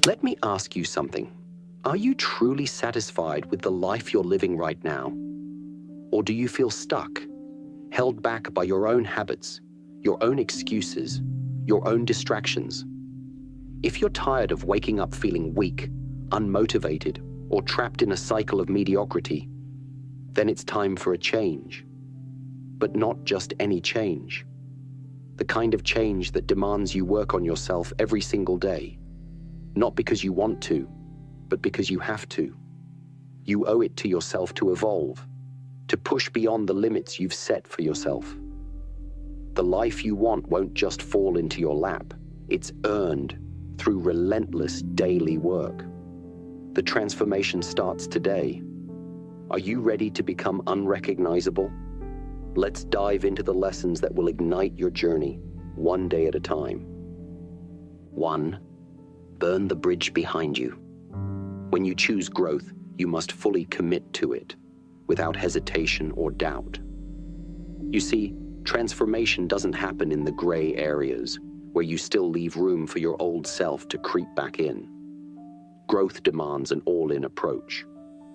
Let me ask you something. Are you truly satisfied with the life you're living right now? Or do you feel stuck, held back by your own habits, your own excuses, your own distractions? If you're tired of waking up feeling weak, unmotivated, or trapped in a cycle of mediocrity, then it's time for a change. But not just any change. The kind of change that demands you work on yourself every single day. Not because you want to, but because you have to. You owe it to yourself to evolve, to push beyond the limits you've set for yourself. The life you want won't just fall into your lap. It's earned through relentless daily work. The transformation starts today. Are you ready to become unrecognizable? Let's dive into the lessons that will ignite your journey, one day at a time. 1. Burn the bridge behind you. When you choose growth, you must fully commit to it, without hesitation or doubt. You see, transformation doesn't happen in the gray areas, where you still leave room for your old self to creep back in. Growth demands an all-in approach.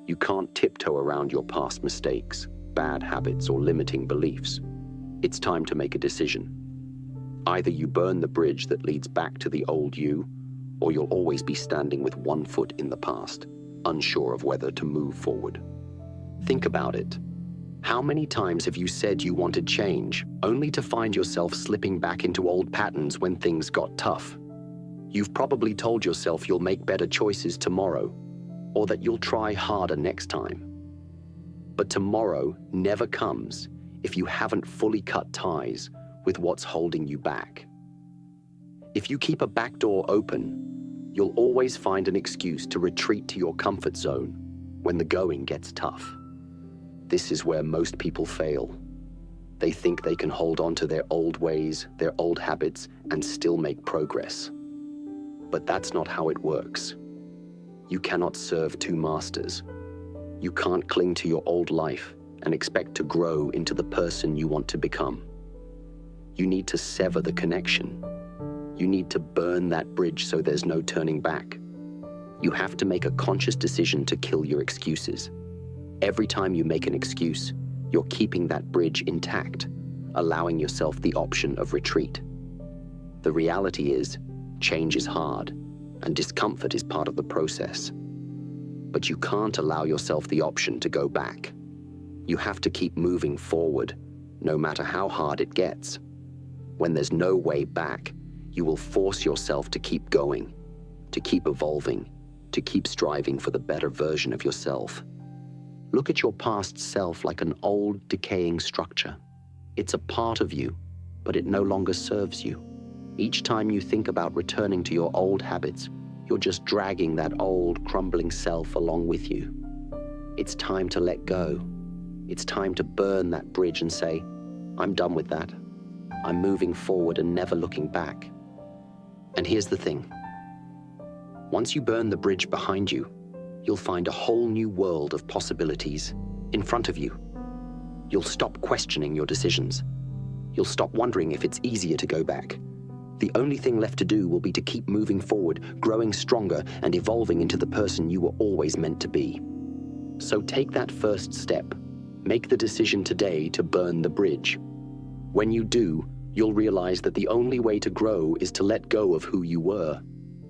You can't tiptoe around your past mistakes, bad habits, or limiting beliefs. It's time to make a decision. Either you burn the bridge that leads back to the old you, or you'll always be standing with one foot in the past, unsure of whether to move forward. Think about it. How many times have you said you wanted change, only to find yourself slipping back into old patterns when things got tough? You've probably told yourself you'll make better choices tomorrow, or that you'll try harder next time. But tomorrow never comes if you haven't fully cut ties with what's holding you back. If you keep a back door open, you'll always find an excuse to retreat to your comfort zone when the going gets tough. This is where most people fail. They think they can hold on to their old ways, their old habits, and still make progress. But that's not how it works. You cannot serve two masters. You can't cling to your old life and expect to grow into the person you want to become. You need to sever the connection. You need to burn that bridge so there's no turning back. You have to make a conscious decision to kill your excuses. Every time you make an excuse, you're keeping that bridge intact, allowing yourself the option of retreat. The reality is, change is hard, and discomfort is part of the process. But you can't allow yourself the option to go back. You have to keep moving forward, no matter how hard it gets. When there's no way back, you will force yourself to keep going, to keep evolving, to keep striving for the better version of yourself. Look at your past self like an old, decaying structure. It's a part of you, but it no longer serves you. Each time you think about returning to your old habits, you're just dragging that old, crumbling self along with you. It's time to let go. It's time to burn that bridge and say, I'm done with that. I'm moving forward and never looking back. And here's the thing. Once you burn the bridge behind you, you'll find a whole new world of possibilities in front of you. You'll stop questioning your decisions. You'll stop wondering if it's easier to go back. The only thing left to do will be to keep moving forward, growing stronger, and evolving into the person you were always meant to be. So take that first step. Make the decision today to burn the bridge. When you do, you'll realize that the only way to grow is to let go of who you were.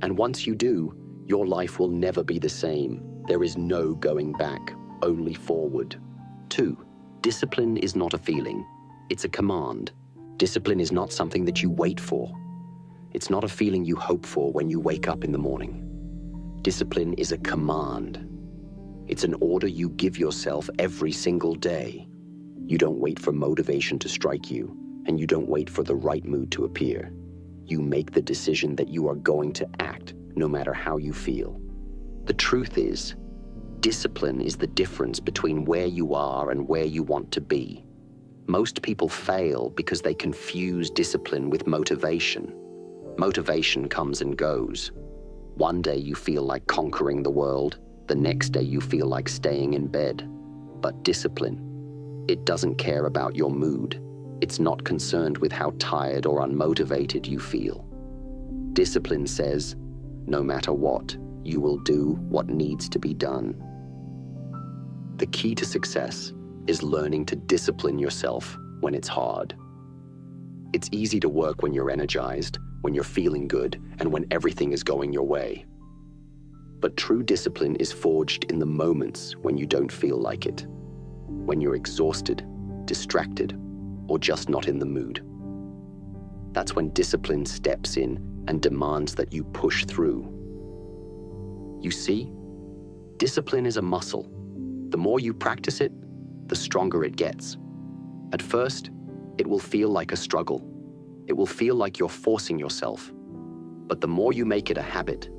And once you do, your life will never be the same. There is no going back, only forward. 2. Discipline is not a feeling. It's a command. Discipline is not something that you wait for. It's not a feeling you hope for when you wake up in the morning. Discipline is a command. It's an order you give yourself every single day. You don't wait for motivation to strike you, and you don't wait for the right mood to appear. You make the decision that you are going to act, no matter how you feel. The truth is, discipline is the difference between where you are and where you want to be. Most people fail because they confuse discipline with motivation. Motivation comes and goes. One day you feel like conquering the world, the next day you feel like staying in bed. But discipline, it doesn't care about your mood. It's not concerned with how tired or unmotivated you feel. Discipline says, no matter what, you will do what needs to be done. The key to success is learning to discipline yourself when it's hard. It's easy to work when you're energized, when you're feeling good, and when everything is going your way. But true discipline is forged in the moments when you don't feel like it, when you're exhausted, distracted, or just not in the mood. That's when discipline steps in and demands that you push through. You see, discipline is a muscle. The more you practice it, the stronger it gets. At first, it will feel like a struggle. It will feel like you're forcing yourself. But the more you make it a habit,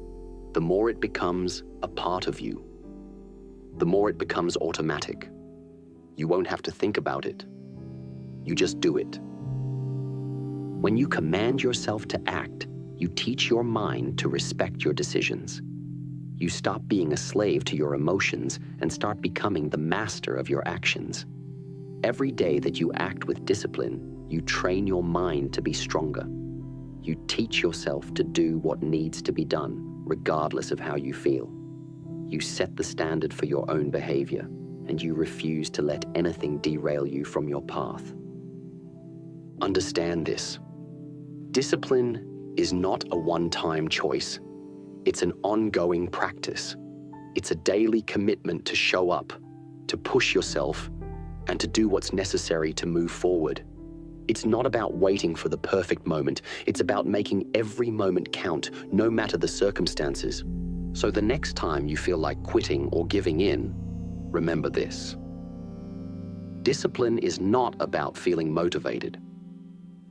the more it becomes a part of you. The more it becomes automatic. You won't have to think about it. You just do it. When you command yourself to act, you teach your mind to respect your decisions. You stop being a slave to your emotions and start becoming the master of your actions. Every day that you act with discipline, you train your mind to be stronger. You teach yourself to do what needs to be done, regardless of how you feel. You set the standard for your own behavior, and you refuse to let anything derail you from your path. Understand this. Discipline is not a one-time choice. It's an ongoing practice. It's a daily commitment to show up, to push yourself, and to do what's necessary to move forward. It's not about waiting for the perfect moment. It's about making every moment count, no matter the circumstances. So the next time you feel like quitting or giving in, remember this. Discipline is not about feeling motivated.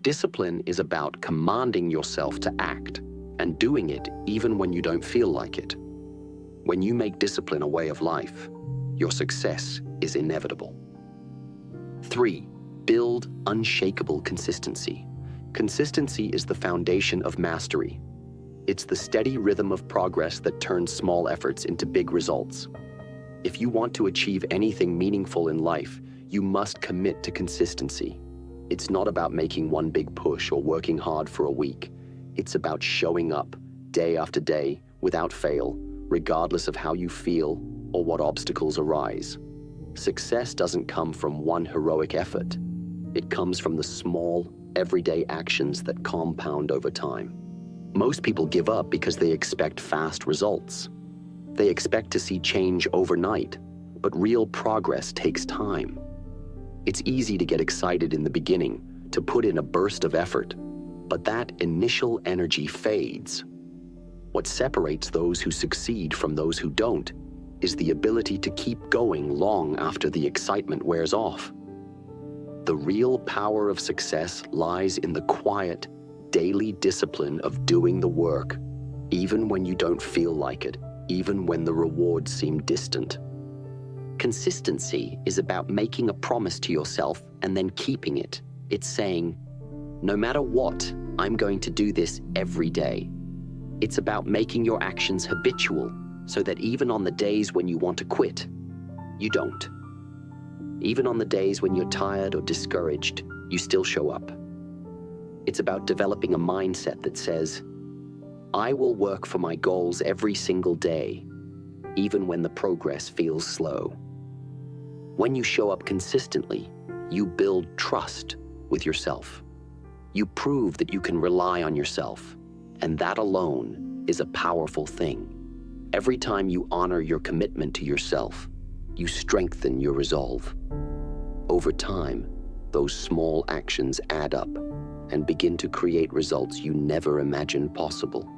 Discipline is about commanding yourself to act and doing it even when you don't feel like it. When you make discipline a way of life, your success is inevitable. 3. Build unshakable consistency. Consistency is the foundation of mastery. It's the steady rhythm of progress that turns small efforts into big results. If you want to achieve anything meaningful in life, you must commit to consistency. It's not about making one big push or working hard for a week. It's about showing up day after day without fail, regardless of how you feel or what obstacles arise. Success doesn't come from one heroic effort. It comes from the small, everyday actions that compound over time. Most people give up because they expect fast results. They expect to see change overnight, but real progress takes time. It's easy to get excited in the beginning, to put in a burst of effort, but that initial energy fades. What separates those who succeed from those who don't is the ability to keep going long after the excitement wears off. The real power of success lies in the quiet, daily discipline of doing the work, even when you don't feel like it, even when the rewards seem distant. Consistency is about making a promise to yourself and then keeping it. It's saying, no matter what, I'm going to do this every day. It's about making your actions habitual so that even on the days when you want to quit, you don't. Even on the days when you're tired or discouraged, you still show up. It's about developing a mindset that says, I will work for my goals every single day, even when the progress feels slow. When you show up consistently, you build trust with yourself. You prove that you can rely on yourself, and that alone is a powerful thing. Every time you honor your commitment to yourself, you strengthen your resolve. Over time, those small actions add up and begin to create results you never imagined possible.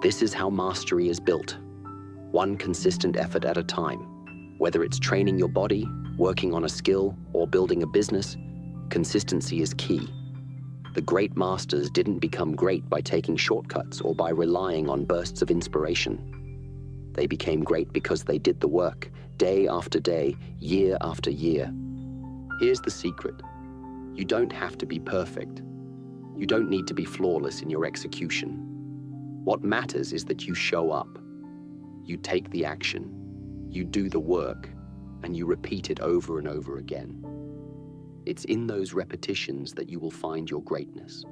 This is how mastery is built, one consistent effort at a time. Whether it's training your body, working on a skill, or building a business, consistency is key. The great masters didn't become great by taking shortcuts or by relying on bursts of inspiration. They became great because they did the work, day after day, year after year. Here's the secret. You don't have to be perfect. You don't need to be flawless in your execution. What matters is that you show up. You take the action. You do the work, and you repeat it over and over again. It's in those repetitions that you will find your greatness.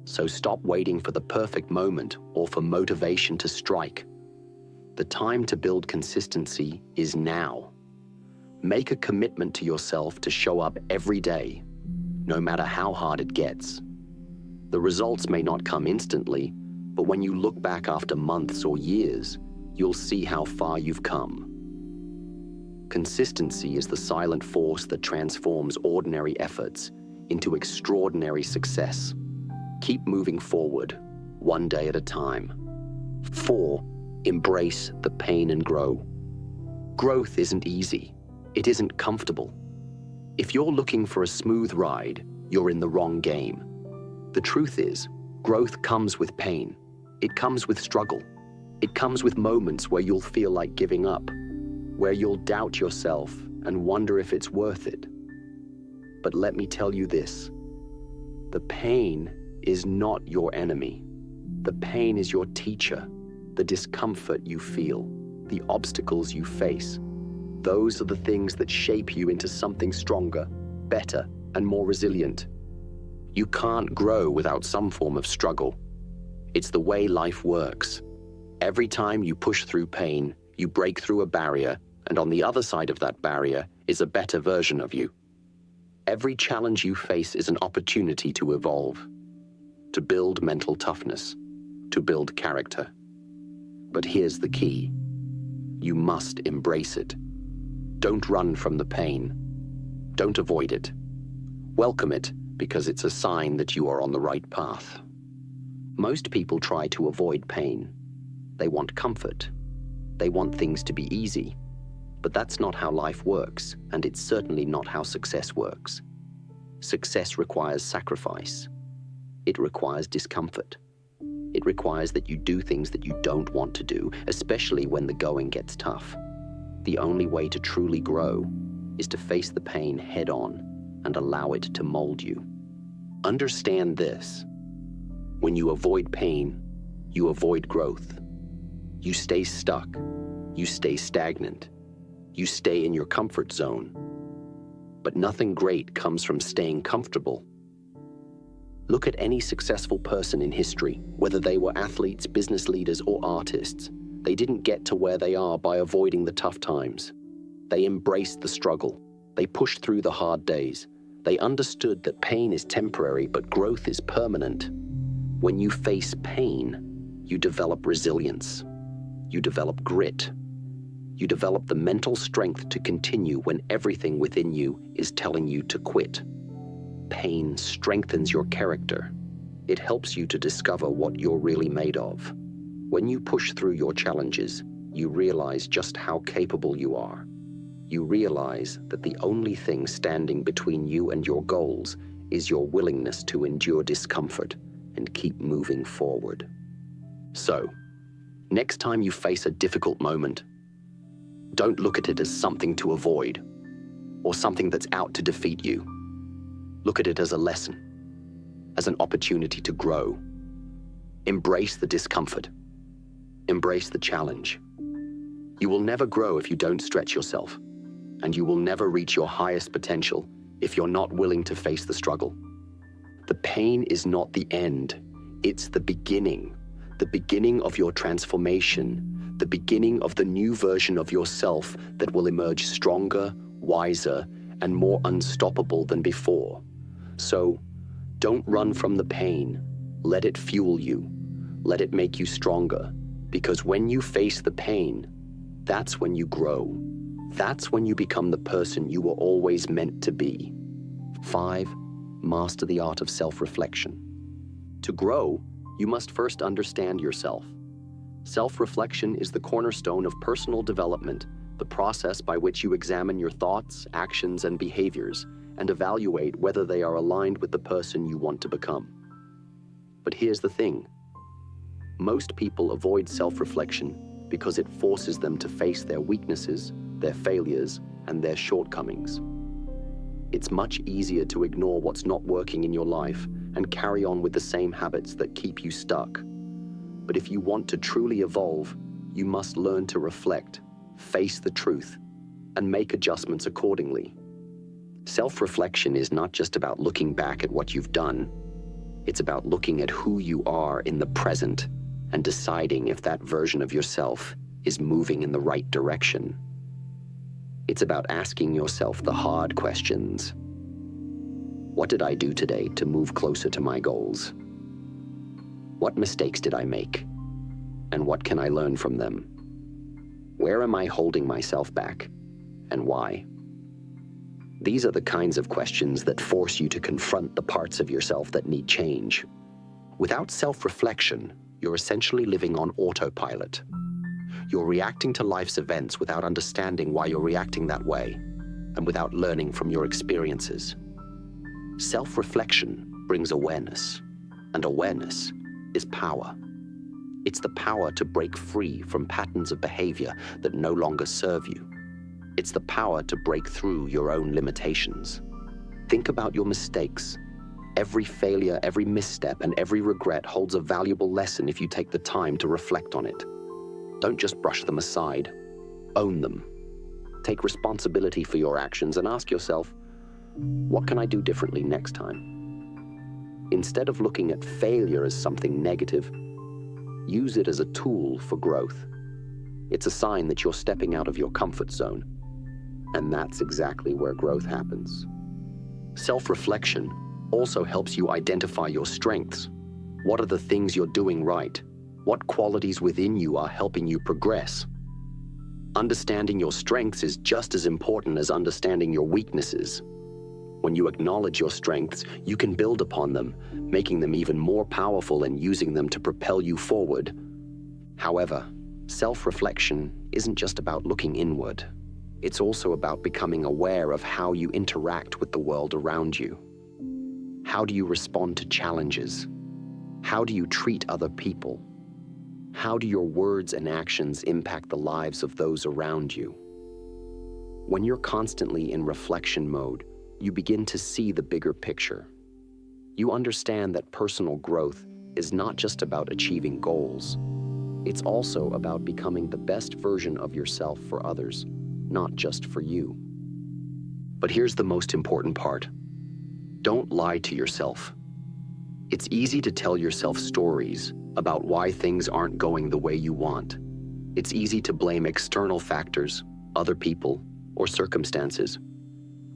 So stop waiting for the perfect moment or for motivation to strike. The time to build consistency is now. Make a commitment to yourself to show up every day, no matter how hard it gets. The results may not come instantly, but when you look back after months or years, you'll see how far you've come. Consistency is the silent force that transforms ordinary efforts into extraordinary success. Keep moving forward, one day at a time. 4. Embrace the pain and grow. Growth isn't easy. It isn't comfortable. If you're looking for a smooth ride, you're in the wrong game. The truth is, growth comes with pain. It comes with struggle. It comes with moments where you'll feel like giving up, where you'll doubt yourself and wonder if it's worth it. But let me tell you this, the pain is not your enemy. The pain is your teacher. The discomfort you feel, the obstacles you face, those are the things that shape you into something stronger, better, and more resilient. You can't grow without some form of struggle. It's the way life works. Every time you push through pain, you break through a barrier, and on the other side of that barrier is a better version of you. Every challenge you face is an opportunity to evolve, to build mental toughness, to build character. But here's the key. You must embrace it. Don't run from the pain. Don't avoid it. Welcome it because it's a sign that you are on the right path. Most people try to avoid pain. They want comfort. They want things to be easy. But that's not how life works, and it's certainly not how success works. Success requires sacrifice. It requires discomfort. It requires that you do things that you don't want to do, especially when the going gets tough. The only way to truly grow is to face the pain head on and allow it to mold you. Understand this. When you avoid pain, you avoid growth. You stay stuck. You stay stagnant. You stay in your comfort zone. But nothing great comes from staying comfortable. Look at any successful person in history, whether they were athletes, business leaders, or artists. They didn't get to where they are by avoiding the tough times. They embraced the struggle. They pushed through the hard days. They understood that pain is temporary, but growth is permanent. When you face pain, you develop resilience. You develop grit. You develop the mental strength to continue when everything within you is telling you to quit. Pain strengthens your character. It helps you to discover what you're really made of. When you push through your challenges, you realize just how capable you are. You realize that the only thing standing between you and your goals is your willingness to endure discomfort and keep moving forward. So, next time you face a difficult moment, don't look at it as something to avoid or something that's out to defeat you. Look at it as a lesson, as an opportunity to grow. Embrace the discomfort. Embrace the challenge. You will never grow if you don't stretch yourself, and you will never reach your highest potential if you're not willing to face the struggle. The pain is not the end. It's the beginning of your transformation, the beginning of the new version of yourself that will emerge stronger, wiser, and more unstoppable than before. So, don't run from the pain. Let it fuel you. Let it make you stronger. Because when you face the pain, that's when you grow. That's when you become the person you were always meant to be. 5. Master the art of self-reflection. To grow, you must first understand yourself. Self-reflection is the cornerstone of personal development, the process by which you examine your thoughts, actions, and behaviors, and evaluate whether they are aligned with the person you want to become. But here's the thing. Most people avoid self-reflection because it forces them to face their weaknesses, their failures, and their shortcomings. It's much easier to ignore what's not working in your life and carry on with the same habits that keep you stuck. But if you want to truly evolve, you must learn to reflect, face the truth, and make adjustments accordingly. Self-reflection is not just about looking back at what you've done. It's about looking at who you are in the present and deciding if that version of yourself is moving in the right direction. It's about asking yourself the hard questions. What did I do today to move closer to my goals? What mistakes did I make? And what can I learn from them? Where am I holding myself back? And why? These are the kinds of questions that force you to confront the parts of yourself that need change. Without self-reflection, you're essentially living on autopilot. You're reacting to life's events without understanding why you're reacting that way, and without learning from your experiences. Self-reflection brings awareness, and awareness is power. It's the power to break free from patterns of behavior that no longer serve you. It's the power to break through your own limitations. Think about your mistakes. Every failure, every misstep, and every regret holds a valuable lesson if you take the time to reflect on it. Don't just brush them aside. Own them. Take responsibility for your actions and ask yourself, what can I do differently next time? Instead of looking at failure as something negative, use it as a tool for growth. It's a sign that you're stepping out of your comfort zone. And that's exactly where growth happens. Self-reflection also helps you identify your strengths. What are the things you're doing right? What qualities within you are helping you progress? Understanding your strengths is just as important as understanding your weaknesses. When you acknowledge your strengths, you can build upon them, making them even more powerful and using them to propel you forward. However, self-reflection isn't just about looking inward. It's also about becoming aware of how you interact with the world around you. How do you respond to challenges? How do you treat other people? How do your words and actions impact the lives of those around you? When you're constantly in reflection mode, you begin to see the bigger picture. You understand that personal growth is not just about achieving goals. It's also about becoming the best version of yourself for others, not just for you. But here's the most important part. Don't lie to yourself. It's easy to tell yourself stories about why things aren't going the way you want. It's easy to blame external factors, other people, or circumstances.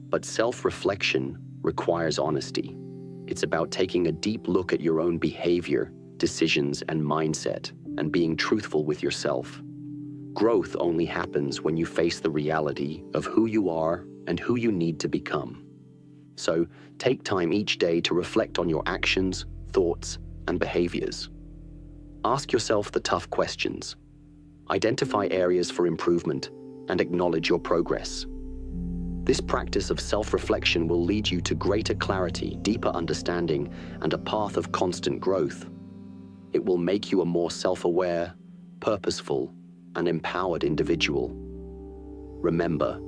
But self-reflection requires honesty. It's about taking a deep look at your own behavior, decisions, and mindset, and being truthful with yourself. Growth only happens when you face the reality of who you are and who you need to become. So, take time each day to reflect on your actions, thoughts, and behaviors. Ask yourself the tough questions. Identify areas for improvement and acknowledge your progress. This practice of self-reflection will lead you to greater clarity, deeper understanding, and a path of constant growth. It will make you a more self-aware, purposeful, and empowered individual. Remember,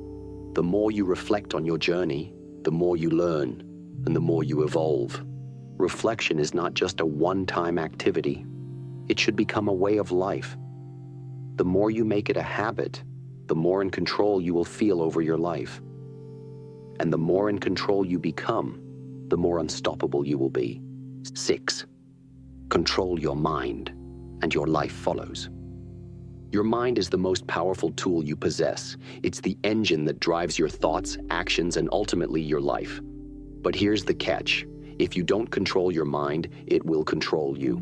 the more you reflect on your journey, the more you learn, and the more you evolve. Reflection is not just a one-time activity. It should become a way of life. The more you make it a habit, the more in control you will feel over your life. And the more in control you become, the more unstoppable you will be. 6. Control your mind, and your life follows. Your mind is the most powerful tool you possess. It's the engine that drives your thoughts, actions, and ultimately your life. But here's the catch. If you don't control your mind, it will control you.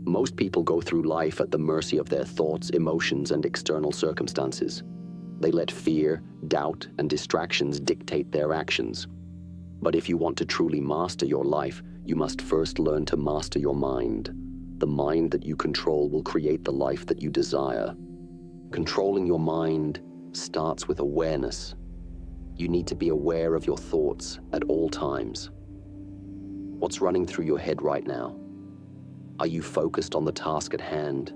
Most people go through life at the mercy of their thoughts, emotions, and external circumstances. They let fear, doubt, and distractions dictate their actions. But if you want to truly master your life, you must first learn to master your mind. The mind that you control will create the life that you desire. Controlling your mind starts with awareness. You need to be aware of your thoughts at all times. What's running through your head right now? Are you focused on the task at hand?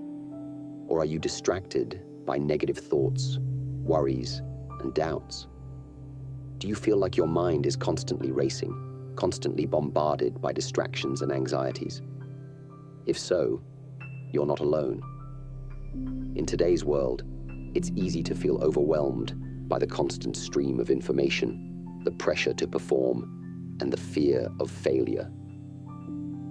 Or are you distracted by negative thoughts, worries, and doubts? Do you feel like your mind is constantly racing, constantly bombarded by distractions and anxieties? If so, you're not alone. In today's world, it's easy to feel overwhelmed by the constant stream of information, the pressure to perform, and the fear of failure.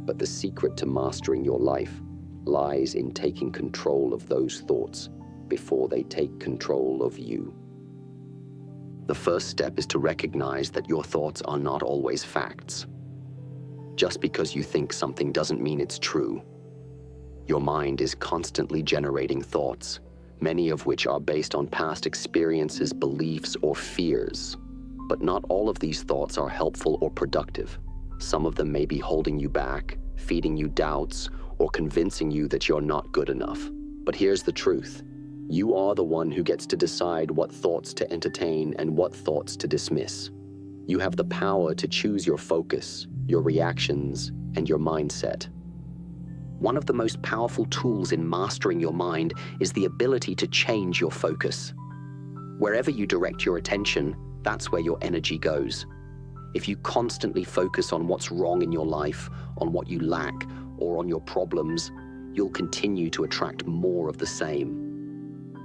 But the secret to mastering your life lies in taking control of those thoughts before they take control of you. The first step is to recognize that your thoughts are not always facts. Just because you think something doesn't mean it's true. Your mind is constantly generating thoughts, many of which are based on past experiences, beliefs, or fears. But not all of these thoughts are helpful or productive. Some of them may be holding you back, feeding you doubts, or convincing you that you're not good enough. But here's the truth. You are the one who gets to decide what thoughts to entertain and what thoughts to dismiss. You have the power to choose your focus, your reactions, and your mindset. One of the most powerful tools in mastering your mind is the ability to change your focus. Wherever you direct your attention, that's where your energy goes. If you constantly focus on what's wrong in your life, on what you lack, or on your problems, you'll continue to attract more of the same.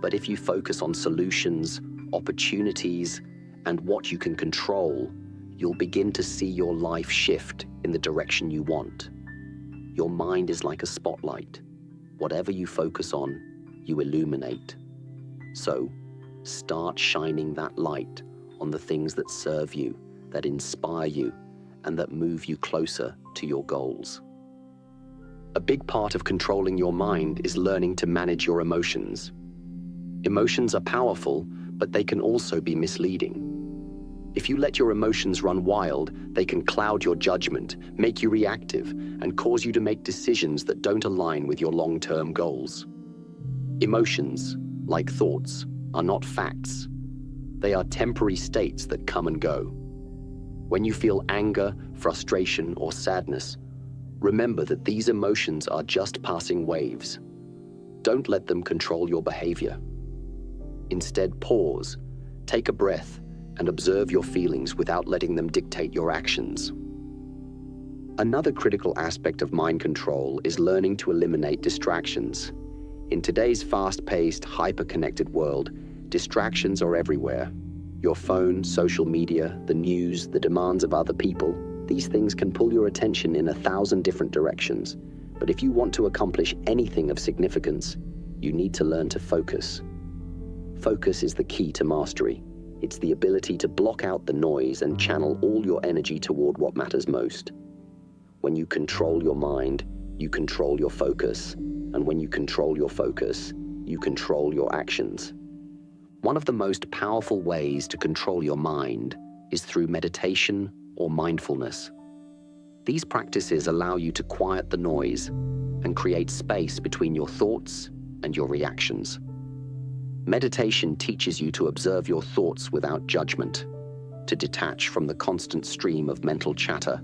But if you focus on solutions, opportunities, and what you can control, you'll begin to see your life shift in the direction you want. Your mind is like a spotlight. Whatever you focus on, you illuminate. So, start shining that light on the things that serve you, that inspire you, and that move you closer to your goals. A big part of controlling your mind is learning to manage your emotions. Emotions are powerful, but they can also be misleading. If you let your emotions run wild, they can cloud your judgment, make you reactive, and cause you to make decisions that don't align with your long-term goals. Emotions, like thoughts, are not facts. They are temporary states that come and go. When you feel anger, frustration, or sadness, remember that these emotions are just passing waves. Don't let them control your behavior. Instead, pause, take a breath, and observe your feelings without letting them dictate your actions. Another critical aspect of mind control is learning to eliminate distractions. In today's fast-paced, hyper-connected world, distractions are everywhere. Your phone, social media, the news, the demands of other people, these things can pull your attention in 1,000 different directions. But if you want to accomplish anything of significance, you need to learn to focus. Focus is the key to mastery. It's the ability to block out the noise and channel all your energy toward what matters most. When you control your mind, you control your focus. And when you control your focus, you control your actions. One of the most powerful ways to control your mind is through meditation or mindfulness. These practices allow you to quiet the noise and create space between your thoughts and your reactions. Meditation teaches you to observe your thoughts without judgment, to detach from the constant stream of mental chatter,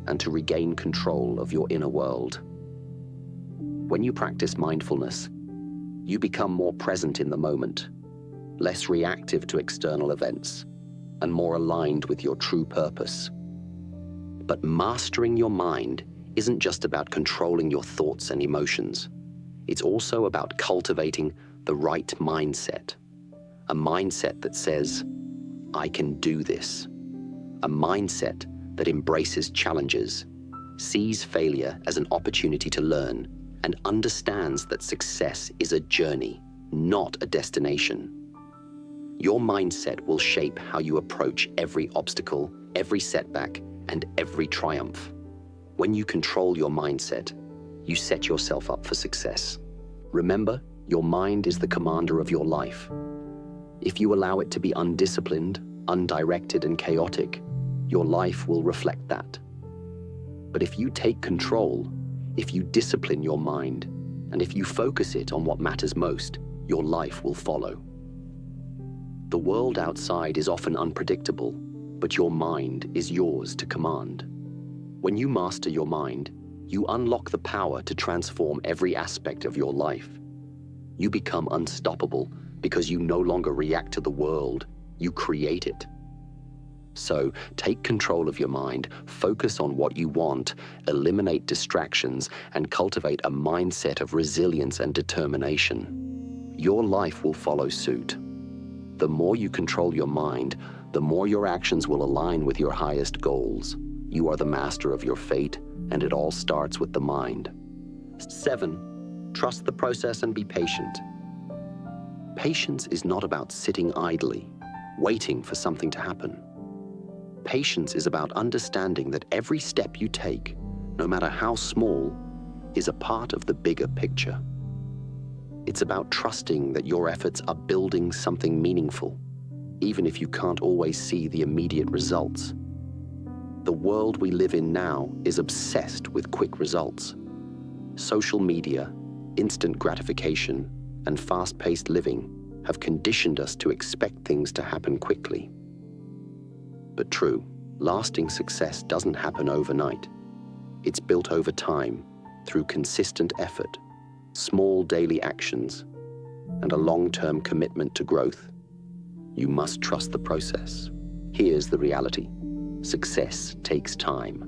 and to regain control of your inner world. When you practice mindfulness, you become more present in the moment, less reactive to external events, and more aligned with your true purpose. But mastering your mind isn't just about controlling your thoughts and emotions. It's also about cultivating the right mindset. A mindset that says, I can do this. A mindset that embraces challenges, sees failure as an opportunity to learn, and understands that success is a journey, not a destination. Your mindset will shape how you approach every obstacle, every setback, and every triumph. When you control your mindset, you set yourself up for success. Remember, your mind is the commander of your life. If you allow it to be undisciplined, undirected, and chaotic, your life will reflect that. But if you take control, if you discipline your mind, and if you focus it on what matters most, your life will follow. The world outside is often unpredictable, but your mind is yours to command. When you master your mind, you unlock the power to transform every aspect of your life. You become unstoppable because you no longer react to the world, you create it. So, take control of your mind, focus on what you want, eliminate distractions, and cultivate a mindset of resilience and determination. Your life will follow suit. The more you control your mind, the more your actions will align with your highest goals. You are the master of your fate, and it all starts with the mind. 7, trust the process and be patient. Patience is not about sitting idly, waiting for something to happen. Patience is about understanding that every step you take, no matter how small, is a part of the bigger picture. It's about trusting that your efforts are building something meaningful, even if you can't always see the immediate results. The world we live in now is obsessed with quick results. Social media, instant gratification, and fast-paced living have conditioned us to expect things to happen quickly. But true, lasting success doesn't happen overnight. It's built over time through consistent effort, small daily actions, and a long-term commitment to growth. You must trust the process. Here's the reality. Success takes time.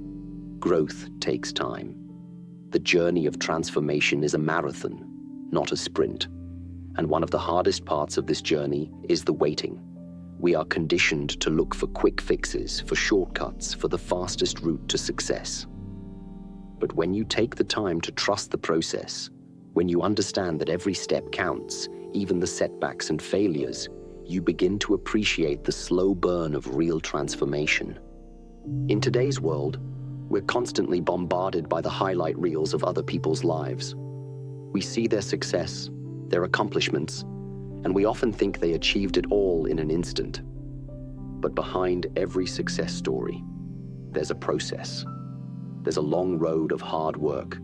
Growth takes time. The journey of transformation is a marathon, not a sprint. And one of the hardest parts of this journey is the waiting. We are conditioned to look for quick fixes, for shortcuts, for the fastest route to success. But when you take the time to trust the process, when you understand that every step counts, even the setbacks and failures, you begin to appreciate the slow burn of real transformation. In today's world, we're constantly bombarded by the highlight reels of other people's lives. We see their success, their accomplishments, and we often think they achieved it all in an instant. But behind every success story, there's a process. There's a long road of hard work,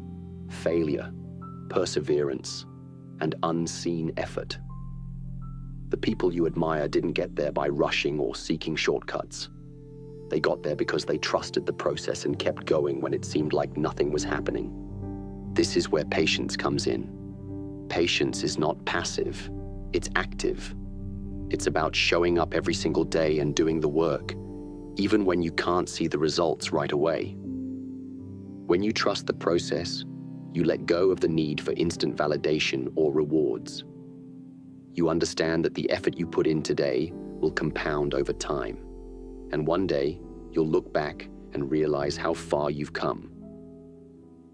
failure, perseverance, and unseen effort. The people you admire didn't get there by rushing or seeking shortcuts. They got there because they trusted the process and kept going when it seemed like nothing was happening. This is where patience comes in. Patience is not passive, it's active. It's about showing up every single day and doing the work, even when you can't see the results right away. When you trust the process, you let go of the need for instant validation or rewards. You understand that the effort you put in today will compound over time. And one day, you'll look back and realize how far you've come.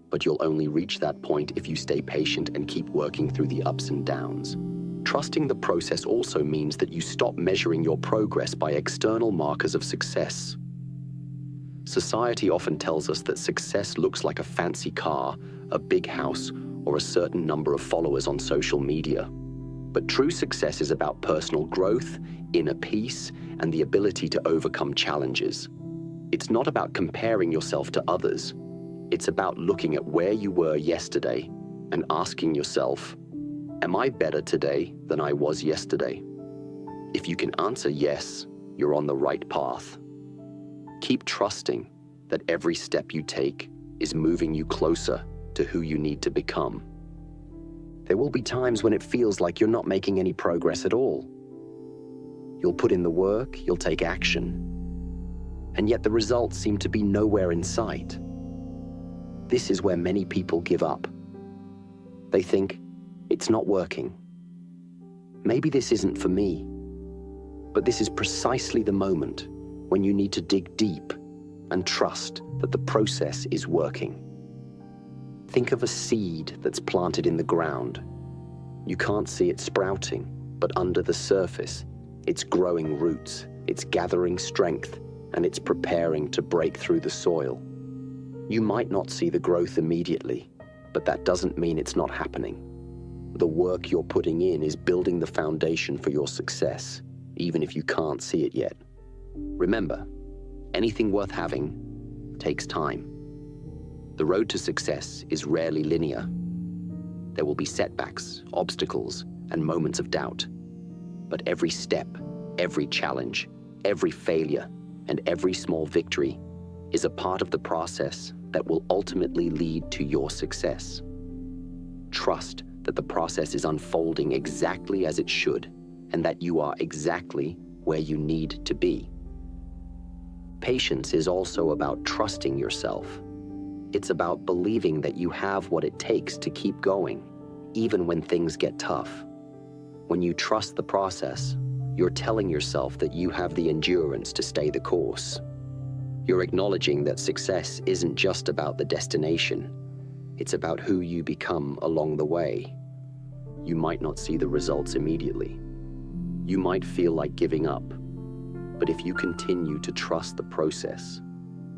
But you'll only reach that point if you stay patient and keep working through the ups and downs. Trusting the process also means that you stop measuring your progress by external markers of success. Society often tells us that success looks like a fancy car, a big house, or a certain number of followers on social media. But true success is about personal growth, inner peace, and the ability to overcome challenges. It's not about comparing yourself to others. It's about looking at where you were yesterday and asking yourself, am I better today than I was yesterday? If you can answer yes, you're on the right path. Keep trusting that every step you take is moving you closer to who you need to become. There will be times when it feels like you're not making any progress at all. You'll put in the work, you'll take action, and yet the results seem to be nowhere in sight. This is where many people give up. They think, it's not working. Maybe this isn't for me. But this is precisely the moment when you need to dig deep and trust that the process is working. Think of a seed that's planted in the ground. You can't see it sprouting, but under the surface, it's growing roots, it's gathering strength, and it's preparing to break through the soil. You might not see the growth immediately, but that doesn't mean it's not happening. The work you're putting in is building the foundation for your success, even if you can't see it yet. Remember, anything worth having takes time. The road to success is rarely linear. There will be setbacks, obstacles, and moments of doubt. But every step, every challenge, every failure, and every small victory is a part of the process that will ultimately lead to your success. Trust that the process is unfolding exactly as it should, and that you are exactly where you need to be. Patience is also about trusting yourself. It's about believing that you have what it takes to keep going, even when things get tough. When you trust the process, you're telling yourself that you have the endurance to stay the course. You're acknowledging that success isn't just about the destination. It's about who you become along the way. You might not see the results immediately. You might feel like giving up. But if you continue to trust the process,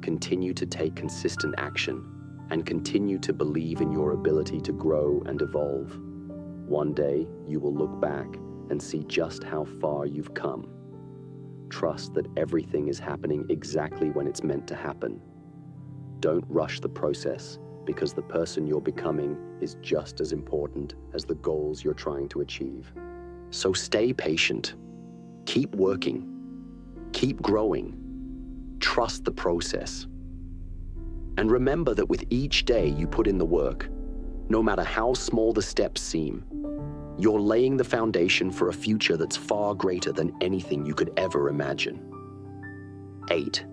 continue to take consistent action, and continue to believe in your ability to grow and evolve, one day you will look back and see just how far you've come. Trust that everything is happening exactly when it's meant to happen. Don't rush the process, because the person you're becoming is just as important as the goals you're trying to achieve. So stay patient. Keep working. Keep growing. Trust the process. And remember that with each day you put in the work, no matter how small the steps seem, you're laying the foundation for a future that's far greater than anything you could ever imagine. 8.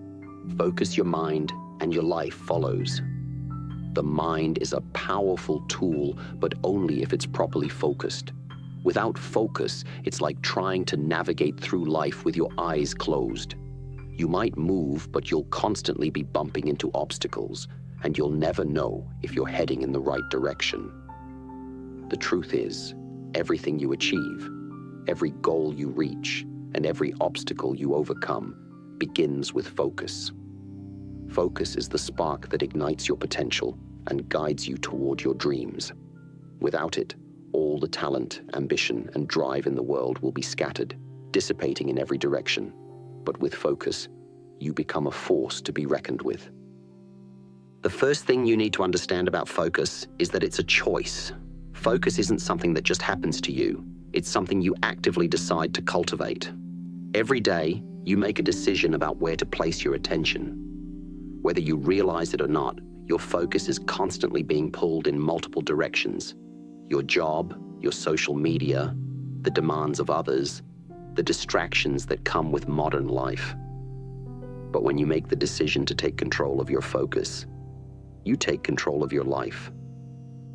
Focus your mind and your life follows. The mind is a powerful tool, but only if it's properly focused. Without focus, it's like trying to navigate through life with your eyes closed. You might move, but you'll constantly be bumping into obstacles, and you'll never know if you're heading in the right direction. The truth is, everything you achieve, every goal you reach, and every obstacle you overcome begins with focus. Focus is the spark that ignites your potential and guides you toward your dreams. Without it, all the talent, ambition, and drive in the world will be scattered, dissipating in every direction. But with focus, you become a force to be reckoned with. The first thing you need to understand about focus is that it's a choice. Focus isn't something that just happens to you. It's something you actively decide to cultivate. Every day, you make a decision about where to place your attention. Whether you realize it or not, your focus is constantly being pulled in multiple directions. Your job, your social media, the demands of others, the distractions that come with modern life. But when you make the decision to take control of your focus, you take control of your life.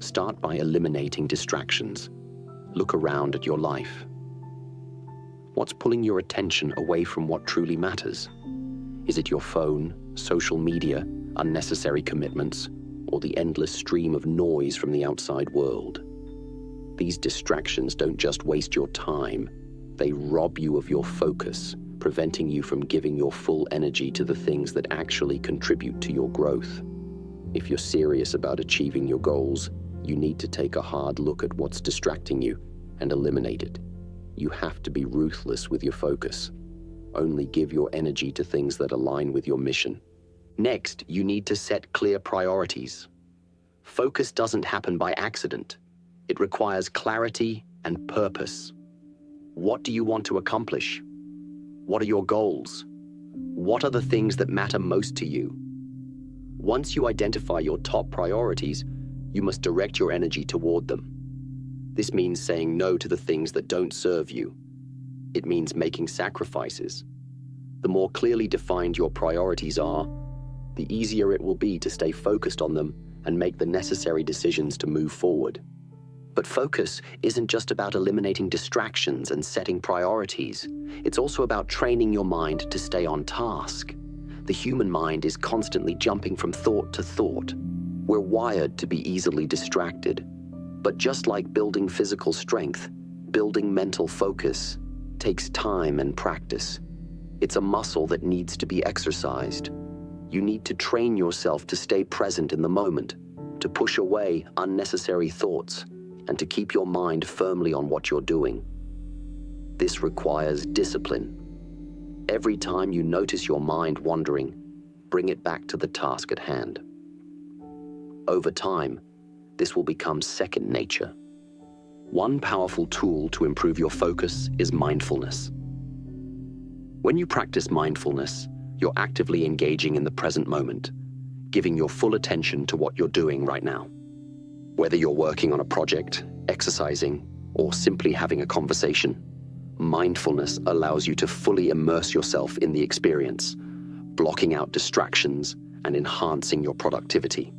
Start by eliminating distractions. Look around at your life. What's pulling your attention away from what truly matters? Is it your phone, social media, unnecessary commitments, or the endless stream of noise from the outside world? These distractions don't just waste your time, they rob you of your focus, preventing you from giving your full energy to the things that actually contribute to your growth. If you're serious about achieving your goals, you need to take a hard look at what's distracting you and eliminate it. You have to be ruthless with your focus. Only give your energy to things that align with your mission. Next, you need to set clear priorities. Focus doesn't happen by accident. It requires clarity and purpose. What do you want to accomplish? What are your goals? What are the things that matter most to you? Once you identify your top priorities, you must direct your energy toward them. This means saying no to the things that don't serve you. It means making sacrifices. The more clearly defined your priorities are, the easier it will be to stay focused on them and make the necessary decisions to move forward. But focus isn't just about eliminating distractions and setting priorities. It's also about training your mind to stay on task. The human mind is constantly jumping from thought to thought. We're wired to be easily distracted. But just like building physical strength, building mental focus takes time and practice. It's a muscle that needs to be exercised. You need to train yourself to stay present in the moment, to push away unnecessary thoughts, and to keep your mind firmly on what you're doing. This requires discipline. Every time you notice your mind wandering, bring it back to the task at hand. Over time, this will become second nature. One powerful tool to improve your focus is mindfulness. When you practice mindfulness, you're actively engaging in the present moment, giving your full attention to what you're doing right now. Whether you're working on a project, exercising, or simply having a conversation, mindfulness allows you to fully immerse yourself in the experience, blocking out distractions and enhancing your productivity.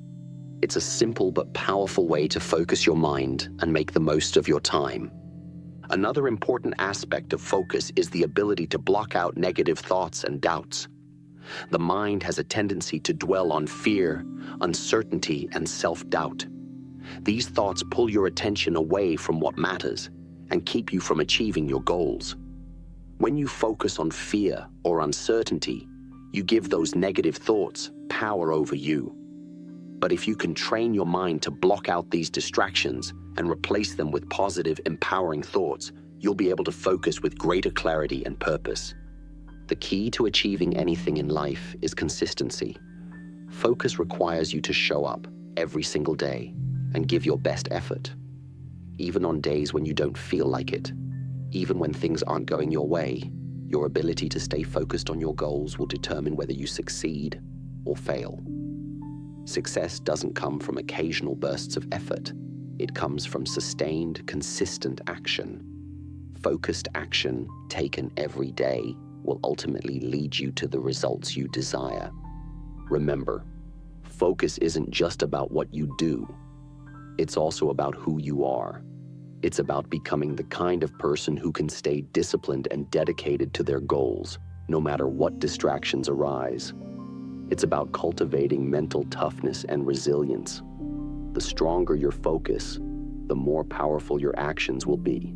It's a simple but powerful way to focus your mind and make the most of your time. Another important aspect of focus is the ability to block out negative thoughts and doubts. The mind has a tendency to dwell on fear, uncertainty, and self-doubt. These thoughts pull your attention away from what matters and keep you from achieving your goals. When you focus on fear or uncertainty, you give those negative thoughts power over you. But if you can train your mind to block out these distractions and replace them with positive, empowering thoughts, you'll be able to focus with greater clarity and purpose. The key to achieving anything in life is consistency. Focus requires you to show up every single day and give your best effort. Even on days when you don't feel like it, even when things aren't going your way, your ability to stay focused on your goals will determine whether you succeed or fail. Success doesn't come from occasional bursts of effort. It comes from sustained, consistent action. Focused action taken every day will ultimately lead you to the results you desire. Remember, focus isn't just about what you do. It's also about who you are. It's about becoming the kind of person who can stay disciplined and dedicated to their goals, no matter what distractions arise. It's about cultivating mental toughness and resilience. The stronger your focus, the more powerful your actions will be.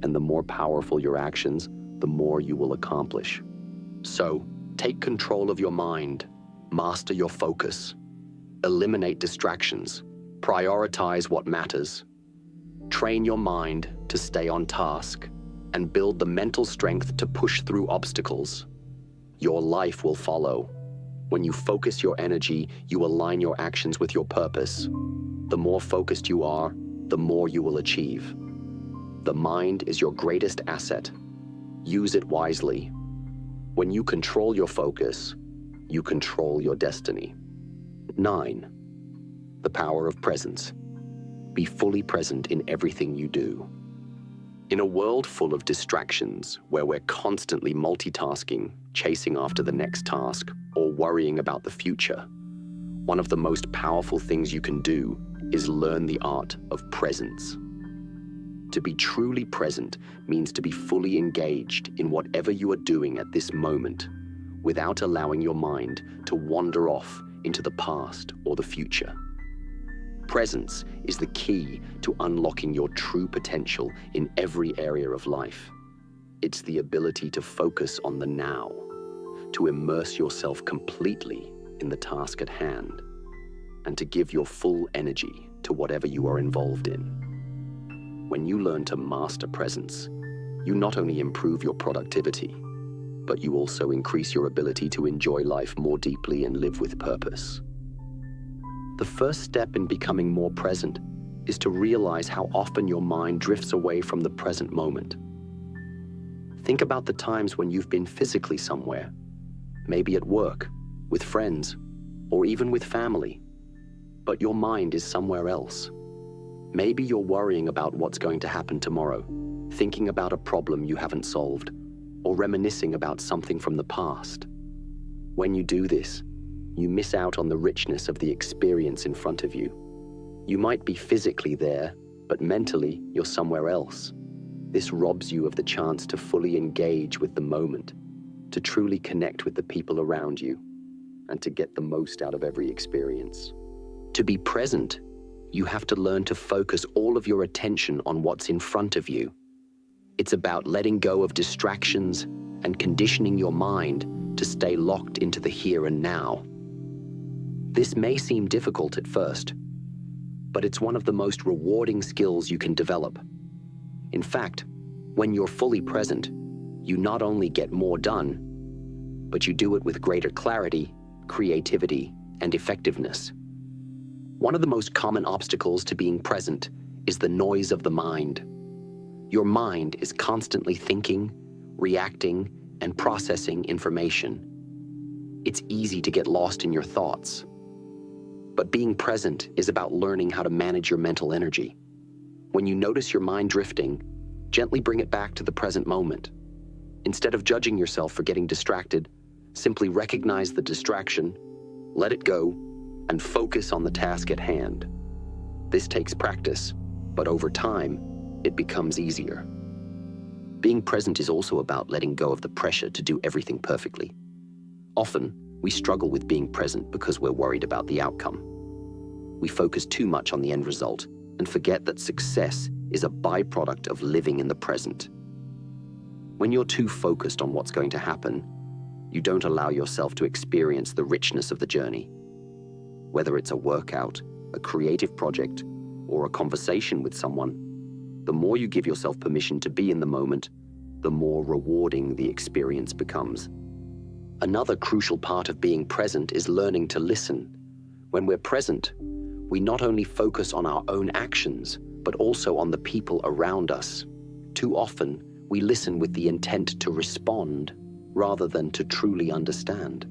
And the more powerful your actions, the more you will accomplish. So, take control of your mind, master your focus, eliminate distractions, prioritize what matters, train your mind to stay on task, and build the mental strength to push through obstacles. Your life will follow. When you focus your energy, you align your actions with your purpose. The more focused you are, the more you will achieve. The mind is your greatest asset. Use it wisely. When you control your focus, you control your destiny. 9. The power of presence. Be fully present in everything you do. In a world full of distractions, where we're constantly multitasking, chasing after the next task, or worrying about the future, one of the most powerful things you can do is learn the art of presence. To be truly present means to be fully engaged in whatever you are doing at this moment, without allowing your mind to wander off into the past or the future. Presence is the key to unlocking your true potential in every area of life. It's the ability to focus on the now, to immerse yourself completely in the task at hand, and to give your full energy to whatever you are involved in. When you learn to master presence, you not only improve your productivity, but you also increase your ability to enjoy life more deeply and live with purpose. The first step in becoming more present is to realize how often your mind drifts away from the present moment. Think about the times when you've been physically somewhere, maybe at work, with friends, or even with family, but your mind is somewhere else. Maybe you're worrying about what's going to happen tomorrow, thinking about a problem you haven't solved, or reminiscing about something from the past. When you do this, you miss out on the richness of the experience in front of you. You might be physically there, but mentally you're somewhere else. This robs you of the chance to fully engage with the moment, to truly connect with the people around you, and to get the most out of every experience. To be present, you have to learn to focus all of your attention on what's in front of you. It's about letting go of distractions and conditioning your mind to stay locked into the here and now. This may seem difficult at first, but it's one of the most rewarding skills you can develop. In fact, when you're fully present, you not only get more done, but you do it with greater clarity, creativity, and effectiveness. One of the most common obstacles to being present is the noise of the mind. Your mind is constantly thinking, reacting, and processing information. It's easy to get lost in your thoughts. But being present is about learning how to manage your mental energy. When you notice your mind drifting, gently bring it back to the present moment. Instead of judging yourself for getting distracted, simply recognize the distraction, let it go, and focus on the task at hand. This takes practice, but over time, it becomes easier. Being present is also about letting go of the pressure to do everything perfectly. Often, we struggle with being present because we're worried about the outcome. We focus too much on the end result and forget that success is a byproduct of living in the present. When you're too focused on what's going to happen, you don't allow yourself to experience the richness of the journey. Whether it's a workout, a creative project, or a conversation with someone, the more you give yourself permission to be in the moment, the more rewarding the experience becomes. Another crucial part of being present is learning to listen. When we're present, we not only focus on our own actions, but also on the people around us. Too often, we listen with the intent to respond rather than to truly understand.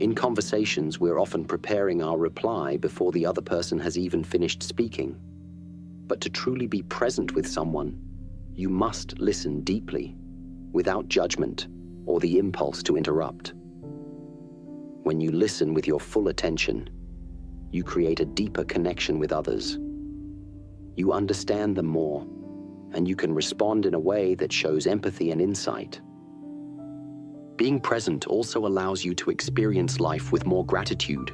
In conversations, we're often preparing our reply before the other person has even finished speaking. But to truly be present with someone, you must listen deeply, without judgment or the impulse to interrupt. When you listen with your full attention, you create a deeper connection with others. You understand them more, and you can respond in a way that shows empathy and insight. Being present also allows you to experience life with more gratitude.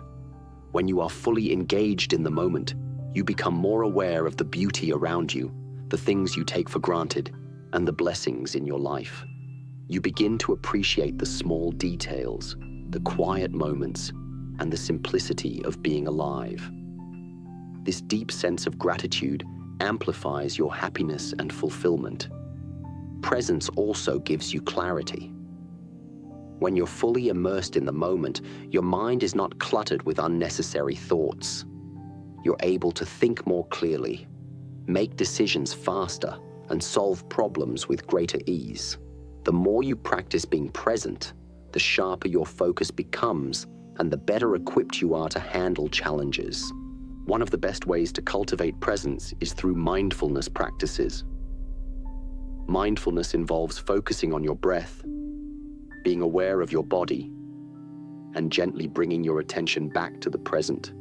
When you are fully engaged in the moment, you become more aware of the beauty around you, the things you take for granted, and the blessings in your life. You begin to appreciate the small details, the quiet moments, and the simplicity of being alive. This deep sense of gratitude amplifies your happiness and fulfillment. Presence also gives you clarity. When you're fully immersed in the moment, your mind is not cluttered with unnecessary thoughts. You're able to think more clearly, make decisions faster, and solve problems with greater ease. The more you practice being present, the sharper your focus becomes, and the better equipped you are to handle challenges. One of the best ways to cultivate presence is through mindfulness practices. Mindfulness involves focusing on your breath, being aware of your body, and gently bringing your attention back to the present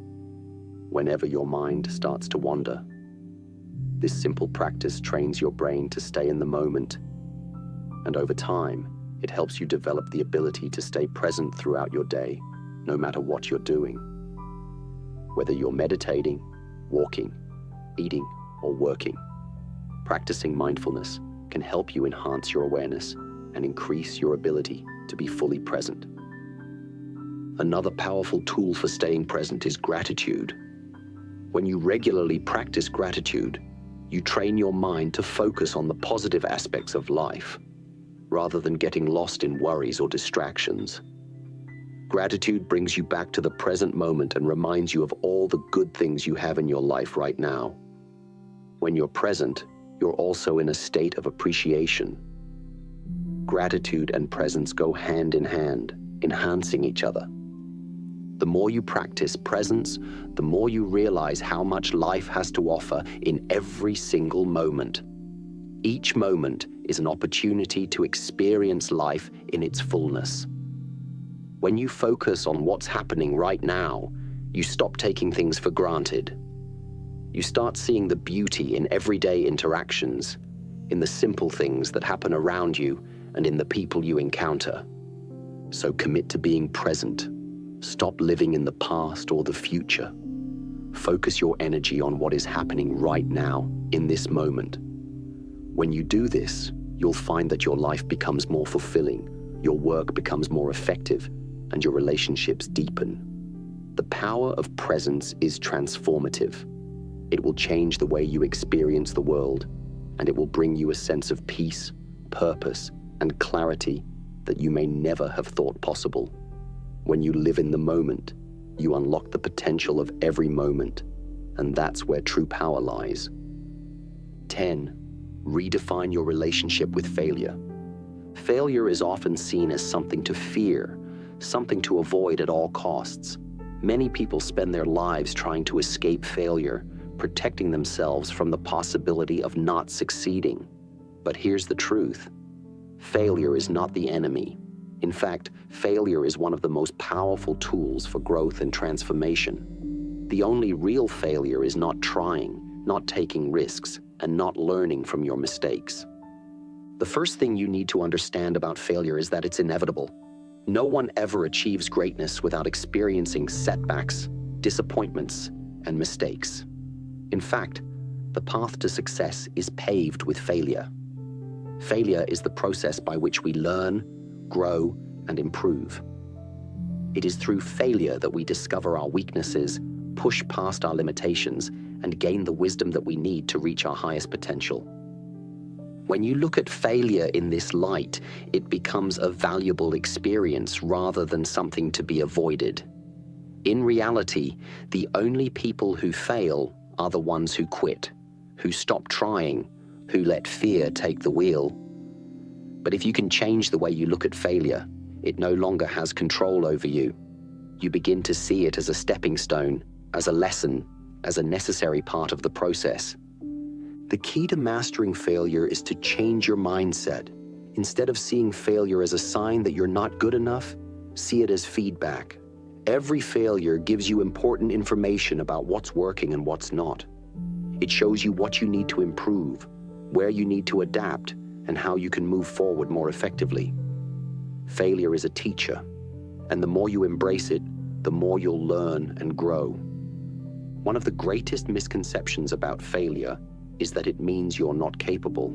whenever your mind starts to wander. This simple practice trains your brain to stay in the moment, and over time, it helps you develop the ability to stay present throughout your day, no matter what you're doing. Whether you're meditating, walking, eating, or working, practicing mindfulness can help you enhance your awareness and increase your ability to be fully present. Another powerful tool for staying present is gratitude. When you regularly practice gratitude, you train your mind to focus on the positive aspects of life, rather than getting lost in worries or distractions. Gratitude brings you back to the present moment and reminds you of all the good things you have in your life right now. When you're present, you're also in a state of appreciation. Gratitude and presence go hand in hand, enhancing each other. The more you practice presence, the more you realize how much life has to offer in every single moment. Each moment is an opportunity to experience life in its fullness. When you focus on what's happening right now, you stop taking things for granted. You start seeing the beauty in everyday interactions, in the simple things that happen around you, and in the people you encounter. So commit to being present. Stop living in the past or the future. Focus your energy on what is happening right now, in this moment. When you do this, you'll find that your life becomes more fulfilling, your work becomes more effective, and your relationships deepen. The power of presence is transformative. It will change the way you experience the world, and it will bring you a sense of peace, purpose, and clarity that you may never have thought possible. When you live in the moment, you unlock the potential of every moment, and that's where true power lies. 10. Redefine your relationship with failure. Failure is often seen as something to fear, something to avoid at all costs. Many people spend their lives trying to escape failure, protecting themselves from the possibility of not succeeding. But here's the truth. Failure is not the enemy. In fact, failure is one of the most powerful tools for growth and transformation. The only real failure is not trying, not taking risks, and not learning from your mistakes. The first thing you need to understand about failure is that it's inevitable. No one ever achieves greatness without experiencing setbacks, disappointments, and mistakes. In fact, the path to success is paved with failure. Failure is the process by which we learn, grow, and improve. It is through failure that we discover our weaknesses, push past our limitations, and gain the wisdom that we need to reach our highest potential. When you look at failure in this light, it becomes a valuable experience rather than something to be avoided. In reality, the only people who fail are the ones who quit, who stop trying, who let fear take the wheel. But if you can change the way you look at failure, it no longer has control over you. You begin to see it as a stepping stone, as a lesson, as a necessary part of the process. The key to mastering failure is to change your mindset. Instead of seeing failure as a sign that you're not good enough, see it as feedback. Every failure gives you important information about what's working and what's not. It shows you what you need to improve, where you need to adapt, and how you can move forward more effectively. Failure is a teacher, and the more you embrace it, the more you'll learn and grow. One of the greatest misconceptions about failure is that it means you're not capable,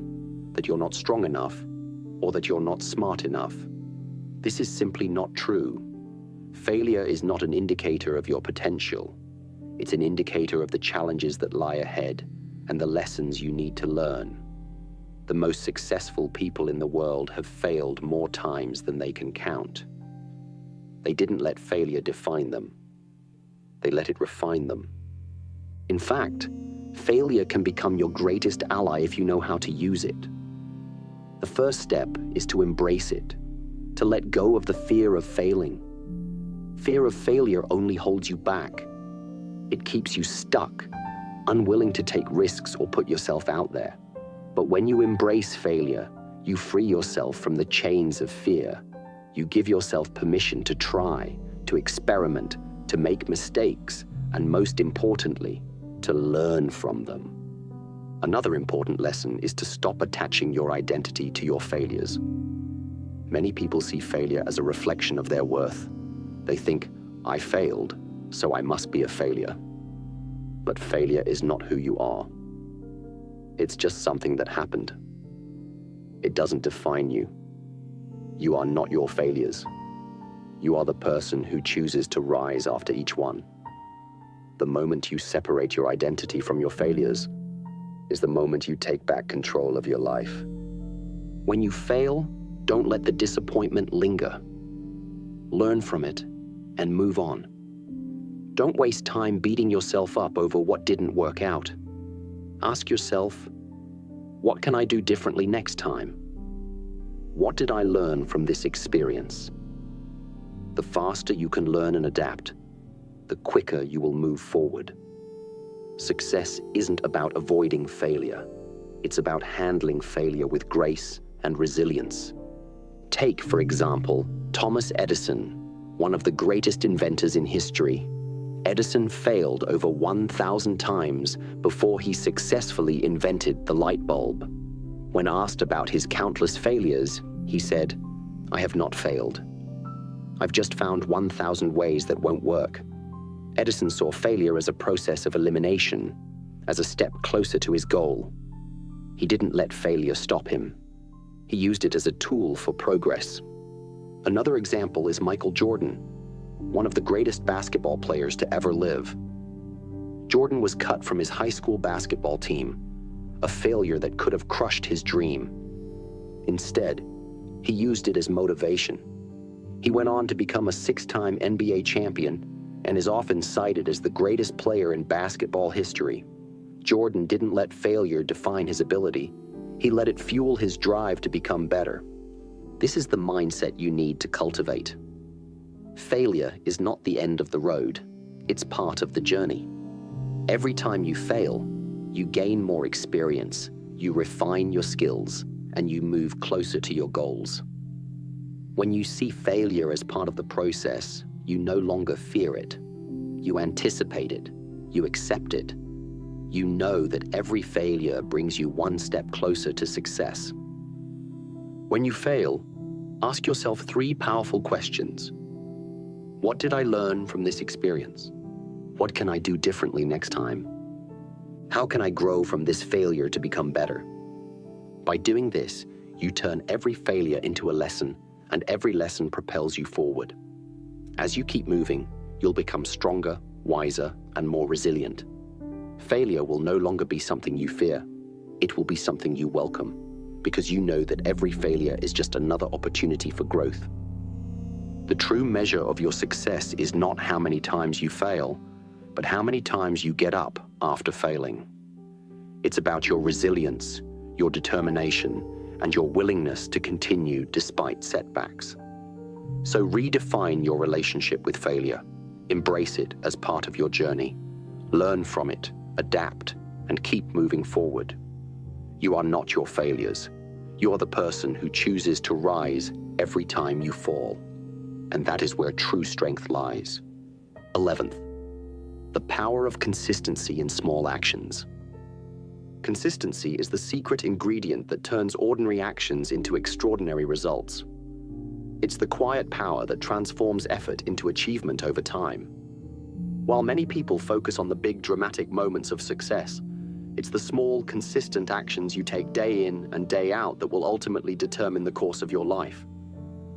that you're not strong enough, or that you're not smart enough. This is simply not true. Failure is not an indicator of your potential. It's an indicator of the challenges that lie ahead and the lessons you need to learn. The most successful people in the world have failed more times than they can count. They didn't let failure define them. They let it refine them. In fact, failure can become your greatest ally if you know how to use it. The first step is to embrace it, to let go of the fear of failing. Fear of failure only holds you back. It keeps you stuck, unwilling to take risks or put yourself out there. But when you embrace failure, you free yourself from the chains of fear. You give yourself permission to try, to experiment, to make mistakes, and most importantly, to learn from them. Another important lesson is to stop attaching your identity to your failures. Many people see failure as a reflection of their worth. They think, I failed, so I must be a failure. But failure is not who you are. It's just something that happened. It doesn't define you. You are not your failures. You are the person who chooses to rise after each one. The moment you separate your identity from your failures is the moment you take back control of your life. When you fail, don't let the disappointment linger. Learn from it and move on. Don't waste time beating yourself up over what didn't work out. Ask yourself, what can I do differently next time? What did I learn from this experience? The faster you can learn and adapt, the quicker you will move forward. Success isn't about avoiding failure. It's about handling failure with grace and resilience. Take, for example, Thomas Edison, one of the greatest inventors in history. Edison failed over 1,000 times before he successfully invented the light bulb. When asked about his countless failures, he said, I have not failed. I've just found 1,000 ways that won't work. Edison saw failure as a process of elimination, as a step closer to his goal. He didn't let failure stop him. He used it as a tool for progress. Another example is Michael Jordan, one of the greatest basketball players to ever live. Jordan was cut from his high school basketball team, a failure that could have crushed his dream. Instead, he used it as motivation. He went on to become a 6-time NBA champion and is often cited as the greatest player in basketball history. Jordan didn't let failure define his ability. He let it fuel his drive to become better. This is the mindset you need to cultivate. Failure is not the end of the road. It's part of the journey. Every time you fail, you gain more experience, you refine your skills, and you move closer to your goals. When you see failure as part of the process, you no longer fear it. You anticipate it. You accept it. You know that every failure brings you one step closer to success. When you fail, Ask yourself 3 powerful questions. What did I learn from this experience? What can I do differently next time? How can I grow from this failure to become better? By doing this, you turn every failure into a lesson, and every lesson propels you forward. As you keep moving, you'll become stronger, wiser, and more resilient. Failure will no longer be something you fear. It will be something you welcome, because you know that every failure is just another opportunity for growth. The true measure of your success is not how many times you fail, but how many times you get up after failing. It's about your resilience, your determination, and your willingness to continue despite setbacks. So redefine your relationship with failure. Embrace it as part of your journey. Learn from it, adapt, and keep moving forward. You are not your failures. You are the person who chooses to rise every time you fall. And that is where true strength lies. 11th, the power of consistency in small actions. Consistency is the secret ingredient that turns ordinary actions into extraordinary results. It's the quiet power that transforms effort into achievement over time. While many people focus on the big dramatic moments of success, it's the small, consistent actions you take day in and day out that will ultimately determine the course of your life.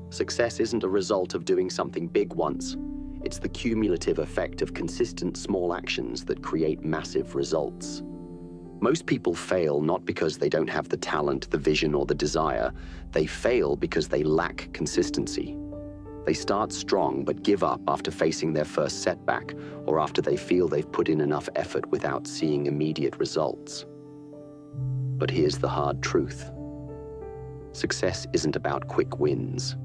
Success isn't a result of doing something big once. It's the cumulative effect of consistent small actions that create massive results. Most people fail not because they don't have the talent, the vision, or the desire. They fail because they lack consistency. They start strong but give up after facing their first setback, or after they feel they've put in enough effort without seeing immediate results. But here's the hard truth. Success isn't about quick wins.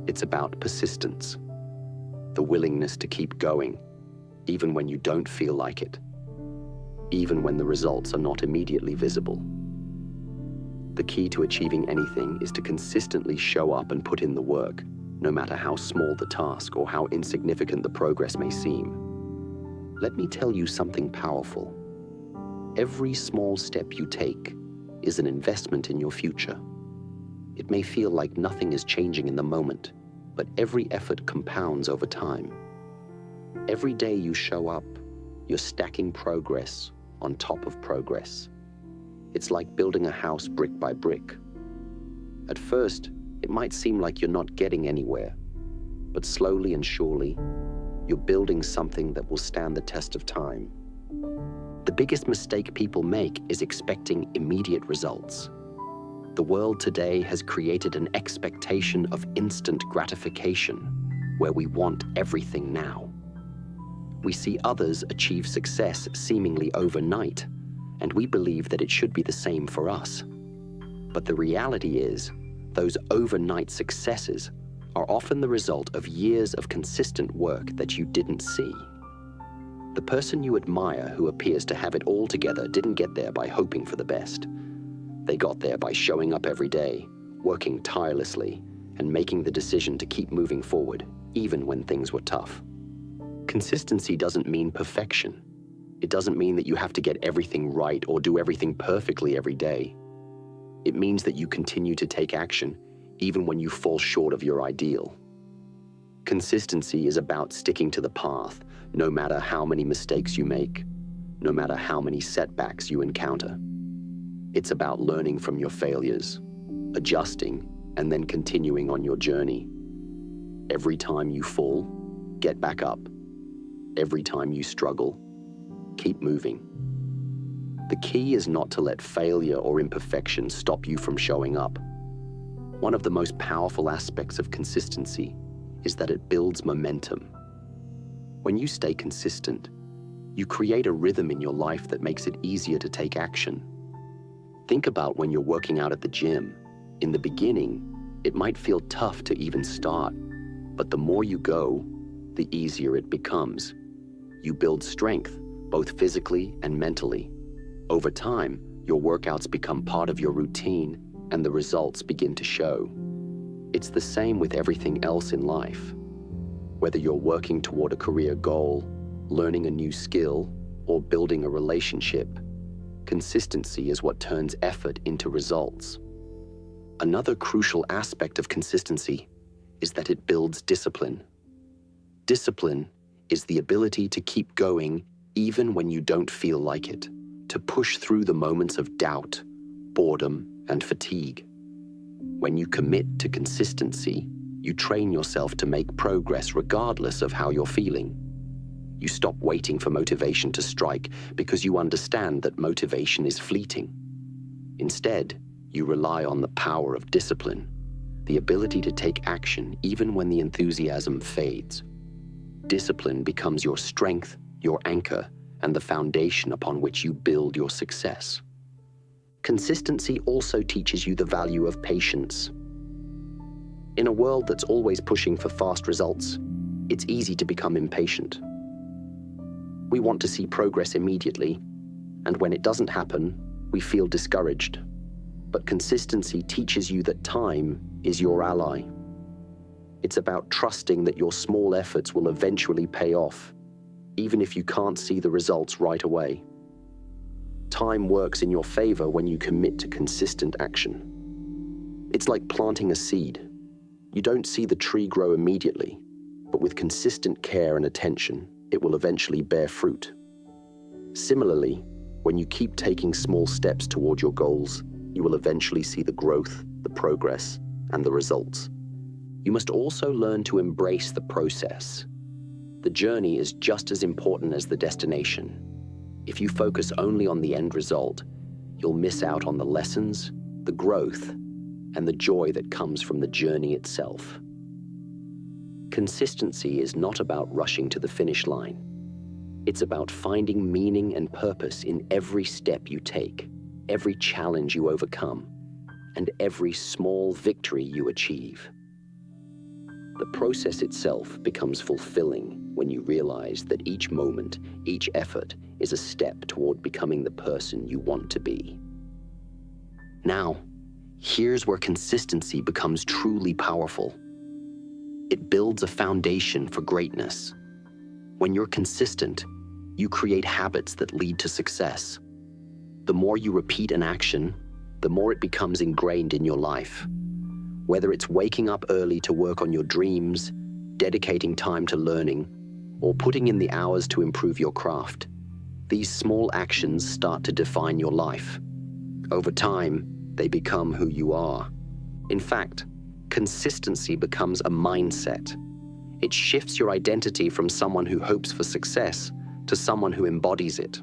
It's about persistence. The willingness to keep going, even when you don't feel like it. Even when the results are not immediately visible. The key to achieving anything is to consistently show up and put in the work, no matter how small the task or how insignificant the progress may seem. Let me tell you something powerful. Every small step you take is an investment in your future. It may feel like nothing is changing in the moment, but every effort compounds over time. Every day you show up, you're stacking progress on top of progress. It's like building a house brick by brick. At first, it might seem like you're not getting anywhere, but slowly and surely, you're building something that will stand the test of time. The biggest mistake people make is expecting immediate results. The world today has created an expectation of instant gratification, where we want everything now. We see others achieve success seemingly overnight, and we believe that it should be the same for us. But the reality is, those overnight successes are often the result of years of consistent work that you didn't see. The person you admire who appears to have it all together didn't get there by hoping for the best. They got there by showing up every day, working tirelessly, and making the decision to keep moving forward, even when things were tough. Consistency doesn't mean perfection. It doesn't mean that you have to get everything right or do everything perfectly every day. It means that you continue to take action, even when you fall short of your ideal. Consistency is about sticking to the path, no matter how many mistakes you make, no matter how many setbacks you encounter. It's about learning from your failures, adjusting, and then continuing on your journey. Every time you fall, get back up. Every time you struggle, keep moving. The key is not to let failure or imperfection stop you from showing up. One of the most powerful aspects of consistency is that it builds momentum. When you stay consistent, you create a rhythm in your life that makes it easier to take action. Think about when you're working out at the gym. In the beginning, it might feel tough to even start, but the more you go, the easier it becomes. You build strength, both physically and mentally. Over time, your workouts become part of your routine, and the results begin to show. It's the same with everything else in life. Whether you're working toward a career goal, learning a new skill, or building a relationship, consistency is what turns effort into results. Another crucial aspect of consistency is that it builds discipline. Discipline is the ability to keep going even when you don't feel like it, to push through the moments of doubt, boredom, and fatigue. When you commit to consistency, you train yourself to make progress regardless of how you're feeling. You stop waiting for motivation to strike because you understand that motivation is fleeting. Instead, you rely on the power of discipline, the ability to take action even when the enthusiasm fades. Discipline becomes your strength, your anchor, and the foundation upon which you build your success. Consistency also teaches you the value of patience. In a world that's always pushing for fast results, it's easy to become impatient. We want to see progress immediately, and when it doesn't happen, we feel discouraged. But consistency teaches you that time is your ally. It's about trusting that your small efforts will eventually pay off, even if you can't see the results right away. Time works in your favor when you commit to consistent action. It's like planting a seed. You don't see the tree grow immediately, but with consistent care and attention, it will eventually bear fruit. Similarly, when you keep taking small steps toward your goals, you will eventually see the growth, the progress, and the results. You must also learn to embrace the process. The journey is just as important as the destination. If you focus only on the end result, you'll miss out on the lessons, the growth, and the joy that comes from the journey itself. Consistency is not about rushing to the finish line. It's about finding meaning and purpose in every step you take, every challenge you overcome, and every small victory you achieve. The process itself becomes fulfilling when you realize that each moment, each effort is a step toward becoming the person you want to be. Now, here's where consistency becomes truly powerful. It builds a foundation for greatness. When you're consistent, you create habits that lead to success. The more you repeat an action, the more it becomes ingrained in your life. Whether it's waking up early to work on your dreams, dedicating time to learning, or putting in the hours to improve your craft, these small actions start to define your life. Over time, they become who you are. In fact, consistency becomes a mindset. It shifts your identity from someone who hopes for success to someone who embodies it.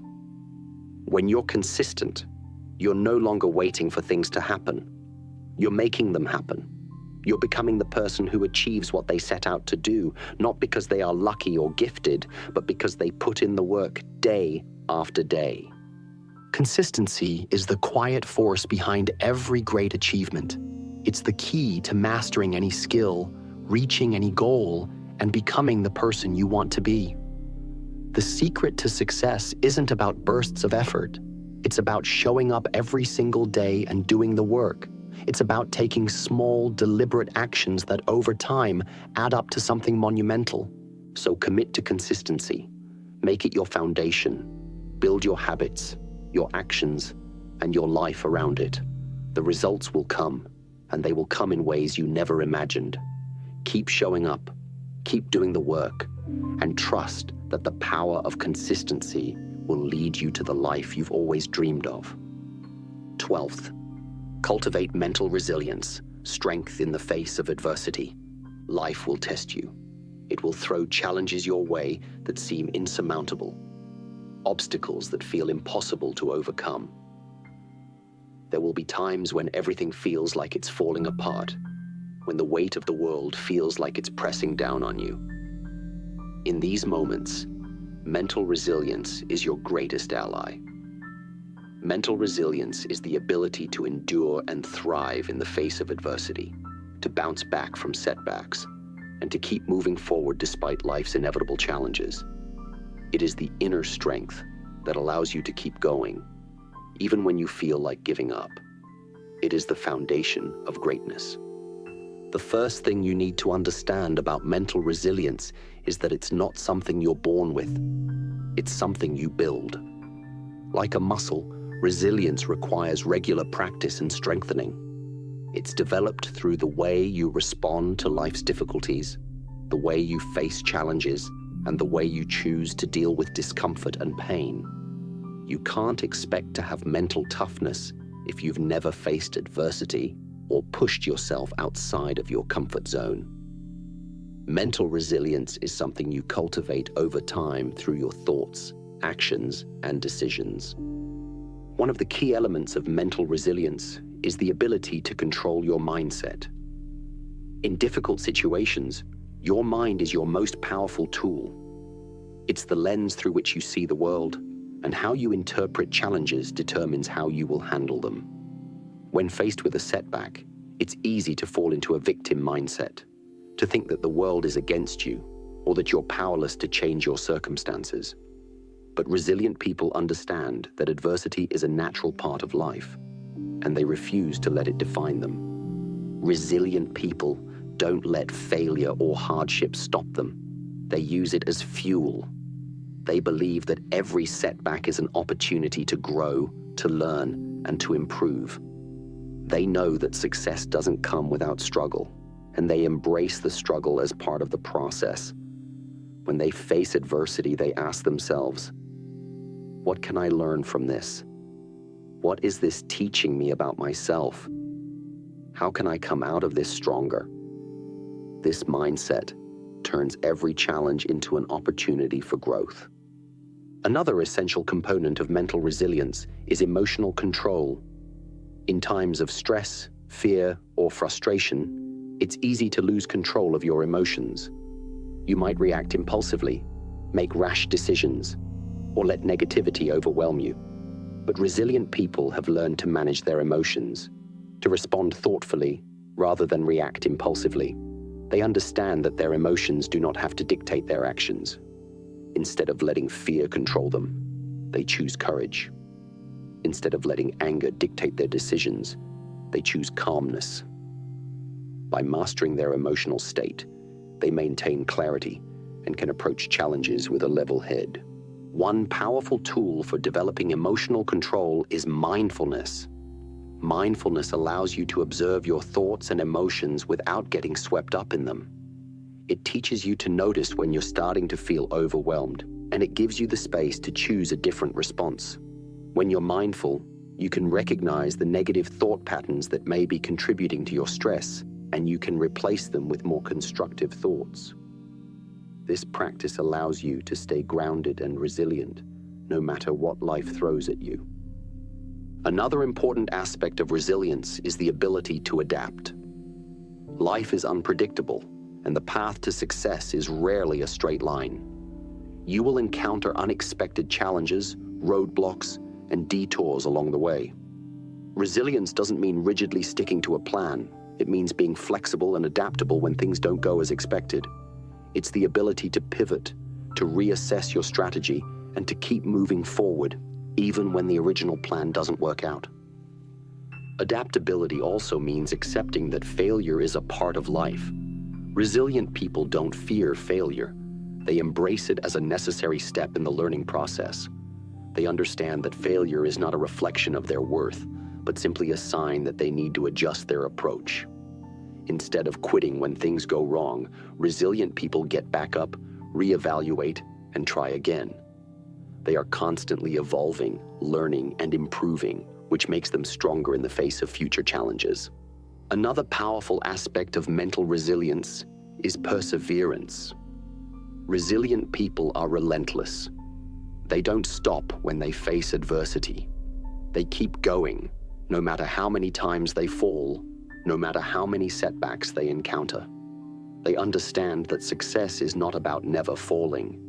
When you're consistent, you're no longer waiting for things to happen. You're making them happen. You're becoming the person who achieves what they set out to do, not because they are lucky or gifted, but because they put in the work day after day. Consistency is the quiet force behind every great achievement. It's the key to mastering any skill, reaching any goal, and becoming the person you want to be. The secret to success isn't about bursts of effort. It's about showing up every single day and doing the work. It's about taking small, deliberate actions that over time add up to something monumental. So commit to consistency. Make it your foundation. Build your habits, your actions, and your life around it. The results will come, and they will come in ways you never imagined. Keep showing up, keep doing the work, and trust that the power of consistency will lead you to the life you've always dreamed of. 12th, cultivate mental resilience, strength in the face of adversity. Life will test you. It will throw challenges your way that seem insurmountable, obstacles that feel impossible to overcome. There will be times when everything feels like it's falling apart, when the weight of the world feels like it's pressing down on you. In these moments, mental resilience is your greatest ally. Mental resilience is the ability to endure and thrive in the face of adversity, to bounce back from setbacks, and to keep moving forward despite life's inevitable challenges. It is the inner strength that allows you to keep going, even when you feel like giving up. It is the foundation of greatness. The first thing you need to understand about mental resilience is that it's not something you're born with. It's something you build. Like a muscle, resilience requires regular practice and strengthening. It's developed through the way you respond to life's difficulties, the way you face challenges, and the way you choose to deal with discomfort and pain. You can't expect to have mental toughness if you've never faced adversity or pushed yourself outside of your comfort zone. Mental resilience is something you cultivate over time through your thoughts, actions, and decisions. One of the key elements of mental resilience is the ability to control your mindset. In difficult situations, your mind is your most powerful tool. It's the lens through which you see the world, and how you interpret challenges determines how you will handle them. When faced with a setback, it's easy to fall into a victim mindset, to think that the world is against you, or that you're powerless to change your circumstances. But resilient people understand that adversity is a natural part of life, and they refuse to let it define them. Resilient people don't let failure or hardship stop them. They use it as fuel. They believe that every setback is an opportunity to grow, to learn, and to improve. They know that success doesn't come without struggle, and they embrace the struggle as part of the process. When they face adversity, they ask themselves, what can I learn from this? What is this teaching me about myself? How can I come out of this stronger? This mindset turns every challenge into an opportunity for growth. Another essential component of mental resilience is emotional control. In times of stress, fear, or frustration, it's easy to lose control of your emotions. You might react impulsively, make rash decisions, or let negativity overwhelm you. But resilient people have learned to manage their emotions, to respond thoughtfully rather than react impulsively. They understand that their emotions do not have to dictate their actions. Instead of letting fear control them, they choose courage. Instead of letting anger dictate their decisions, they choose calmness. By mastering their emotional state, they maintain clarity and can approach challenges with a level head. One powerful tool for developing emotional control is mindfulness. Mindfulness allows you to observe your thoughts and emotions without getting swept up in them. It teaches you to notice when you're starting to feel overwhelmed, and it gives you the space to choose a different response. When you're mindful, you can recognize the negative thought patterns that may be contributing to your stress, and you can replace them with more constructive thoughts. This practice allows you to stay grounded and resilient, no matter what life throws at you. Another important aspect of resilience is the ability to adapt. Life is unpredictable, and the path to success is rarely a straight line. You will encounter unexpected challenges, roadblocks, and detours along the way. Resilience doesn't mean rigidly sticking to a plan. It means being flexible and adaptable when things don't go as expected. It's the ability to pivot, to reassess your strategy, and to keep moving forward, even when the original plan doesn't work out. Adaptability also means accepting that failure is a part of life. Resilient people don't fear failure. They embrace it as a necessary step in the learning process. They understand that failure is not a reflection of their worth, but simply a sign that they need to adjust their approach. Instead of quitting when things go wrong, resilient people get back up, reevaluate, and try again. They are constantly evolving, learning, and improving, which makes them stronger in the face of future challenges. Another powerful aspect of mental resilience is perseverance. Resilient people are relentless. They don't stop when they face adversity. They keep going, no matter how many times they fall, no matter how many setbacks they encounter. They understand that success is not about never falling.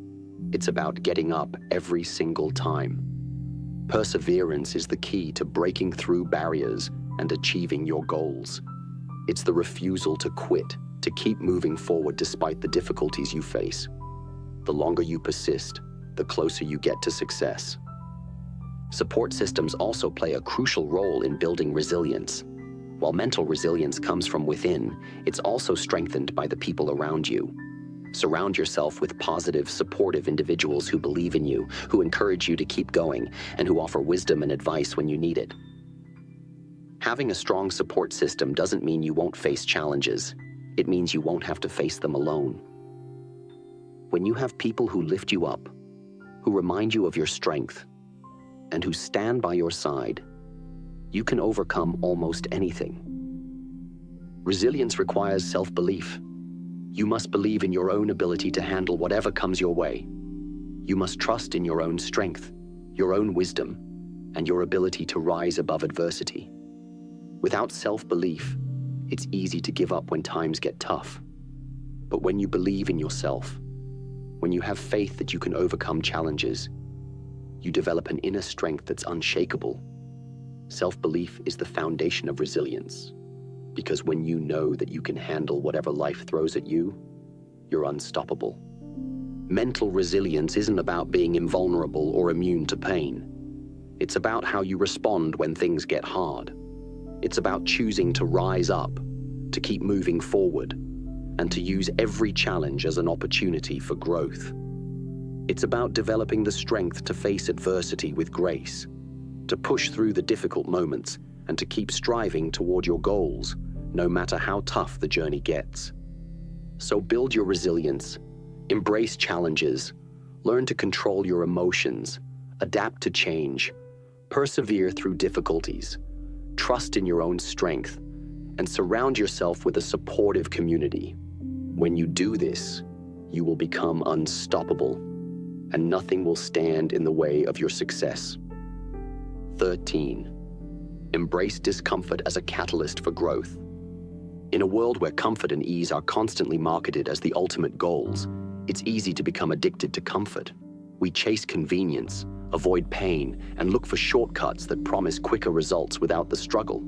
It's about getting up every single time. Perseverance is the key to breaking through barriers and achieving your goals. It's the refusal to quit, to keep moving forward despite the difficulties you face. The longer you persist, the closer you get to success. Support systems also play a crucial role in building resilience. While mental resilience comes from within, it's also strengthened by the people around you. Surround yourself with positive, supportive individuals who believe in you, who encourage you to keep going, and who offer wisdom and advice when you need it. Having a strong support system doesn't mean you won't face challenges. It means you won't have to face them alone. When you have people who lift you up, who remind you of your strength, and who stand by your side, you can overcome almost anything. Resilience requires self-belief. You must believe in your own ability to handle whatever comes your way. You must trust in your own strength, your own wisdom, and your ability to rise above adversity. Without self-belief, it's easy to give up when times get tough. But when you believe in yourself, when you have faith that you can overcome challenges, you develop an inner strength that's unshakable. Self-belief is the foundation of resilience, because when you know that you can handle whatever life throws at you, you're unstoppable. Mental resilience isn't about being invulnerable or immune to pain. It's about how you respond when things get hard. It's about choosing to rise up, to keep moving forward, and to use every challenge as an opportunity for growth. It's about developing the strength to face adversity with grace, to push through the difficult moments, and to keep striving toward your goals, no matter how tough the journey gets. So build your resilience, embrace challenges, learn to control your emotions, adapt to change, persevere through difficulties, trust in your own strength, and surround yourself with a supportive community. When you do this, you will become unstoppable, and nothing will stand in the way of your success. 13. Embrace discomfort as a catalyst for growth. In a world where comfort and ease are constantly marketed as the ultimate goals, it's easy to become addicted to comfort. We chase convenience, avoid pain, and look for shortcuts that promise quicker results without the struggle.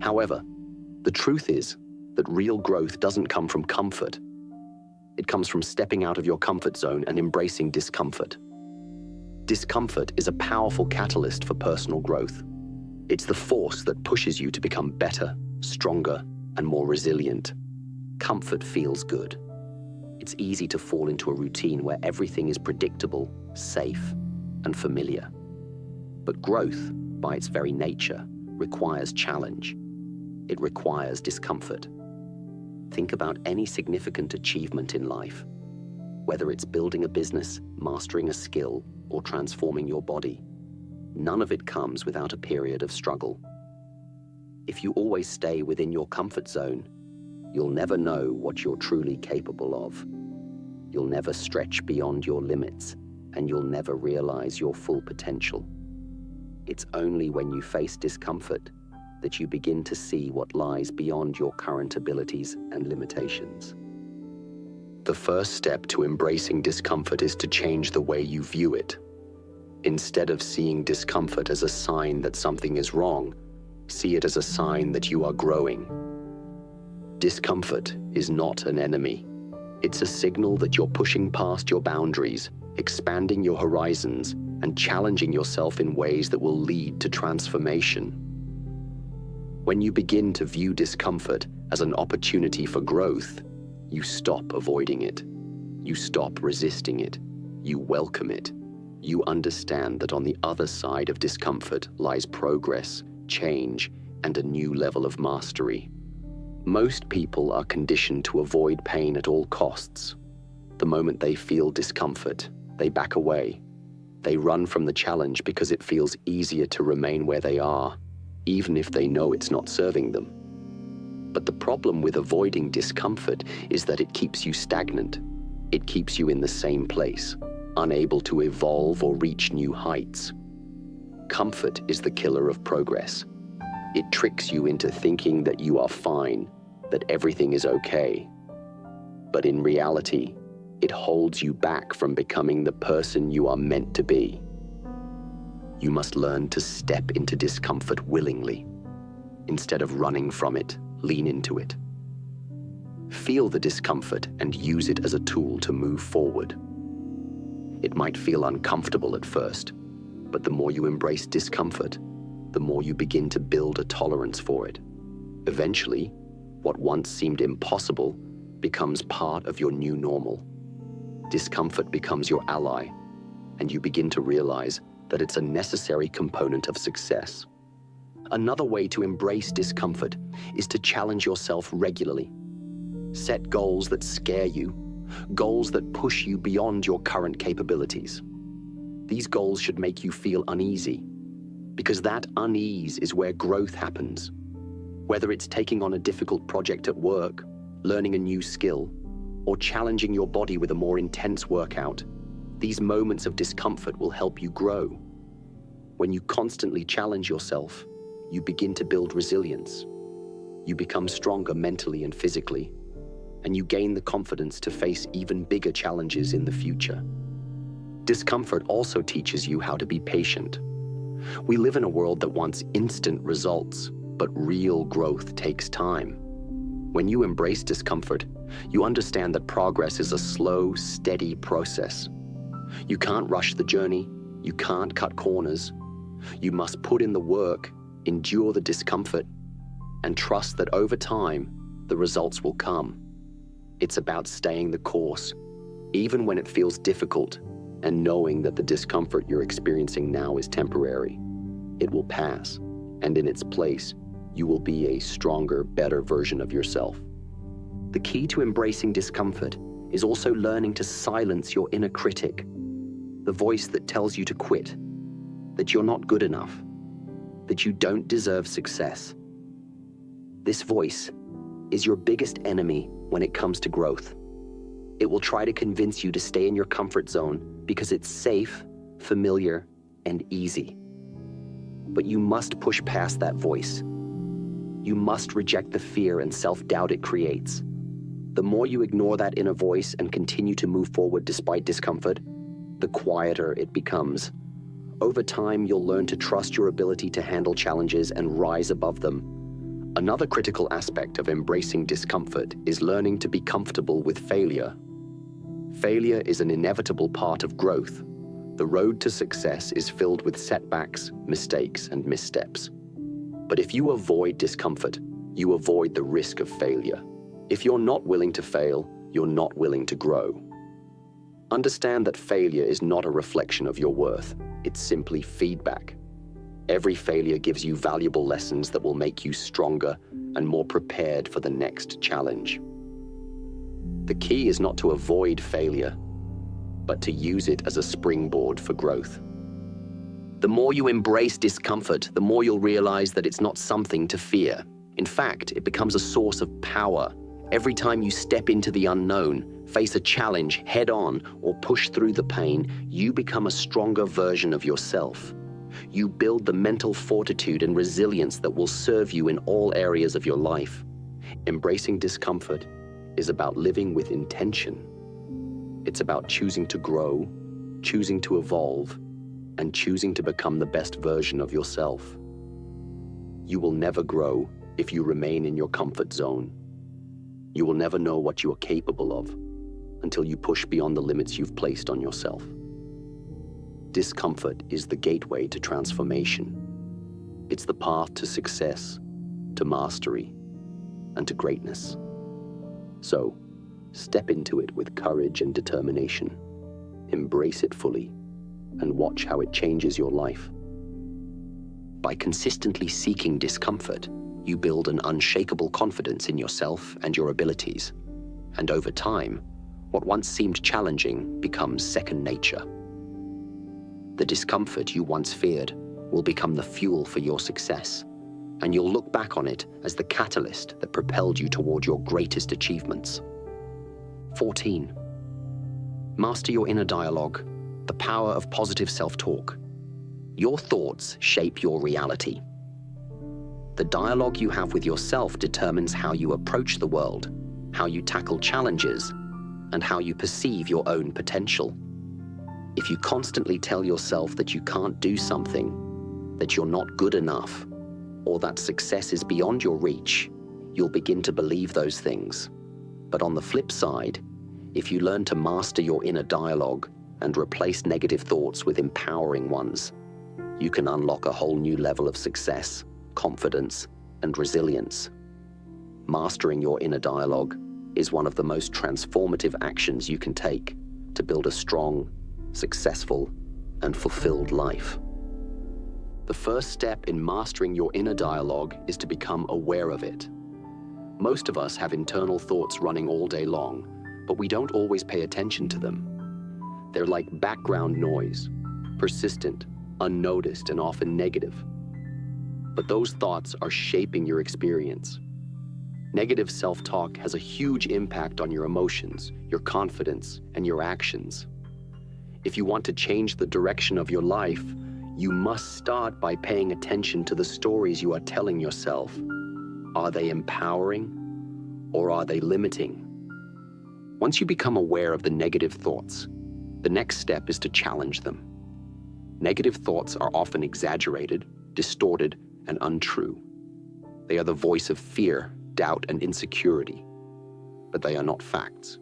However, the truth is that real growth doesn't come from comfort. It comes from stepping out of your comfort zone and embracing discomfort. Discomfort is a powerful catalyst for personal growth. It's the force that pushes you to become better, stronger, and more resilient. Comfort feels good. It's easy to fall into a routine where everything is predictable, safe, and familiar. But growth, by its very nature, requires challenge. It requires discomfort. Think about any significant achievement in life, whether it's building a business, mastering a skill, or transforming your body. None of it comes without a period of struggle. If you always stay within your comfort zone, you'll never know what you're truly capable of. You'll never stretch beyond your limits, and you'll never realize your full potential. It's only when you face discomfort that you begin to see what lies beyond your current abilities and limitations. The first step to embracing discomfort is to change the way you view it. Instead of seeing discomfort as a sign that something is wrong, see it as a sign that you are growing. Discomfort is not an enemy. It's a signal that you're pushing past your boundaries, expanding your horizons, and challenging yourself in ways that will lead to transformation. When you begin to view discomfort as an opportunity for growth, you stop avoiding it. You stop resisting it. You welcome it. You understand that on the other side of discomfort lies progress, change, and a new level of mastery. Most people are conditioned to avoid pain at all costs. The moment they feel discomfort, they back away. They run from the challenge because it feels easier to remain where they are, even if they know it's not serving them. But the problem with avoiding discomfort is that it keeps you stagnant. It keeps you in the same place, unable to evolve or reach new heights. Comfort is the killer of progress. It tricks you into thinking that you are fine, that everything is okay. But in reality, it holds you back from becoming the person you are meant to be. You must learn to step into discomfort willingly. Instead of running from it, lean into it. Feel the discomfort and use it as a tool to move forward. It might feel uncomfortable at first, but the more you embrace discomfort, the more you begin to build a tolerance for it. Eventually, what once seemed impossible becomes part of your new normal. Discomfort becomes your ally, and you begin to realize that it's a necessary component of success. Another way to embrace discomfort is to challenge yourself regularly. Set goals that scare you, goals that push you beyond your current capabilities. These goals should make you feel uneasy, because that unease is where growth happens. Whether it's taking on a difficult project at work, learning a new skill, or challenging your body with a more intense workout, these moments of discomfort will help you grow. When you constantly challenge yourself, you begin to build resilience. You become stronger mentally and physically, and you gain the confidence to face even bigger challenges in the future. Discomfort also teaches you how to be patient. We live in a world that wants instant results, but real growth takes time. When you embrace discomfort, you understand that progress is a slow, steady process. You can't rush the journey, you can't cut corners. You must put in the work, endure the discomfort, and trust that over time, the results will come. It's about staying the course, even when it feels difficult, and knowing that the discomfort you're experiencing now is temporary. It will pass, and in its place, you will be a stronger, better version of yourself. The key to embracing discomfort is also learning to silence your inner critic, the voice that tells you to quit, that you're not good enough, that you don't deserve success. This voice is your biggest enemy when it comes to growth. It will try to convince you to stay in your comfort zone because it's safe, familiar, and easy. But you must push past that voice. You must reject the fear and self-doubt it creates. The more you ignore that inner voice and continue to move forward despite discomfort, the quieter it becomes. Over time, you'll learn to trust your ability to handle challenges and rise above them. Another critical aspect of embracing discomfort is learning to be comfortable with failure. Failure is an inevitable part of growth. The road to success is filled with setbacks, mistakes, and missteps. But if you avoid discomfort, you avoid the risk of failure. If you're not willing to fail, you're not willing to grow. Understand that failure is not a reflection of your worth. It's simply feedback. Every failure gives you valuable lessons that will make you stronger and more prepared for the next challenge. The key is not to avoid failure, but to use it as a springboard for growth. The more you embrace discomfort, the more you'll realize that it's not something to fear. In fact, it becomes a source of power. Every time you step into the unknown, face a challenge head on, or push through the pain, you become a stronger version of yourself. You build the mental fortitude and resilience that will serve you in all areas of your life. Embracing discomfort is about living with intention. It's about choosing to grow, choosing to evolve, and choosing to become the best version of yourself. You will never grow if you remain in your comfort zone. You will never know what you are capable of until you push beyond the limits you've placed on yourself. Discomfort is the gateway to transformation. It's the path to success, to mastery, and to greatness. So, step into it with courage and determination. Embrace it fully, and watch how it changes your life. By consistently seeking discomfort, you build an unshakable confidence in yourself and your abilities. And over time, what once seemed challenging becomes second nature. The discomfort you once feared will become the fuel for your success, and you'll look back on it as the catalyst that propelled you toward your greatest achievements. 14. Master your inner dialogue, the power of positive self-talk. Your thoughts shape your reality. The dialogue you have with yourself determines how you approach the world, how you tackle challenges, and how you perceive your own potential. If you constantly tell yourself that you can't do something, that you're not good enough, or that success is beyond your reach, you'll begin to believe those things. But on the flip side, if you learn to master your inner dialogue and replace negative thoughts with empowering ones, you can unlock a whole new level of success, confidence, and resilience. Mastering your inner dialogue is one of the most transformative actions you can take to build a strong, successful, and fulfilled life. The first step in mastering your inner dialogue is to become aware of it. Most of us have internal thoughts running all day long, but we don't always pay attention to them. They're like background noise, persistent, unnoticed, and often negative. But those thoughts are shaping your experience. Negative self-talk has a huge impact on your emotions, your confidence, and your actions. If you want to change the direction of your life, you must start by paying attention to the stories you are telling yourself. Are they empowering, or are they limiting? Once you become aware of the negative thoughts, the next step is to challenge them. Negative thoughts are often exaggerated, distorted, and untrue. They are the voice of fear, doubt, and insecurity, but they are not facts,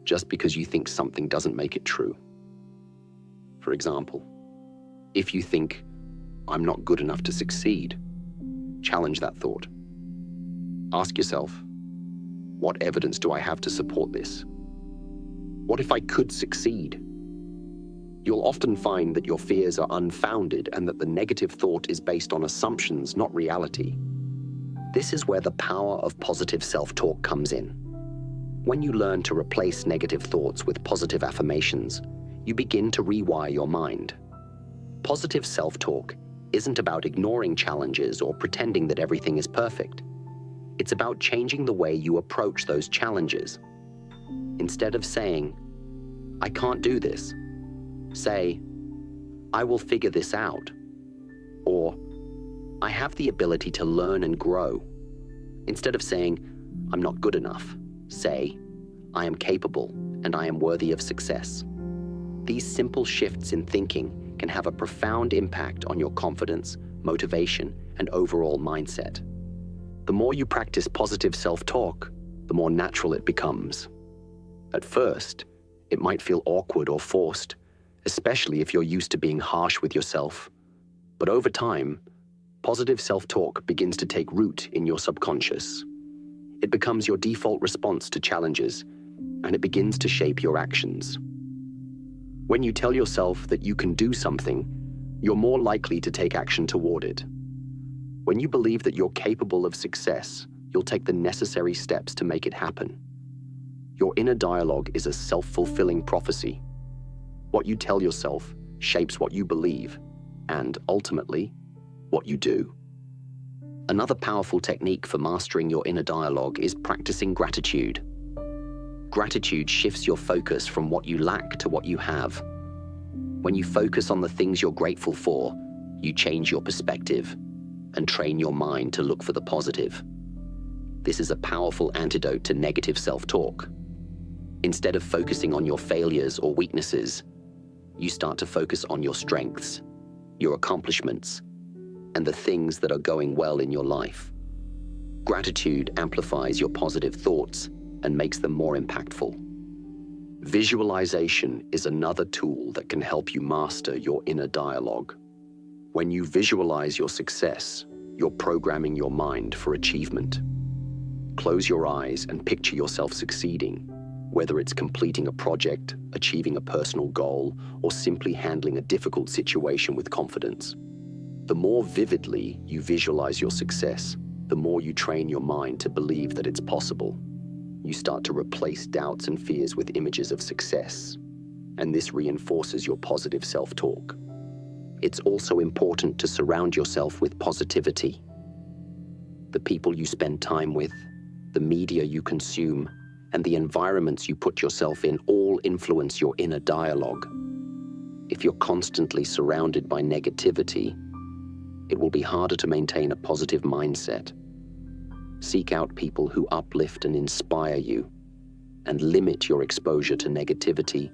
just because you think something doesn't make it true. For example, if you think, "I'm not good enough to succeed," challenge that thought. Ask yourself, what evidence do I have to support this? What if I could succeed? You'll often find that your fears are unfounded and that the negative thought is based on assumptions, not reality. This is where the power of positive self-talk comes in. When you learn to replace negative thoughts with positive affirmations, you begin to rewire your mind. Positive self-talk isn't about ignoring challenges or pretending that everything is perfect. It's about changing the way you approach those challenges. Instead of saying, "I can't do this," say, "I will figure this out," or "I have the ability to learn and grow." Instead of saying, "I'm not good enough," say, "I am capable and I am worthy of success." These simple shifts in thinking can have a profound impact on your confidence, motivation, and overall mindset. The more you practice positive self-talk, the more natural it becomes. At first, it might feel awkward or forced, especially if you're used to being harsh with yourself. But over time, positive self-talk begins to take root in your subconscious. It becomes your default response to challenges, and it begins to shape your actions. When you tell yourself that you can do something, you're more likely to take action toward it. When you believe that you're capable of success, you'll take the necessary steps to make it happen. Your inner dialogue is a self-fulfilling prophecy. What you tell yourself shapes what you believe, and ultimately, what you do. Another powerful technique for mastering your inner dialogue is practicing gratitude. Gratitude shifts your focus from what you lack to what you have. When you focus on the things you're grateful for, you change your perspective and train your mind to look for the positive. This is a powerful antidote to negative self-talk. Instead of focusing on your failures or weaknesses, you start to focus on your strengths, your accomplishments, and the things that are going well in your life. Gratitude amplifies your positive thoughts and makes them more impactful. Visualization is another tool that can help you master your inner dialogue. When you visualize your success, you're programming your mind for achievement. Close your eyes and picture yourself succeeding, whether it's completing a project, achieving a personal goal, or simply handling a difficult situation with confidence. The more vividly you visualize your success, the more you train your mind to believe that it's possible. You start to replace doubts and fears with images of success, and this reinforces your positive self-talk. It's also important to surround yourself with positivity. The people you spend time with, the media you consume, and the environments you put yourself in all influence your inner dialogue. If you're constantly surrounded by negativity, it will be harder to maintain a positive mindset. Seek out people who uplift and inspire you, and limit your exposure to negativity,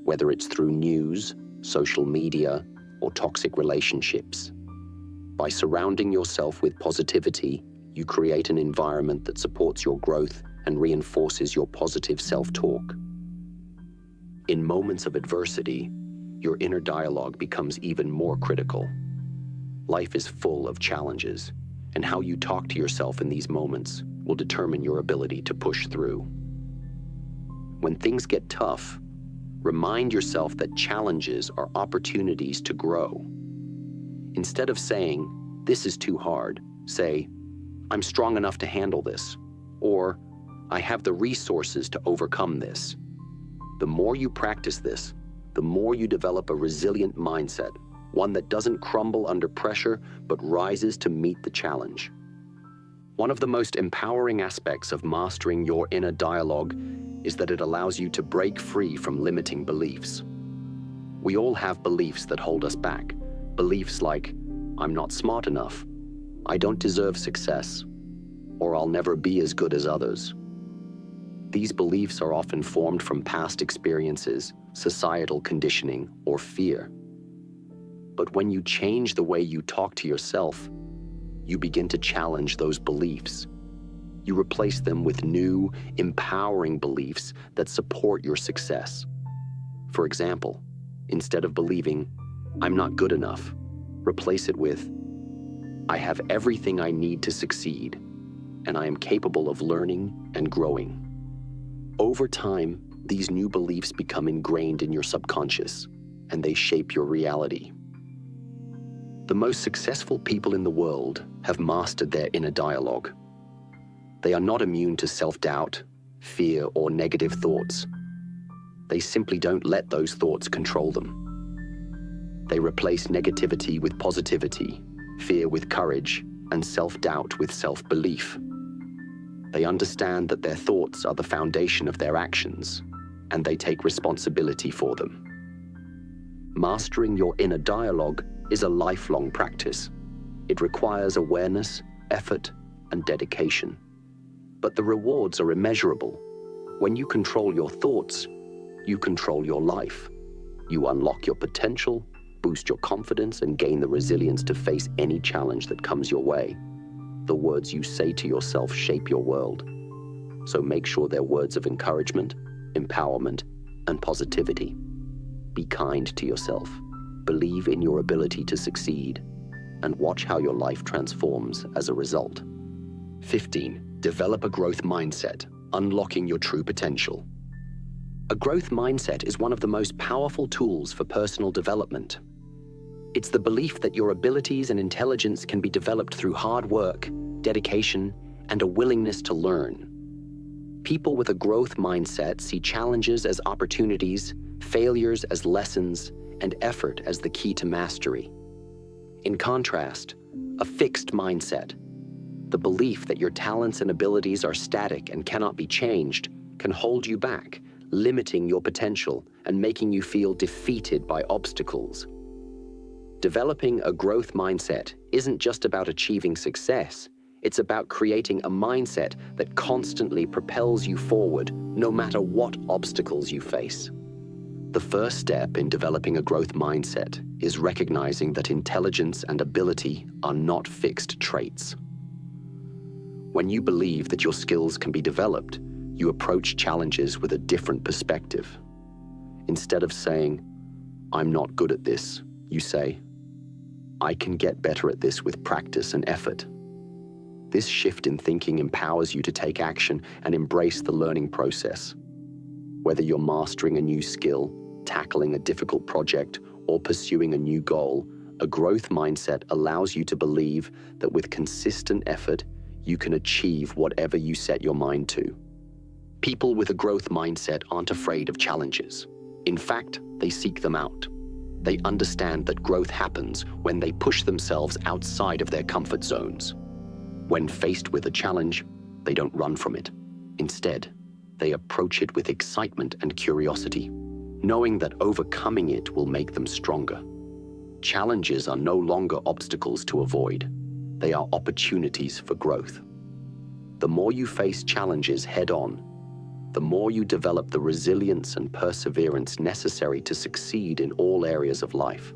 whether it's through news, social media, or toxic relationships. By surrounding yourself with positivity, you create an environment that supports your growth and reinforces your positive self-talk. In moments of adversity, your inner dialogue becomes even more critical. Life is full of challenges, and how you talk to yourself in these moments will determine your ability to push through. When things get tough, remind yourself that challenges are opportunities to grow. Instead of saying, "This is too hard," say, "I'm strong enough to handle this," or "I have the resources to overcome this." The more you practice this, the more you develop a resilient mindset, one that doesn't crumble under pressure but rises to meet the challenge. One of the most empowering aspects of mastering your inner dialogue is that it allows you to break free from limiting beliefs. We all have beliefs that hold us back. Beliefs like, "I'm not smart enough," "I don't deserve success," or "I'll never be as good as others." These beliefs are often formed from past experiences, societal conditioning, or fear. But when you change the way you talk to yourself, you begin to challenge those beliefs. You replace them with new, empowering beliefs that support your success. For example, instead of believing, "I'm not good enough," replace it with, "I have everything I need to succeed, and I am capable of learning and growing." Over time, these new beliefs become ingrained in your subconscious, and they shape your reality. The most successful people in the world have mastered their inner dialogue. They are not immune to self-doubt, fear, or negative thoughts. They simply don't let those thoughts control them. They replace negativity with positivity, fear with courage, and self-doubt with self-belief. They understand that their thoughts are the foundation of their actions, and they take responsibility for them. Mastering your inner dialogue is a lifelong practice. It requires awareness, effort, and dedication. But the rewards are immeasurable. When you control your thoughts, you control your life. You unlock your potential, boost your confidence, and gain the resilience to face any challenge that comes your way. The words you say to yourself shape your world. So make sure they're words of encouragement, empowerment, and positivity. Be kind to yourself. Believe in your ability to succeed, and watch how your life transforms as a result. 15. Develop a growth mindset, unlocking your true potential. A growth mindset is one of the most powerful tools for personal development. It's the belief that your abilities and intelligence can be developed through hard work, dedication, and a willingness to learn. People with a growth mindset see challenges as opportunities, failures as lessons, and effort as the key to mastery. In contrast, a fixed mindset, the belief that your talents and abilities are static and cannot be changed, can hold you back, limiting your potential and making you feel defeated by obstacles. Developing a growth mindset isn't just about achieving success. It's about creating a mindset that constantly propels you forward, no matter what obstacles you face. The first step in developing a growth mindset is recognizing that intelligence and ability are not fixed traits. When you believe that your skills can be developed, you approach challenges with a different perspective. Instead of saying, "I'm not good at this," you say, "I can get better at this with practice and effort." This shift in thinking empowers you to take action and embrace the learning process. Whether you're mastering a new skill, tackling a difficult project, or pursuing a new goal, a growth mindset allows you to believe that with consistent effort, you can achieve whatever you set your mind to. People with a growth mindset aren't afraid of challenges. In fact, they seek them out. They understand that growth happens when they push themselves outside of their comfort zones. When faced with a challenge, they don't run from it. Instead, they approach it with excitement and curiosity, knowing that overcoming it will make them stronger. Challenges are no longer obstacles to avoid. They are opportunities for growth. The more you face challenges head-on, the more you develop the resilience and perseverance necessary to succeed in all areas of life.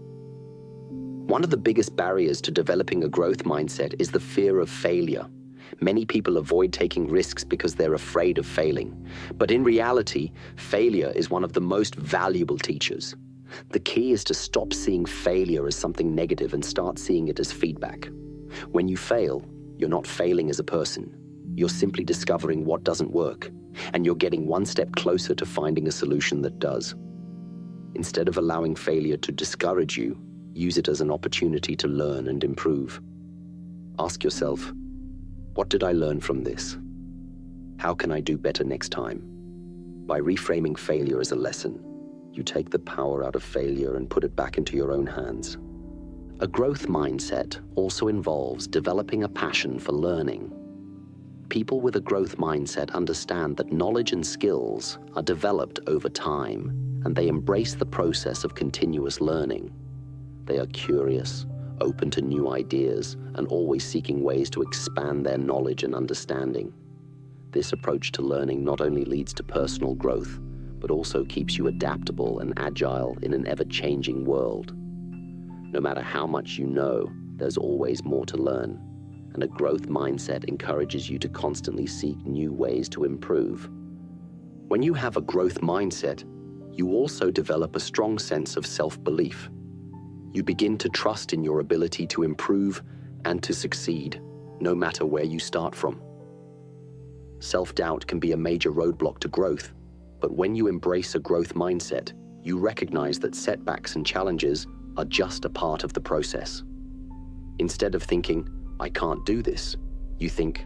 One of the biggest barriers to developing a growth mindset is the fear of failure. Many people avoid taking risks because they're afraid of failing. But in reality, failure is one of the most valuable teachers. The key is to stop seeing failure as something negative and start seeing it as feedback. When you fail, you're not failing as a person. You're simply discovering what doesn't work, and you're getting one step closer to finding a solution that does. Instead of allowing failure to discourage you, use it as an opportunity to learn and improve. Ask yourself, what did I learn from this? How can I do better next time? By reframing failure as a lesson, you take the power out of failure and put it back into your own hands. A growth mindset also involves developing a passion for learning. People with a growth mindset understand that knowledge and skills are developed over time, and they embrace the process of continuous learning. They are curious, open to new ideas, and always seeking ways to expand their knowledge and understanding. This approach to learning not only leads to personal growth, but also keeps you adaptable and agile in an ever-changing world. No matter how much you know, there's always more to learn, and a growth mindset encourages you to constantly seek new ways to improve. When you have a growth mindset, you also develop a strong sense of self-belief. You begin to trust in your ability to improve and to succeed, no matter where you start from. Self-doubt can be a major roadblock to growth, but when you embrace a growth mindset, you recognize that setbacks and challenges are just a part of the process. Instead of thinking, I can't do this, you think,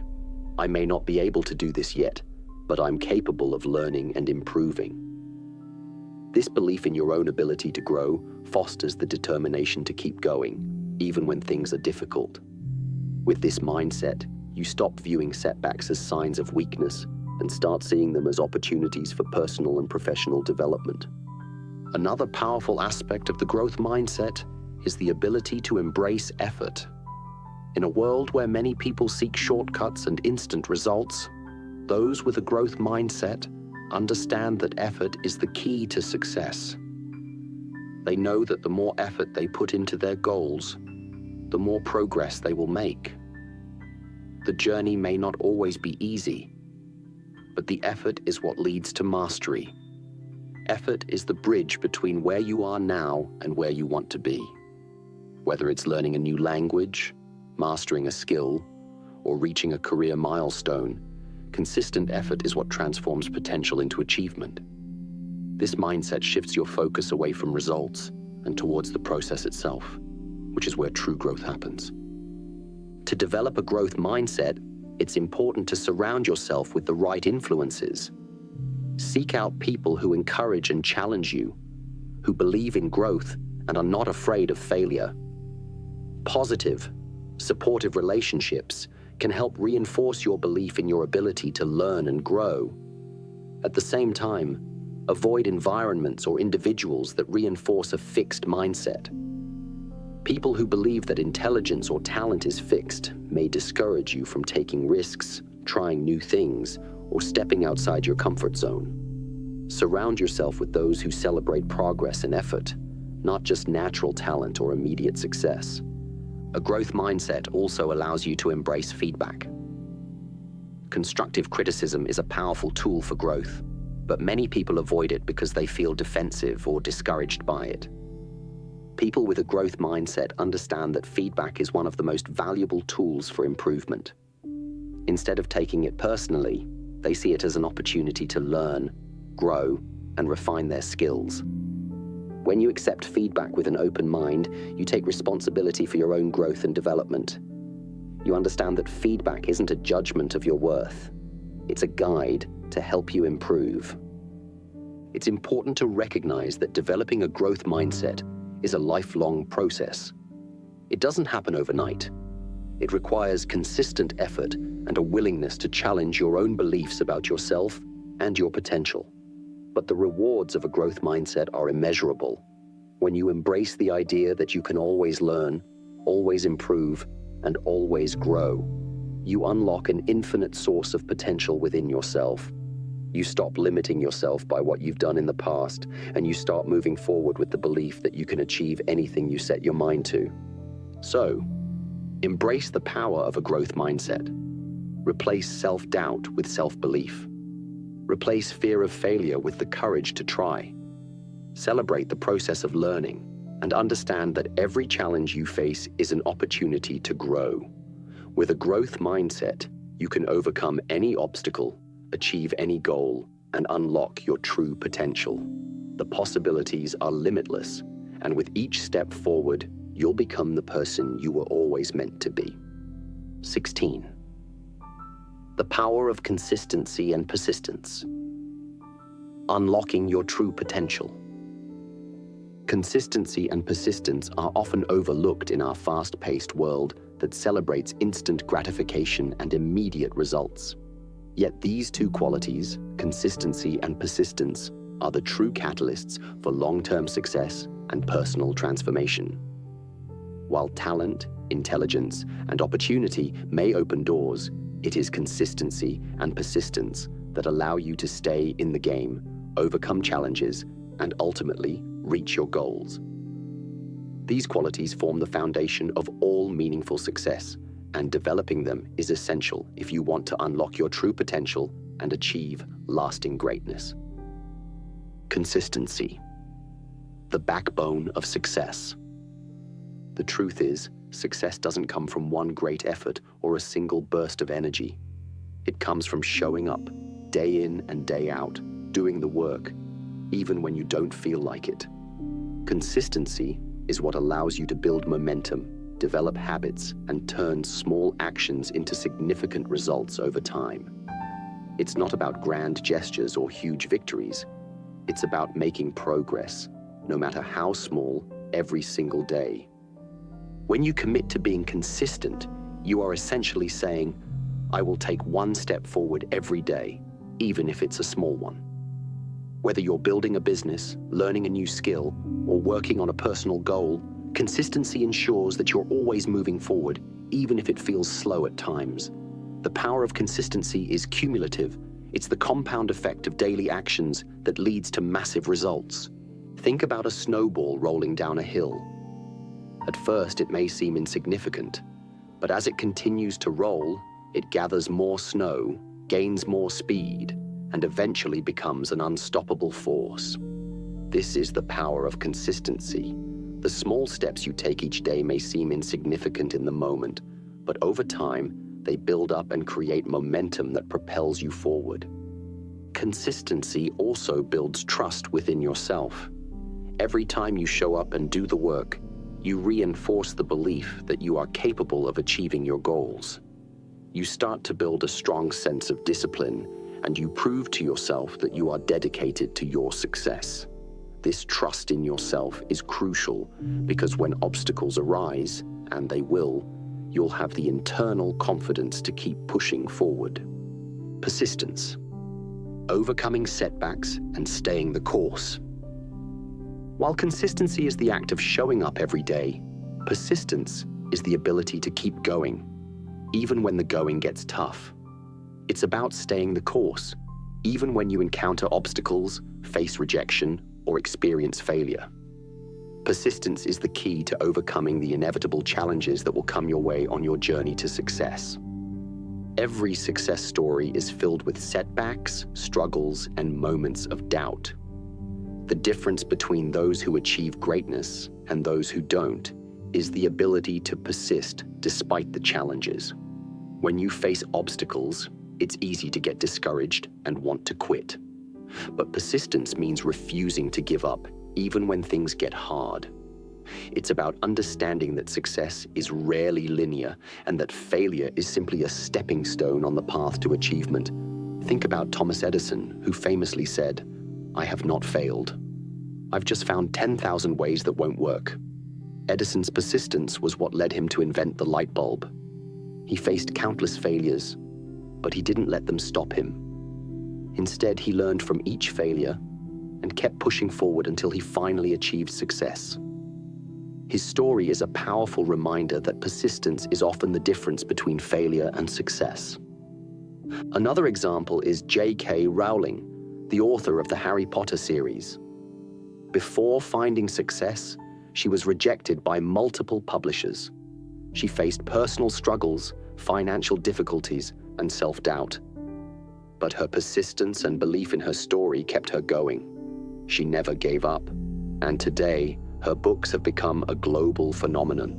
I may not be able to do this yet, but I'm capable of learning and improving. This belief in your own ability to grow fosters the determination to keep going, even when things are difficult. With this mindset, you stop viewing setbacks as signs of weakness and start seeing them as opportunities for personal and professional development. Another powerful aspect of the growth mindset is the ability to embrace effort. In a world where many people seek shortcuts and instant results, those with a growth mindset understand that effort is the key to success. They know that the more effort they put into their goals, the more progress they will make. The journey may not always be easy, but the effort is what leads to mastery. Effort is the bridge between where you are now and where you want to be. Whether it's learning a new language, mastering a skill, or reaching a career milestone, consistent effort is what transforms potential into achievement. This mindset shifts your focus away from results and towards the process itself, which is where true growth happens. To develop a growth mindset, it's important to surround yourself with the right influences. Seek out people who encourage and challenge you, who believe in growth and are not afraid of failure. Positive, supportive relationships can help reinforce your belief in your ability to learn and grow. At the same time, avoid environments or individuals that reinforce a fixed mindset. People who believe that intelligence or talent is fixed may discourage you from taking risks, trying new things, or stepping outside your comfort zone. Surround yourself with those who celebrate progress and effort, not just natural talent or immediate success. A growth mindset also allows you to embrace feedback. Constructive criticism is a powerful tool for growth, but many people avoid it because they feel defensive or discouraged by it. People with a growth mindset understand that feedback is one of the most valuable tools for improvement. Instead of taking it personally, they see it as an opportunity to learn, grow, and refine their skills. When you accept feedback with an open mind, you take responsibility for your own growth and development. You understand that feedback isn't a judgment of your worth. It's a guide to help you improve. It's important to recognize that developing a growth mindset is a lifelong process. It doesn't happen overnight. It requires consistent effort and a willingness to challenge your own beliefs about yourself and your potential. But the rewards of a growth mindset are immeasurable. When you embrace the idea that you can always learn, always improve, and always grow, you unlock an infinite source of potential within yourself. You stop limiting yourself by what you've done in the past, and you start moving forward with the belief that you can achieve anything you set your mind to. So, embrace the power of a growth mindset. Replace self-doubt with self-belief. Replace fear of failure with the courage to try. Celebrate the process of learning and understand that every challenge you face is an opportunity to grow. With a growth mindset, you can overcome any obstacle, achieve any goal, and unlock your true potential. The possibilities are limitless, And with each step forward, you'll become the person you were always meant to be. 16. The power of consistency and persistence. Unlocking your true potential. Consistency and persistence are often overlooked in our fast-paced world that celebrates instant gratification and immediate results. Yet these two qualities, consistency and persistence, are the true catalysts for long-term success and personal transformation. While talent, intelligence, and opportunity may open doors, it is consistency and persistence that allow you to stay in the game, overcome challenges, and ultimately reach your goals. These qualities form the foundation of all meaningful success, and developing them is essential if you want to unlock your true potential and achieve lasting greatness. Consistency, the backbone of success. The truth is, success doesn't come from one great effort or a single burst of energy. It comes from showing up, day in and day out, doing the work, even when you don't feel like it. Consistency is what allows you to build momentum, develop habits, and turn small actions into significant results over time. It's not about grand gestures or huge victories. It's about making progress, no matter how small, every single day. When you commit to being consistent, you are essentially saying, I will take one step forward every day, even if it's a small one. Whether you're building a business, learning a new skill, or working on a personal goal, consistency ensures that you're always moving forward, even if it feels slow at times. The power of consistency is cumulative. It's the compound effect of daily actions that leads to massive results. Think about a snowball rolling down a hill. At first, it may seem insignificant, but as it continues to roll, it gathers more snow, gains more speed, and eventually becomes an unstoppable force. This is the power of consistency. The small steps you take each day may seem insignificant in the moment, but over time, they build up and create momentum that propels you forward. Consistency also builds trust within yourself. Every time you show up and do the work, you reinforce the belief that you are capable of achieving your goals. You start to build a strong sense of discipline, and you prove to yourself that you are dedicated to your success. This trust in yourself is crucial because when obstacles arise, and they will, you'll have the internal confidence to keep pushing forward. Persistence, overcoming setbacks and staying the course. While consistency is the act of showing up every day, persistence is the ability to keep going, even when the going gets tough. It's about staying the course, even when you encounter obstacles, face rejection, or experience failure. Persistence is the key to overcoming the inevitable challenges that will come your way on your journey to success. Every success story is filled with setbacks, struggles, and moments of doubt. The difference between those who achieve greatness and those who don't is the ability to persist despite the challenges. When you face obstacles, it's easy to get discouraged and want to quit. But persistence means refusing to give up, even when things get hard. It's about understanding that success is rarely linear and that failure is simply a stepping stone on the path to achievement. Think about Thomas Edison, who famously said, "I have not failed. I've just found 10,000 ways that won't work." Edison's persistence was what led him to invent the light bulb. He faced countless failures, but he didn't let them stop him. Instead, he learned from each failure and kept pushing forward until he finally achieved success. His story is a powerful reminder that persistence is often the difference between failure and success. Another example is J.K. Rowling, the author of the Harry Potter series. Before finding success, she was rejected by multiple publishers. She faced personal struggles, financial difficulties, and self-doubt. But her persistence and belief in her story kept her going. She never gave up, and today, her books have become a global phenomenon.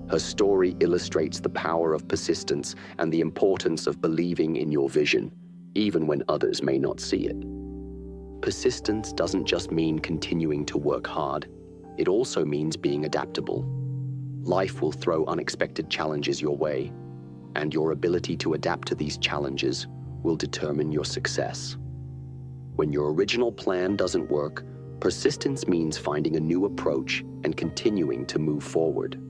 Her story illustrates the power of persistence and the importance of believing in your vision, even when others may not see it. Persistence doesn't just mean continuing to work hard. it also means being adaptable. Life will throw unexpected challenges your way, and your ability to adapt to these challenges will determine your success. When your original plan doesn't work, persistence means finding a new approach and continuing to move forward.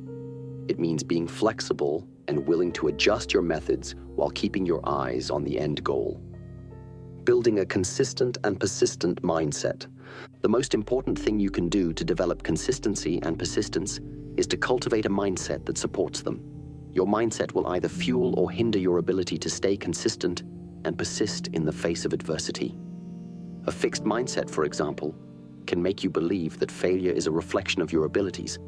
It means being flexible and willing to adjust your methods while keeping your eyes on the end goal. Building a consistent and persistent mindset. The most important thing you can do to develop consistency and persistence is to cultivate a mindset that supports them. Your mindset will either fuel or hinder your ability to stay consistent and persist in the face of adversity. A fixed mindset, for example, can make you believe that failure is a reflection of your abilities,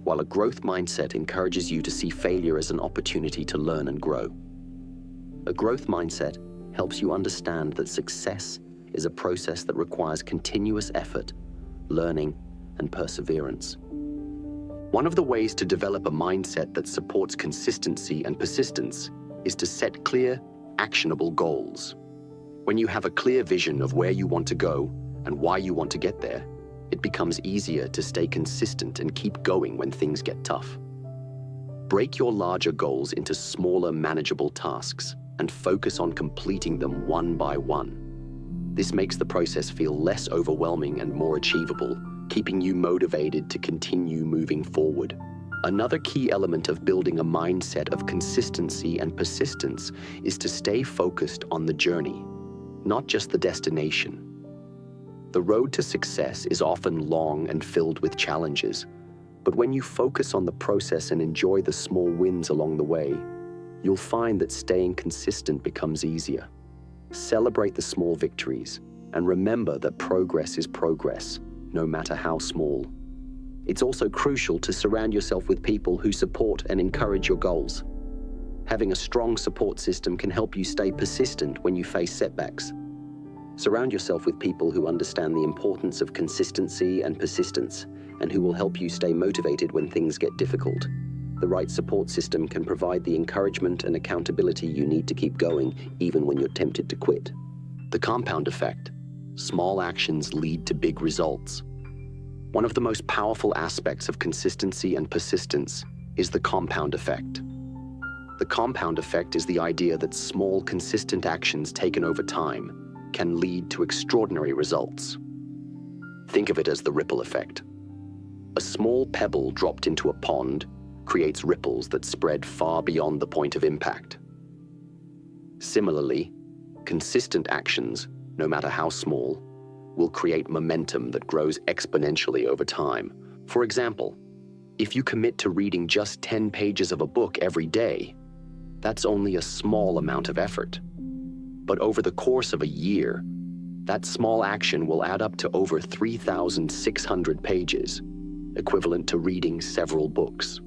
while a growth mindset encourages you to see failure as an opportunity to learn and grow. A growth mindset helps you understand that success is a process that requires continuous effort, learning, and perseverance. One of the ways to develop a mindset that supports consistency and persistence is to set clear, actionable goals. When you have a clear vision of where you want to go and why you want to get there, it becomes easier to stay consistent and keep going when things get tough. Break your larger goals into smaller, manageable tasks and focus on completing them one by one. This makes the process feel less overwhelming and more achievable, keeping you motivated to continue moving forward. Another key element of building a mindset of consistency and persistence is to stay focused on the journey, not just the destination. The road to success is often long and filled with challenges, but when you focus on the process and enjoy the small wins along the way, you'll find that staying consistent becomes easier. Celebrate the small victories and remember that progress is progress, no matter how small. It's also crucial to surround yourself with people who support and encourage your goals. Having a strong support system can help you stay persistent when you face setbacks. Surround yourself with people who understand the importance of consistency and persistence, and who will help you stay motivated when things get difficult. The right support system can provide the encouragement and accountability you need to keep going, even when you're tempted to quit. The compound effect. Small actions lead to big results. One of the most powerful aspects of consistency and persistence is the compound effect. The compound effect is the idea that small, consistent actions taken over time can lead to extraordinary results. Think of it as the ripple effect. A small pebble dropped into a pond creates ripples that spread far beyond the point of impact. Similarly, consistent actions, no matter how small, will create momentum that grows exponentially over time. For example, if you commit to reading just 10 pages of a book every day, that's only a small amount of effort. But over the course of a year, that small action will add up to over 3,600 pages, equivalent to reading several books.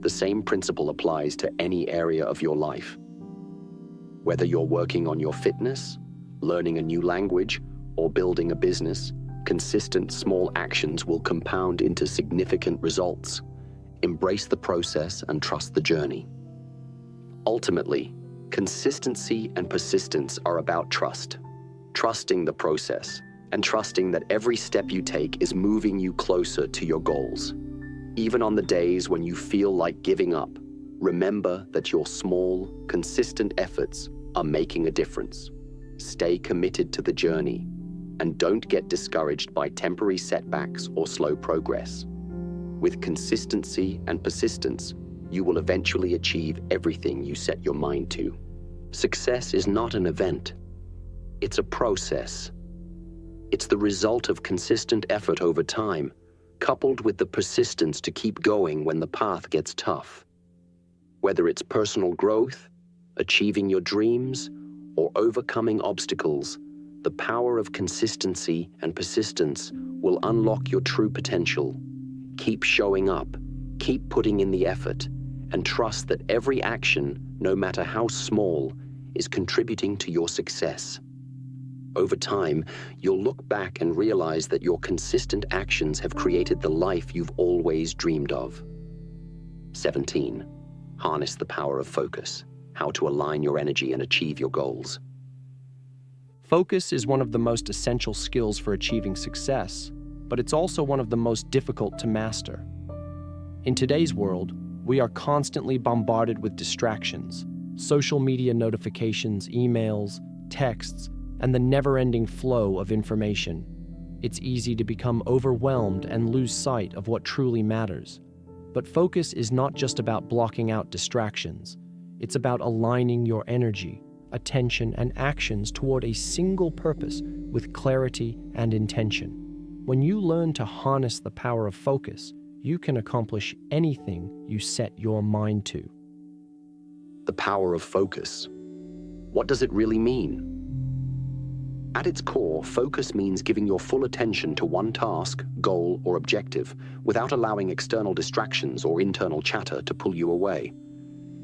The same principle applies to any area of your life. Whether you're working on your fitness, learning a new language, or building a business, consistent small actions will compound into significant results. Embrace the process and trust the journey. Ultimately, consistency and persistence are about trust. Trusting the process and trusting that every step you take is moving you closer to your goals. Even on the days when you feel like giving up, remember that your small, consistent efforts are making a difference. Stay committed to the journey and don't get discouraged by temporary setbacks or slow progress. With consistency and persistence, you will eventually achieve everything you set your mind to. Success is not an event. It's a process. It's the result of consistent effort over time, coupled with the persistence to keep going when the path gets tough. Whether it's personal growth, achieving your dreams, or overcoming obstacles, the power of consistency and persistence will unlock your true potential. Keep showing up, keep putting in the effort, and trust that every action, no matter how small, is contributing to your success. Over time, you'll look back and realize that your consistent actions have created the life you've always dreamed of. 17. Harness the power of focus. How to align your energy and achieve your goals. Focus is one of the most essential skills for achieving success. but it's also one of the most difficult to master. In today's world, we are constantly bombarded with distractions, social media notifications, emails, texts, and the never-ending flow of information. It's easy to become overwhelmed and lose sight of what truly matters. But focus is not just about blocking out distractions. It's about aligning your energy, attention, and actions toward a single purpose with clarity and intention. When you learn to harness the power of focus, you can accomplish anything you set your mind to. The power of focus. What does it really mean? At its core, focus means giving your full attention to one task, goal, or objective without allowing external distractions or internal chatter to pull you away.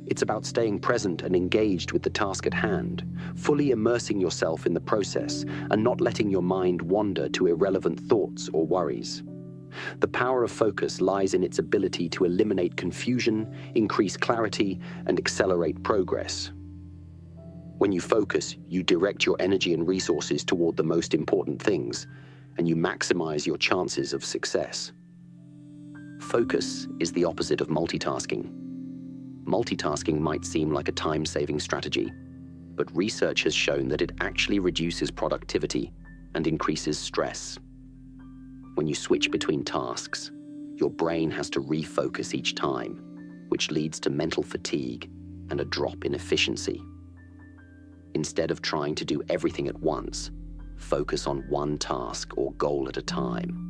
It's about staying present and engaged with the task at hand, fully immersing yourself in the process and not letting your mind wander to irrelevant thoughts or worries. The power of focus lies in its ability to eliminate confusion, increase clarity, and accelerate progress. When you focus, you direct your energy and resources toward the most important things, and you maximize your chances of success. Focus is the opposite of multitasking. Multitasking might seem like a time-saving strategy, but research has shown that it actually reduces productivity and increases stress. When you switch between tasks, your brain has to refocus each time, which leads to mental fatigue and a drop in efficiency. Instead of trying to do everything at once, focus on one task or goal at a time.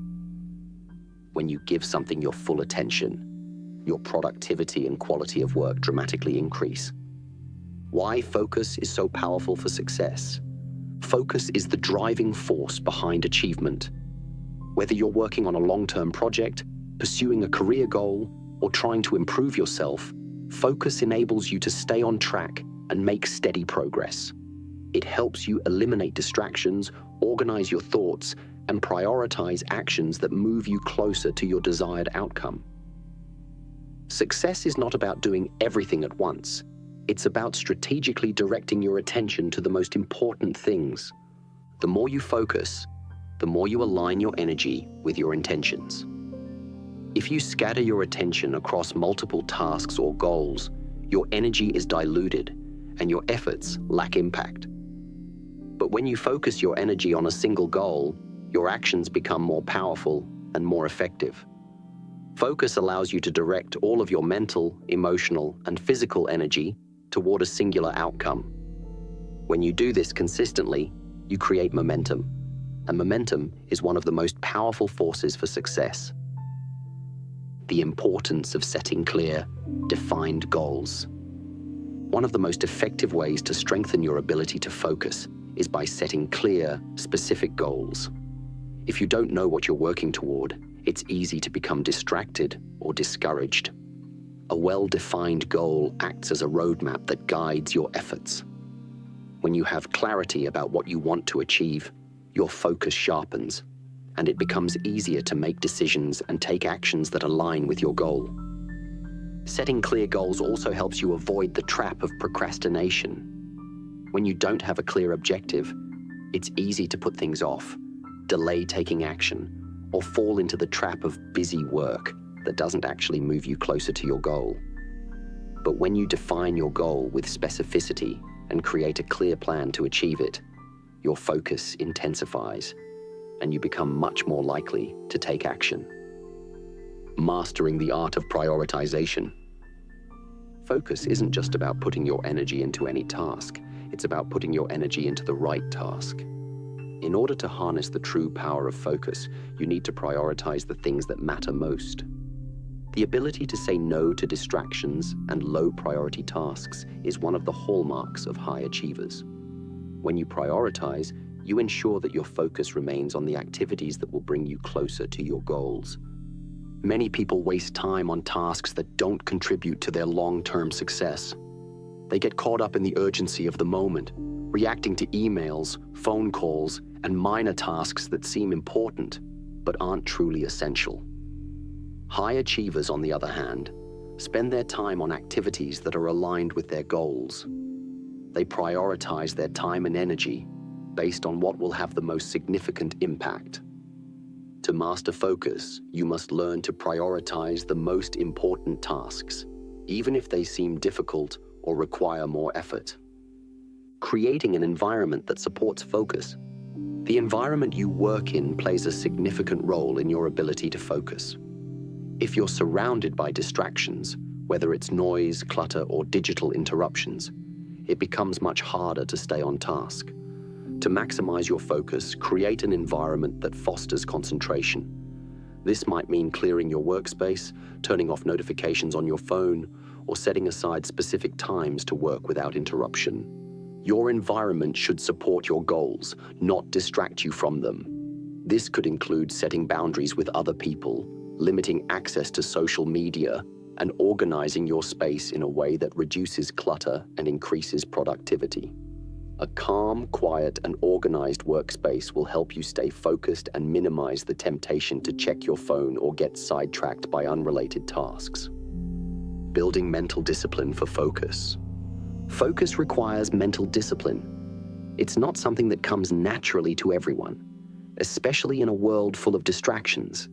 When you give something your full attention, your productivity and quality of work dramatically increase. Why focus is so powerful for success? Focus is the driving force behind achievement. Whether you're working on a long-term project, pursuing a career goal, or trying to improve yourself, focus enables you to stay on track and make steady progress. It helps you eliminate distractions, organize your thoughts, and prioritize actions that move you closer to your desired outcome. Success is not about doing everything at once. It's about strategically directing your attention to the most important things. The more you focus, the more you align your energy with your intentions. If you scatter your attention across multiple tasks or goals, your energy is diluted and your efforts lack impact. But when you focus your energy on a single goal, your actions become more powerful and more effective. Focus allows you to direct all of your mental, emotional, and physical energy toward a singular outcome. When you do this consistently, you create momentum, and momentum is one of the most powerful forces for success. The importance of setting clear, defined goals. One of the most effective ways to strengthen your ability to focus is by setting clear, specific goals. If you don't know what you're working toward, it's easy to become distracted or discouraged. A well-defined goal acts as a roadmap that guides your efforts. When you have clarity about what you want to achieve, your focus sharpens, and it becomes easier to make decisions and take actions that align with your goal. Setting clear goals also helps you avoid the trap of procrastination. When you don't have a clear objective, it's easy to put things off, delay taking action, or fall into the trap of busy work that doesn't actually move you closer to your goal. But when you define your goal with specificity and create a clear plan to achieve it, your focus intensifies, and you become much more likely to take action. Mastering the art of prioritization. Focus isn't just about putting your energy into any task, it's about putting your energy into the right task. In order to harness the true power of focus, you need to prioritize the things that matter most. The ability to say no to distractions and low-priority tasks is one of the hallmarks of high achievers. When you prioritize, you ensure that your focus remains on the activities that will bring you closer to your goals. Many people waste time on tasks that don't contribute to their long-term success. They get caught up in the urgency of the moment, reacting to emails, phone calls, and minor tasks that seem important, but aren't truly essential. High achievers, on the other hand, spend their time on activities that are aligned with their goals. They prioritize their time and energy based on what will have the most significant impact. To master focus, you must learn to prioritize the most important tasks, even if they seem difficult or require more effort. Creating an environment that supports focus. The environment you work in plays a significant role in your ability to focus. If you're surrounded by distractions, whether it's noise, clutter, or digital interruptions, it becomes much harder to stay on task. To maximize your focus, create an environment that fosters concentration. This might mean clearing your workspace, turning off notifications on your phone, or setting aside specific times to work without interruption. Your environment should support your goals, not distract you from them. This could include setting boundaries with other people, limiting access to social media, and organizing your space in a way that reduces clutter and increases productivity. A calm, quiet, and organized workspace will help you stay focused and minimize the temptation to check your phone or get sidetracked by unrelated tasks. Building mental discipline for focus. Focus requires mental discipline. It's not something that comes naturally to everyone, especially in a world full of distractions.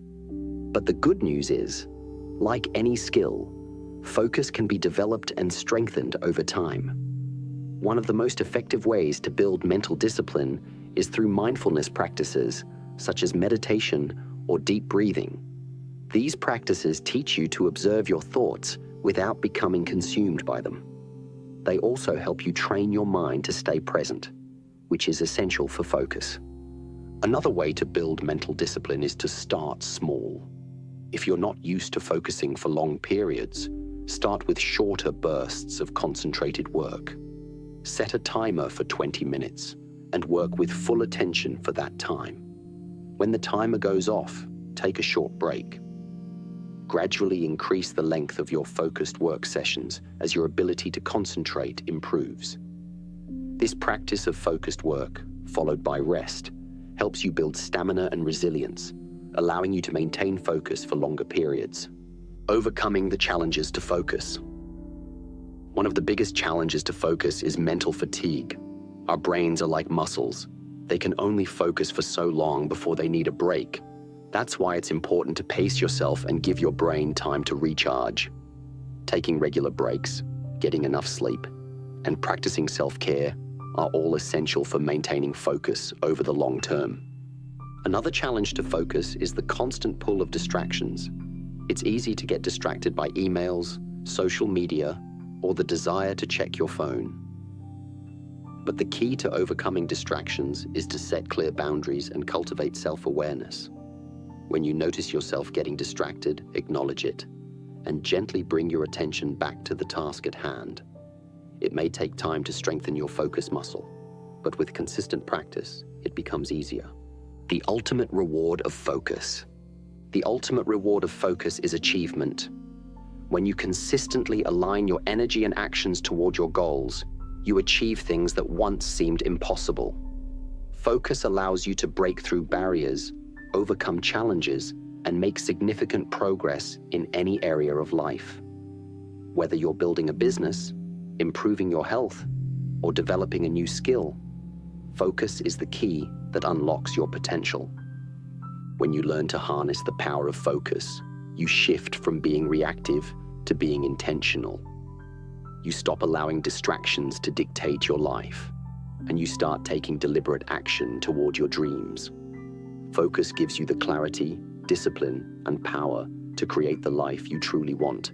But the good news is, like any skill, focus can be developed and strengthened over time. One of the most effective ways to build mental discipline is through mindfulness practices, such as meditation or deep breathing. These practices teach you to observe your thoughts without becoming consumed by them. They also help you train your mind to stay present, which is essential for focus. Another way to build mental discipline is to start small. If you're not used to focusing for long periods, start with shorter bursts of concentrated work. Set a timer for 20 minutes and work with full attention for that time. When the timer goes off, take a short break. Gradually increase the length of your focused work sessions as your ability to concentrate improves. This practice of focused work, followed by rest, helps you build stamina and resilience, allowing you to maintain focus for longer periods. Overcoming the challenges to focus. One of the biggest challenges to focus is mental fatigue. Our brains are like muscles. They can only focus for so long before they need a break. That's why it's important to pace yourself and give your brain time to recharge. Taking regular breaks, getting enough sleep, and practicing self-care are all essential for maintaining focus over the long term. Another challenge to focus is the constant pull of distractions. It's easy to get distracted by emails, social media, or the desire to check your phone. But the key to overcoming distractions is to set clear boundaries and cultivate self-awareness. When you notice yourself getting distracted, acknowledge it, and gently bring your attention back to the task at hand. It may take time to strengthen your focus muscle, but with consistent practice, it becomes easier. The ultimate reward of focus. The ultimate reward of focus is achievement. When you consistently align your energy and actions toward your goals, you achieve things that once seemed impossible. Focus allows you to break through barriers, overcome challenges, and make significant progress in any area of life. Whether you're building a business, improving your health, or developing a new skill, focus is the key that unlocks your potential. When you learn to harness the power of focus, you shift from being reactive to being intentional. You stop allowing distractions to dictate your life, and you start taking deliberate action toward your dreams. Focus gives you the clarity, discipline, and power to create the life you truly want.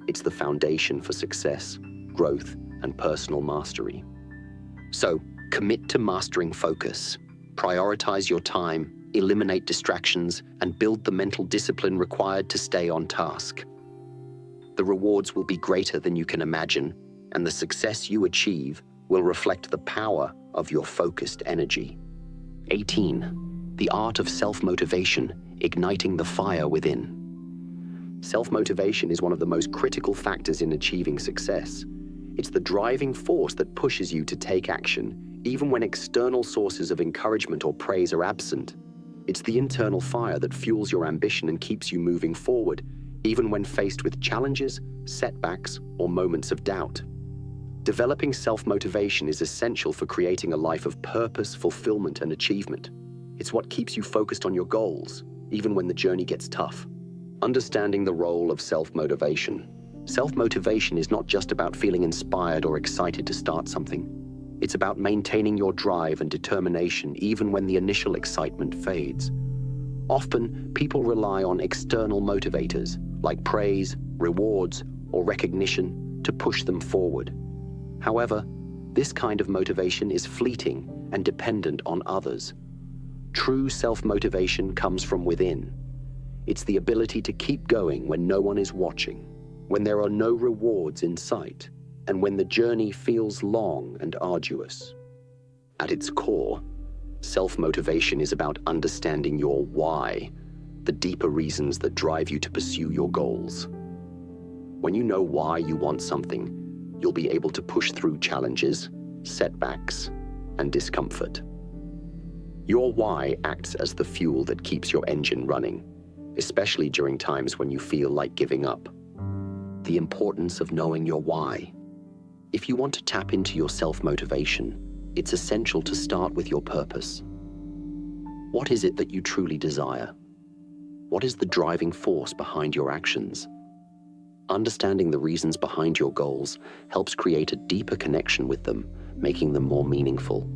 It's the foundation for success, growth, and personal mastery. So, commit to mastering focus. Prioritize your time, eliminate distractions, and build the mental discipline required to stay on task. The rewards will be greater than you can imagine, and the success you achieve will reflect the power of your focused energy. 18. The art of self-motivation, igniting the fire within. Self-motivation is one of the most critical factors in achieving success. It's the driving force that pushes you to take action, even when external sources of encouragement or praise are absent. It's the internal fire that fuels your ambition and keeps you moving forward, even when faced with challenges, setbacks, or moments of doubt. Developing self-motivation is essential for creating a life of purpose, fulfillment, and achievement. It's what keeps you focused on your goals, even when the journey gets tough. Understanding the role of self-motivation. Self-motivation is not just about feeling inspired or excited to start something. It's about maintaining your drive and determination even when the initial excitement fades. Often, people rely on external motivators like praise, rewards, or recognition to push them forward. However, this kind of motivation is fleeting and dependent on others. True self-motivation comes from within. It's the ability to keep going when no one is watching, when there are no rewards in sight, and when the journey feels long and arduous. At its core, self-motivation is about understanding your why, the deeper reasons that drive you to pursue your goals. When you know why you want something, you'll be able to push through challenges, setbacks, and discomfort. Your why acts as the fuel that keeps your engine running, especially during times when you feel like giving up. The importance of knowing your why. If you want to tap into your self-motivation, it's essential to start with your purpose. What is it that you truly desire? What is the driving force behind your actions? Understanding the reasons behind your goals helps create a deeper connection with them, making them more meaningful.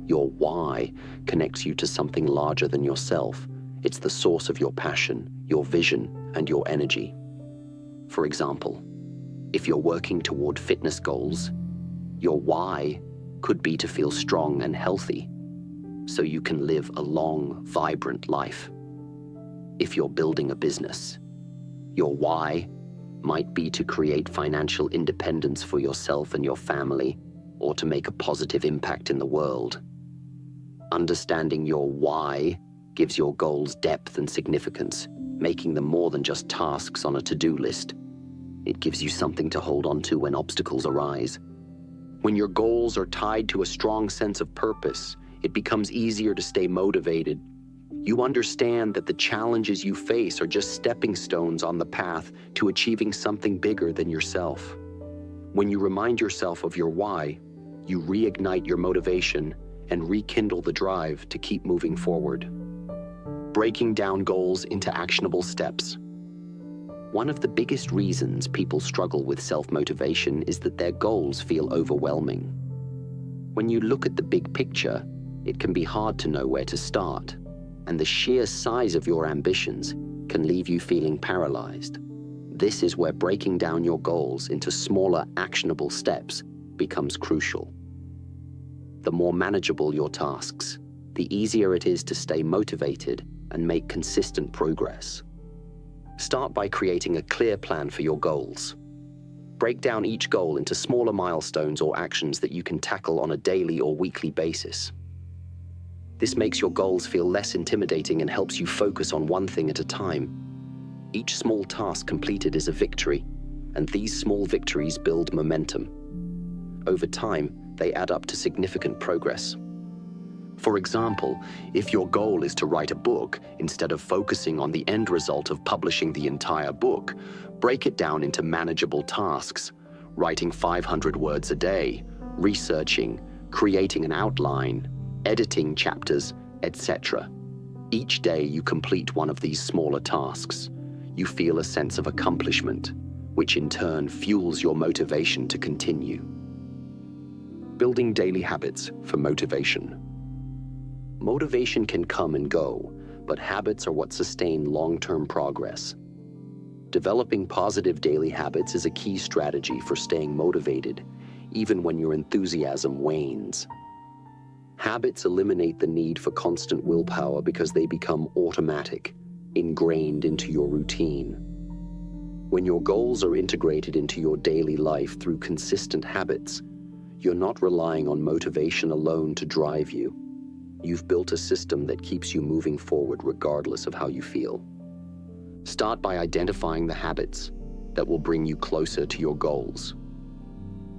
Your why connects you to something larger than yourself. It's the source of your passion, your vision, and your energy. For example, if you're working toward fitness goals, your why could be to feel strong and healthy, so you can live a long, vibrant life. If you're building a business, your why might be to create financial independence for yourself and your family, or to make a positive impact in the world. Understanding your why gives your goals depth and significance, making them more than just tasks on a to-do list. It gives you something to hold on to when obstacles arise. When your goals are tied to a strong sense of purpose, it becomes easier to stay motivated. You understand that the challenges you face are just stepping stones on the path to achieving something bigger than yourself. When you remind yourself of your why, you reignite your motivation and rekindle the drive to keep moving forward. Breaking down goals into actionable steps. One of the biggest reasons people struggle with self-motivation is that their goals feel overwhelming. When you look at the big picture, it can be hard to know where to start, and the sheer size of your ambitions can leave you feeling paralyzed. This is where breaking down your goals into smaller, actionable steps becomes crucial. The more manageable your tasks, the easier it is to stay motivated and make consistent progress. Start by creating a clear plan for your goals. Break down each goal into smaller milestones or actions that you can tackle on a daily or weekly basis. This makes your goals feel less intimidating and helps you focus on one thing at a time. Each small task completed is a victory, and these small victories build momentum. Over time, they add up to significant progress. For example, if your goal is to write a book, instead of focusing on the end result of publishing the entire book, break it down into manageable tasks, writing 500 words a day, researching, creating an outline, editing chapters, etc. Each day you complete one of these smaller tasks. You feel a sense of accomplishment, which in turn fuels your motivation to continue. Building daily habits for motivation. Motivation can come and go, but habits are what sustain long-term progress. Developing positive daily habits is a key strategy for staying motivated, even when your enthusiasm wanes. Habits eliminate the need for constant willpower because they become automatic, ingrained into your routine. When your goals are integrated into your daily life through consistent habits, you're not relying on motivation alone to drive you. You've built a system that keeps you moving forward regardless of how you feel. Start by identifying the habits that will bring you closer to your goals.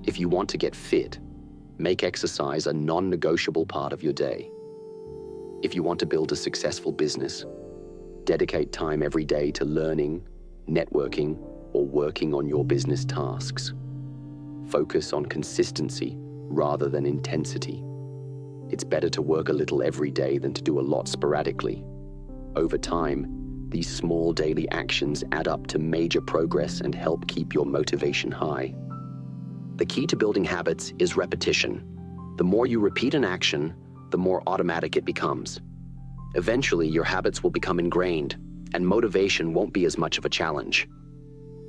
If you want to get fit, make exercise a non-negotiable part of your day. If you want to build a successful business, dedicate time every day to learning, networking, or working on your business tasks. Focus on consistency rather than intensity. It's better to work a little every day than to do a lot sporadically. Over time, these small daily actions add up to major progress and help keep your motivation high. The key to building habits is repetition. The more you repeat an action, the more automatic it becomes. Eventually, your habits will become ingrained, and motivation won't be as much of a challenge.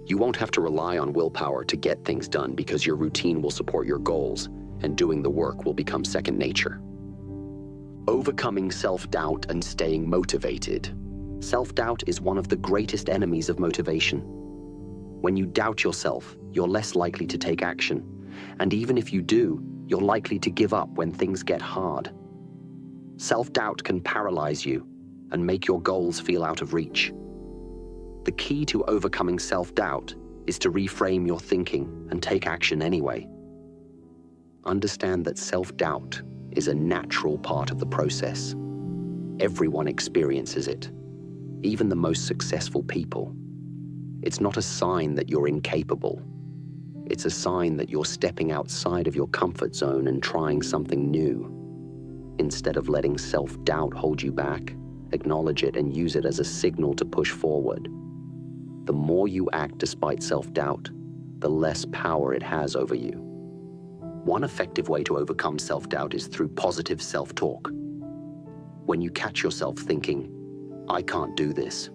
You won't have to rely on willpower to get things done because your routine will support your goals, and doing the work will become second nature. Overcoming self-doubt and staying motivated. Self-doubt is one of the greatest enemies of motivation. When you doubt yourself, you're less likely to take action, and even if you do, you're likely to give up when things get hard. Self-doubt can paralyze you and make your goals feel out of reach. The key to overcoming self-doubt is to reframe your thinking and take action anyway. Understand that self-doubt is a natural part of the process. Everyone experiences it, even the most successful people. It's not a sign that you're incapable. It's a sign that you're stepping outside of your comfort zone and trying something new. Instead of letting self-doubt hold you back, acknowledge it and use it as a signal to push forward. The more you act despite self-doubt, the less power it has over you. One effective way to overcome self-doubt is through positive self-talk. When you catch yourself thinking, "I can't do this,"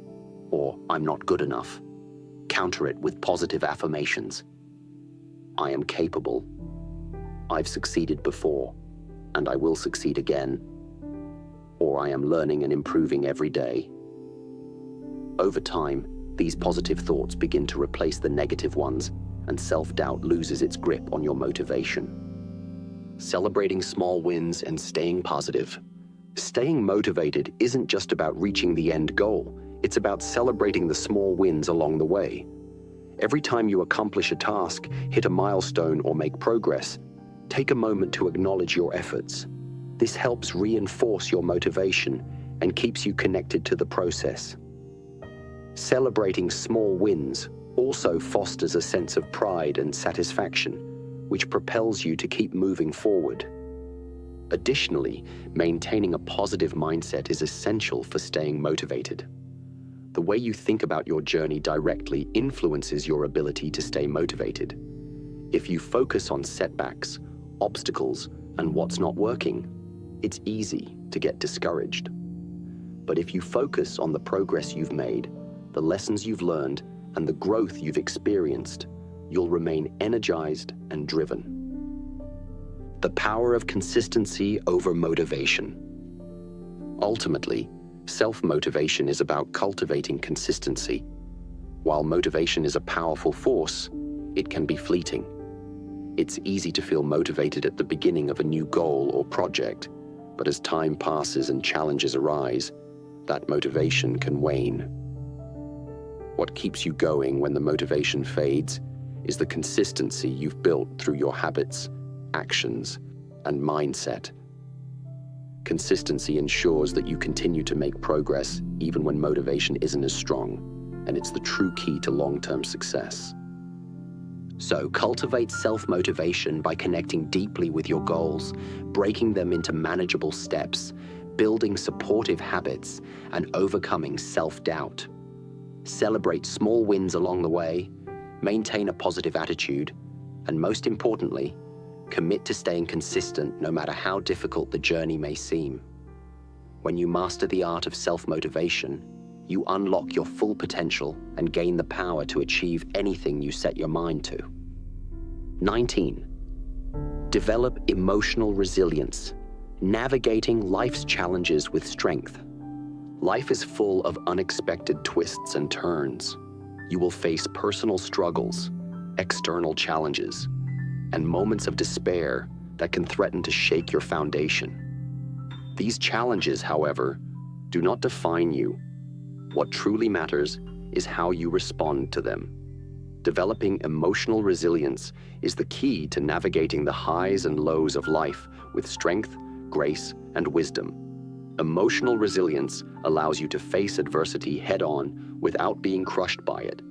or "I'm not good enough," counter it with positive affirmations. "I am capable. I've succeeded before, and I will succeed again," or "I am learning and improving every day." Over time, these positive thoughts begin to replace the negative ones, and self-doubt loses its grip on your motivation. Celebrating small wins and staying positive. Staying motivated isn't just about reaching the end goal, it's about celebrating the small wins along the way. Every time you accomplish a task, hit a milestone, or make progress, take a moment to acknowledge your efforts. This helps reinforce your motivation and keeps you connected to the process. Celebrating small wins also fosters a sense of pride and satisfaction, which propels you to keep moving forward. Additionally, maintaining a positive mindset is essential for staying motivated. The way you think about your journey directly influences your ability to stay motivated. If you focus on setbacks, obstacles, and what's not working, it's easy to get discouraged. But if you focus on the progress you've made, the lessons you've learned, and the growth you've experienced, you'll remain energized and driven. The power of consistency over motivation. Ultimately, self-motivation is about cultivating consistency. While motivation is a powerful force, it can be fleeting. It's easy to feel motivated at the beginning of a new goal or project, but as time passes and challenges arise, that motivation can wane. What keeps you going when the motivation fades is the consistency you've built through your habits, actions, and mindset. Consistency ensures that you continue to make progress even when motivation isn't as strong, and it's the true key to long-term success. So cultivate self-motivation by connecting deeply with your goals, breaking them into manageable steps, building supportive habits, and overcoming self-doubt. Celebrate small wins along the way, maintain a positive attitude, and most importantly, commit to staying consistent no matter how difficult the journey may seem. When you master the art of self-motivation, you unlock your full potential and gain the power to achieve anything you set your mind to. 19. Develop emotional resilience, navigating life's challenges with strength. Life is full of unexpected twists and turns. You will face personal struggles, external challenges, and moments of despair that can threaten to shake your foundation. These challenges, however, do not define you. What truly matters is how you respond to them. Developing emotional resilience is the key to navigating the highs and lows of life with strength, grace, and wisdom. Emotional resilience allows you to face adversity head-on without being crushed by it.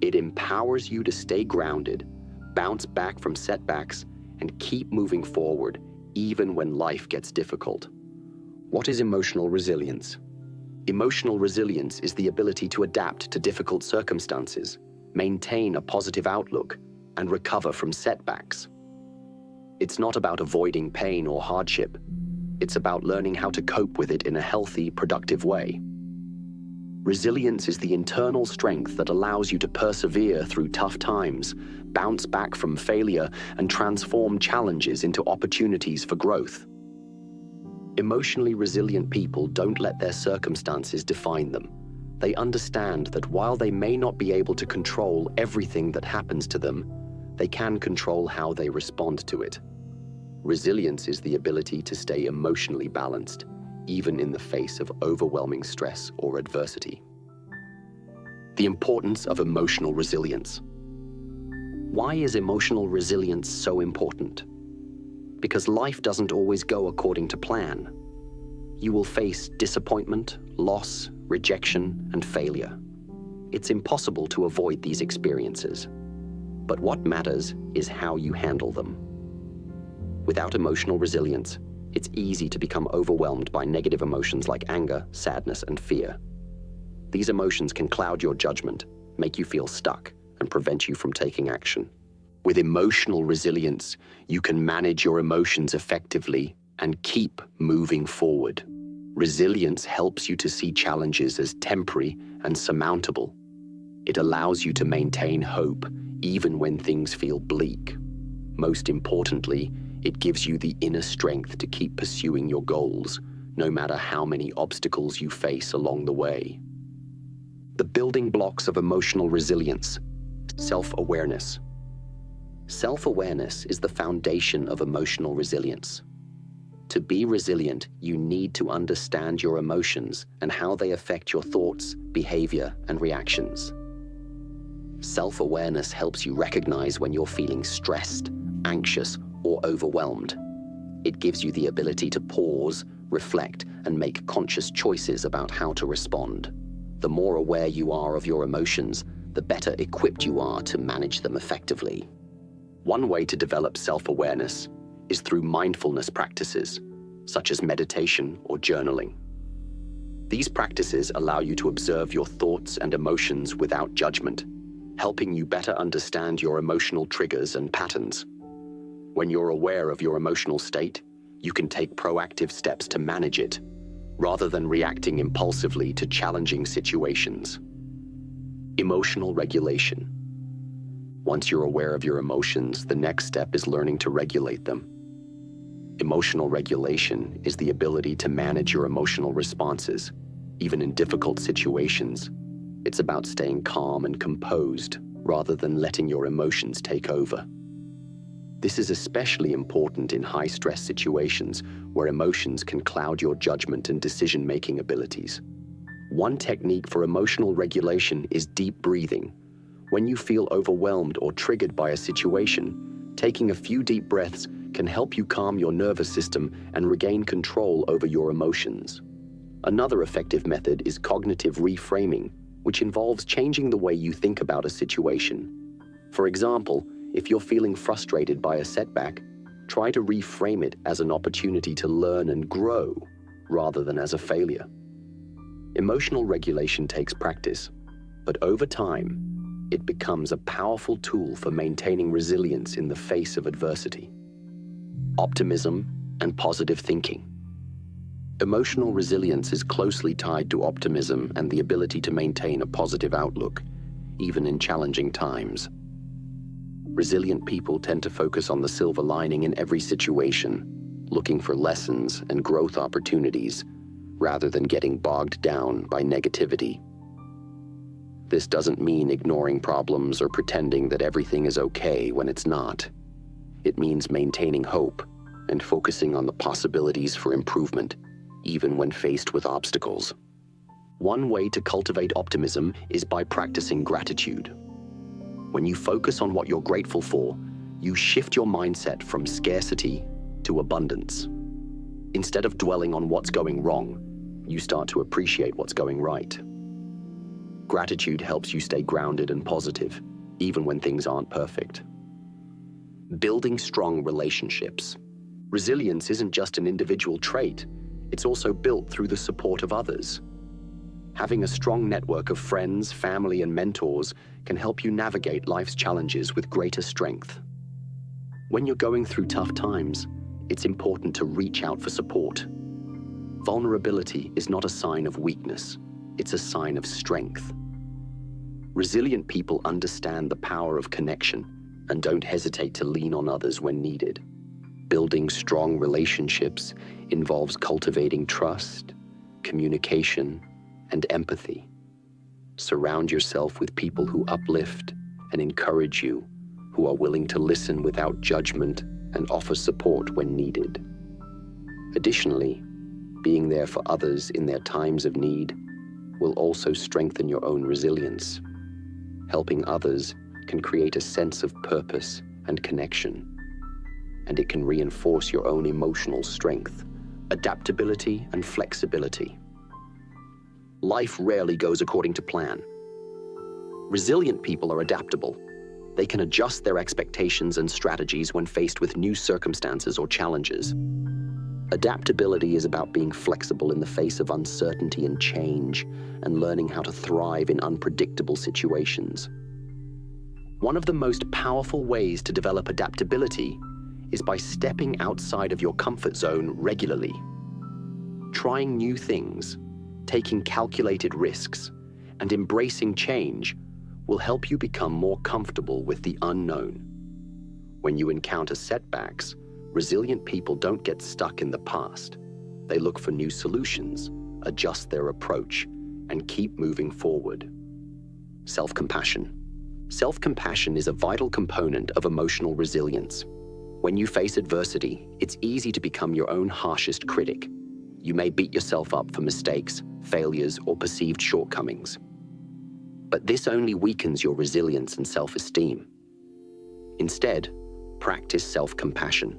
It empowers you to stay grounded, bounce back from setbacks, and keep moving forward even when life gets difficult. What is emotional resilience? Emotional resilience is the ability to adapt to difficult circumstances, maintain a positive outlook, and recover from setbacks. It's not about avoiding pain or hardship. It's about learning how to cope with it in a healthy, productive way. Resilience is the internal strength that allows you to persevere through tough times, bounce back from failure, and transform challenges into opportunities for growth. Emotionally resilient people don't let their circumstances define them. They understand that while they may not be able to control everything that happens to them, they can control how they respond to it. Resilience is the ability to stay emotionally balanced, even in the face of overwhelming stress or adversity. The importance of emotional resilience. Why is emotional resilience so important? Because life doesn't always go according to plan. You will face disappointment, loss, rejection, and failure. It's impossible to avoid these experiences. But what matters is how you handle them. Without emotional resilience, it's easy to become overwhelmed by negative emotions like anger, sadness, and fear. These emotions can cloud your judgment, make you feel stuck, and prevent you from taking action. With emotional resilience, you can manage your emotions effectively and keep moving forward. Resilience helps you to see challenges as temporary and surmountable. It allows you to maintain hope even when things feel bleak. Most importantly, it gives you the inner strength to keep pursuing your goals, no matter how many obstacles you face along the way. The building blocks of emotional resilience. Self-awareness. Self-awareness is the foundation of emotional resilience. To be resilient, you need to understand your emotions and how they affect your thoughts, behavior, and reactions. Self-awareness helps you recognize when you're feeling stressed, anxious, or overwhelmed. It gives you the ability to pause, reflect, and make conscious choices about how to respond. The more aware you are of your emotions, the better equipped you are to manage them effectively. One way to develop self-awareness is through mindfulness practices, such as meditation or journaling. These practices allow you to observe your thoughts and emotions without judgment, helping you better understand your emotional triggers and patterns. When you're aware of your emotional state, you can take proactive steps to manage it, rather than reacting impulsively to challenging situations. Emotional regulation. Once you're aware of your emotions, the next step is learning to regulate them. Emotional regulation is the ability to manage your emotional responses, even in difficult situations. It's about staying calm and composed, rather than letting your emotions take over. This is especially important in high-stress situations where emotions can cloud your judgment and decision-making abilities. One technique for emotional regulation is deep breathing. When you feel overwhelmed or triggered by a situation, taking a few deep breaths can help you calm your nervous system and regain control over your emotions. Another effective method is cognitive reframing, which involves changing the way you think about a situation. For example, if you're feeling frustrated by a setback, try to reframe it as an opportunity to learn and grow, rather than as a failure. Emotional regulation takes practice, but over time, it becomes a powerful tool for maintaining resilience in the face of adversity. Optimism and positive thinking. Emotional resilience is closely tied to optimism and the ability to maintain a positive outlook, even in challenging times. Resilient people tend to focus on the silver lining in every situation, looking for lessons and growth opportunities, rather than getting bogged down by negativity. This doesn't mean ignoring problems or pretending that everything is okay when it's not. It means maintaining hope and focusing on the possibilities for improvement, even when faced with obstacles. One way to cultivate optimism is by practicing gratitude. When you focus on what you're grateful for, you shift your mindset from scarcity to abundance. Instead of dwelling on what's going wrong, you start to appreciate what's going right. Gratitude helps you stay grounded and positive, even when things aren't perfect. Building strong relationships. Resilience isn't just an individual trait, it's also built through the support of others. Having a strong network of friends, family, and mentors can help you navigate life's challenges with greater strength. When you're going through tough times, it's important to reach out for support. Vulnerability is not a sign of weakness, it's a sign of strength. Resilient people understand the power of connection and don't hesitate to lean on others when needed. Building strong relationships involves cultivating trust, communication, and empathy. Surround yourself with people who uplift and encourage you, who are willing to listen without judgment and offer support when needed. Additionally, being there for others in their times of need will also strengthen your own resilience. Helping others can create a sense of purpose and connection, and it can reinforce your own emotional strength, adaptability, and flexibility. Life rarely goes according to plan. Resilient people are adaptable. They can adjust their expectations and strategies when faced with new circumstances or challenges. Adaptability is about being flexible in the face of uncertainty and change, and learning how to thrive in unpredictable situations. One of the most powerful ways to develop adaptability is by stepping outside of your comfort zone regularly. Trying new things, taking calculated risks, and embracing change will help you become more comfortable with the unknown. When you encounter setbacks, resilient people don't get stuck in the past. They look for new solutions, adjust their approach, and keep moving forward. Self-compassion. Self-compassion is a vital component of emotional resilience. When you face adversity, it's easy to become your own harshest critic. You may beat yourself up for mistakes, failures, or perceived shortcomings. But this only weakens your resilience and self-esteem. Instead, practice self-compassion.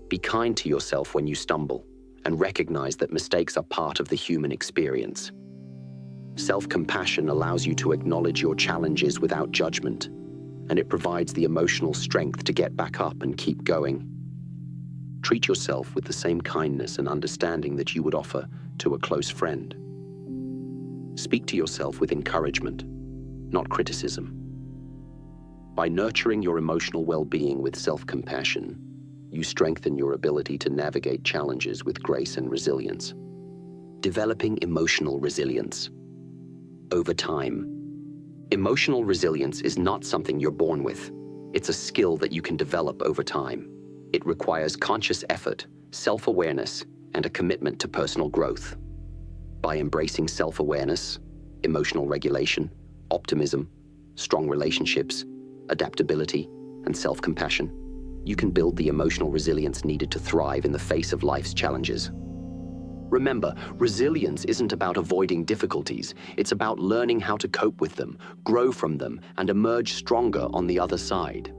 Be kind to yourself when you stumble, and recognize that mistakes are part of the human experience. Self-compassion allows you to acknowledge your challenges without judgment, and it provides the emotional strength to get back up and keep going. Treat yourself with the same kindness and understanding that you would offer to a close friend. Speak to yourself with encouragement, not criticism. By nurturing your emotional well-being with self-compassion, you strengthen your ability to navigate challenges with grace and resilience. Developing emotional resilience. Over time, emotional resilience is not something you're born with. It's a skill that you can develop over time. It requires conscious effort, self-awareness, and a commitment to personal growth. By embracing self-awareness, emotional regulation, optimism, strong relationships, adaptability, and self-compassion, you can build the emotional resilience needed to thrive in the face of life's challenges. Remember, resilience isn't about avoiding difficulties. It's about learning how to cope with them, grow from them, and emerge stronger on the other side.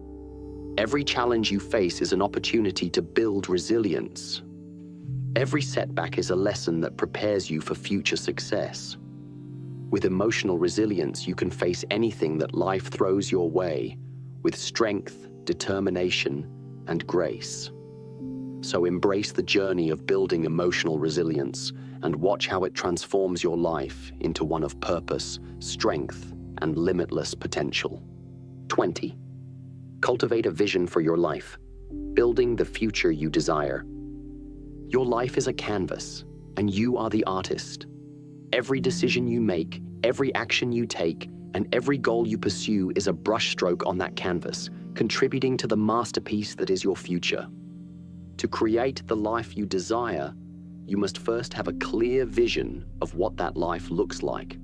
Every challenge you face is an opportunity to build resilience. Every setback is a lesson that prepares you for future success. With emotional resilience, you can face anything that life throws your way with strength, determination, and grace. So embrace the journey of building emotional resilience and watch how it transforms your life into one of purpose, strength, and limitless potential. 20. Cultivate a vision for your life, building the future you desire. Your life is a canvas, and you are the artist. Every decision you make, every action you take, and every goal you pursue is a brushstroke on that canvas, contributing to the masterpiece that is your future. To create the life you desire, you must first have a clear vision of what that life looks like.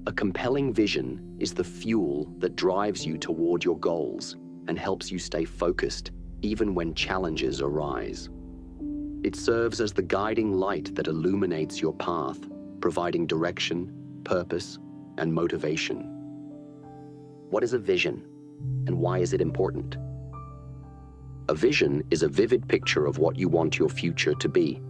A compelling vision is the fuel that drives you toward your goals and helps you stay focused even when challenges arise. It serves as the guiding light that illuminates your path, providing direction, purpose, and motivation. What is a vision, and why is it important? A vision is a vivid picture of what you want your future to be.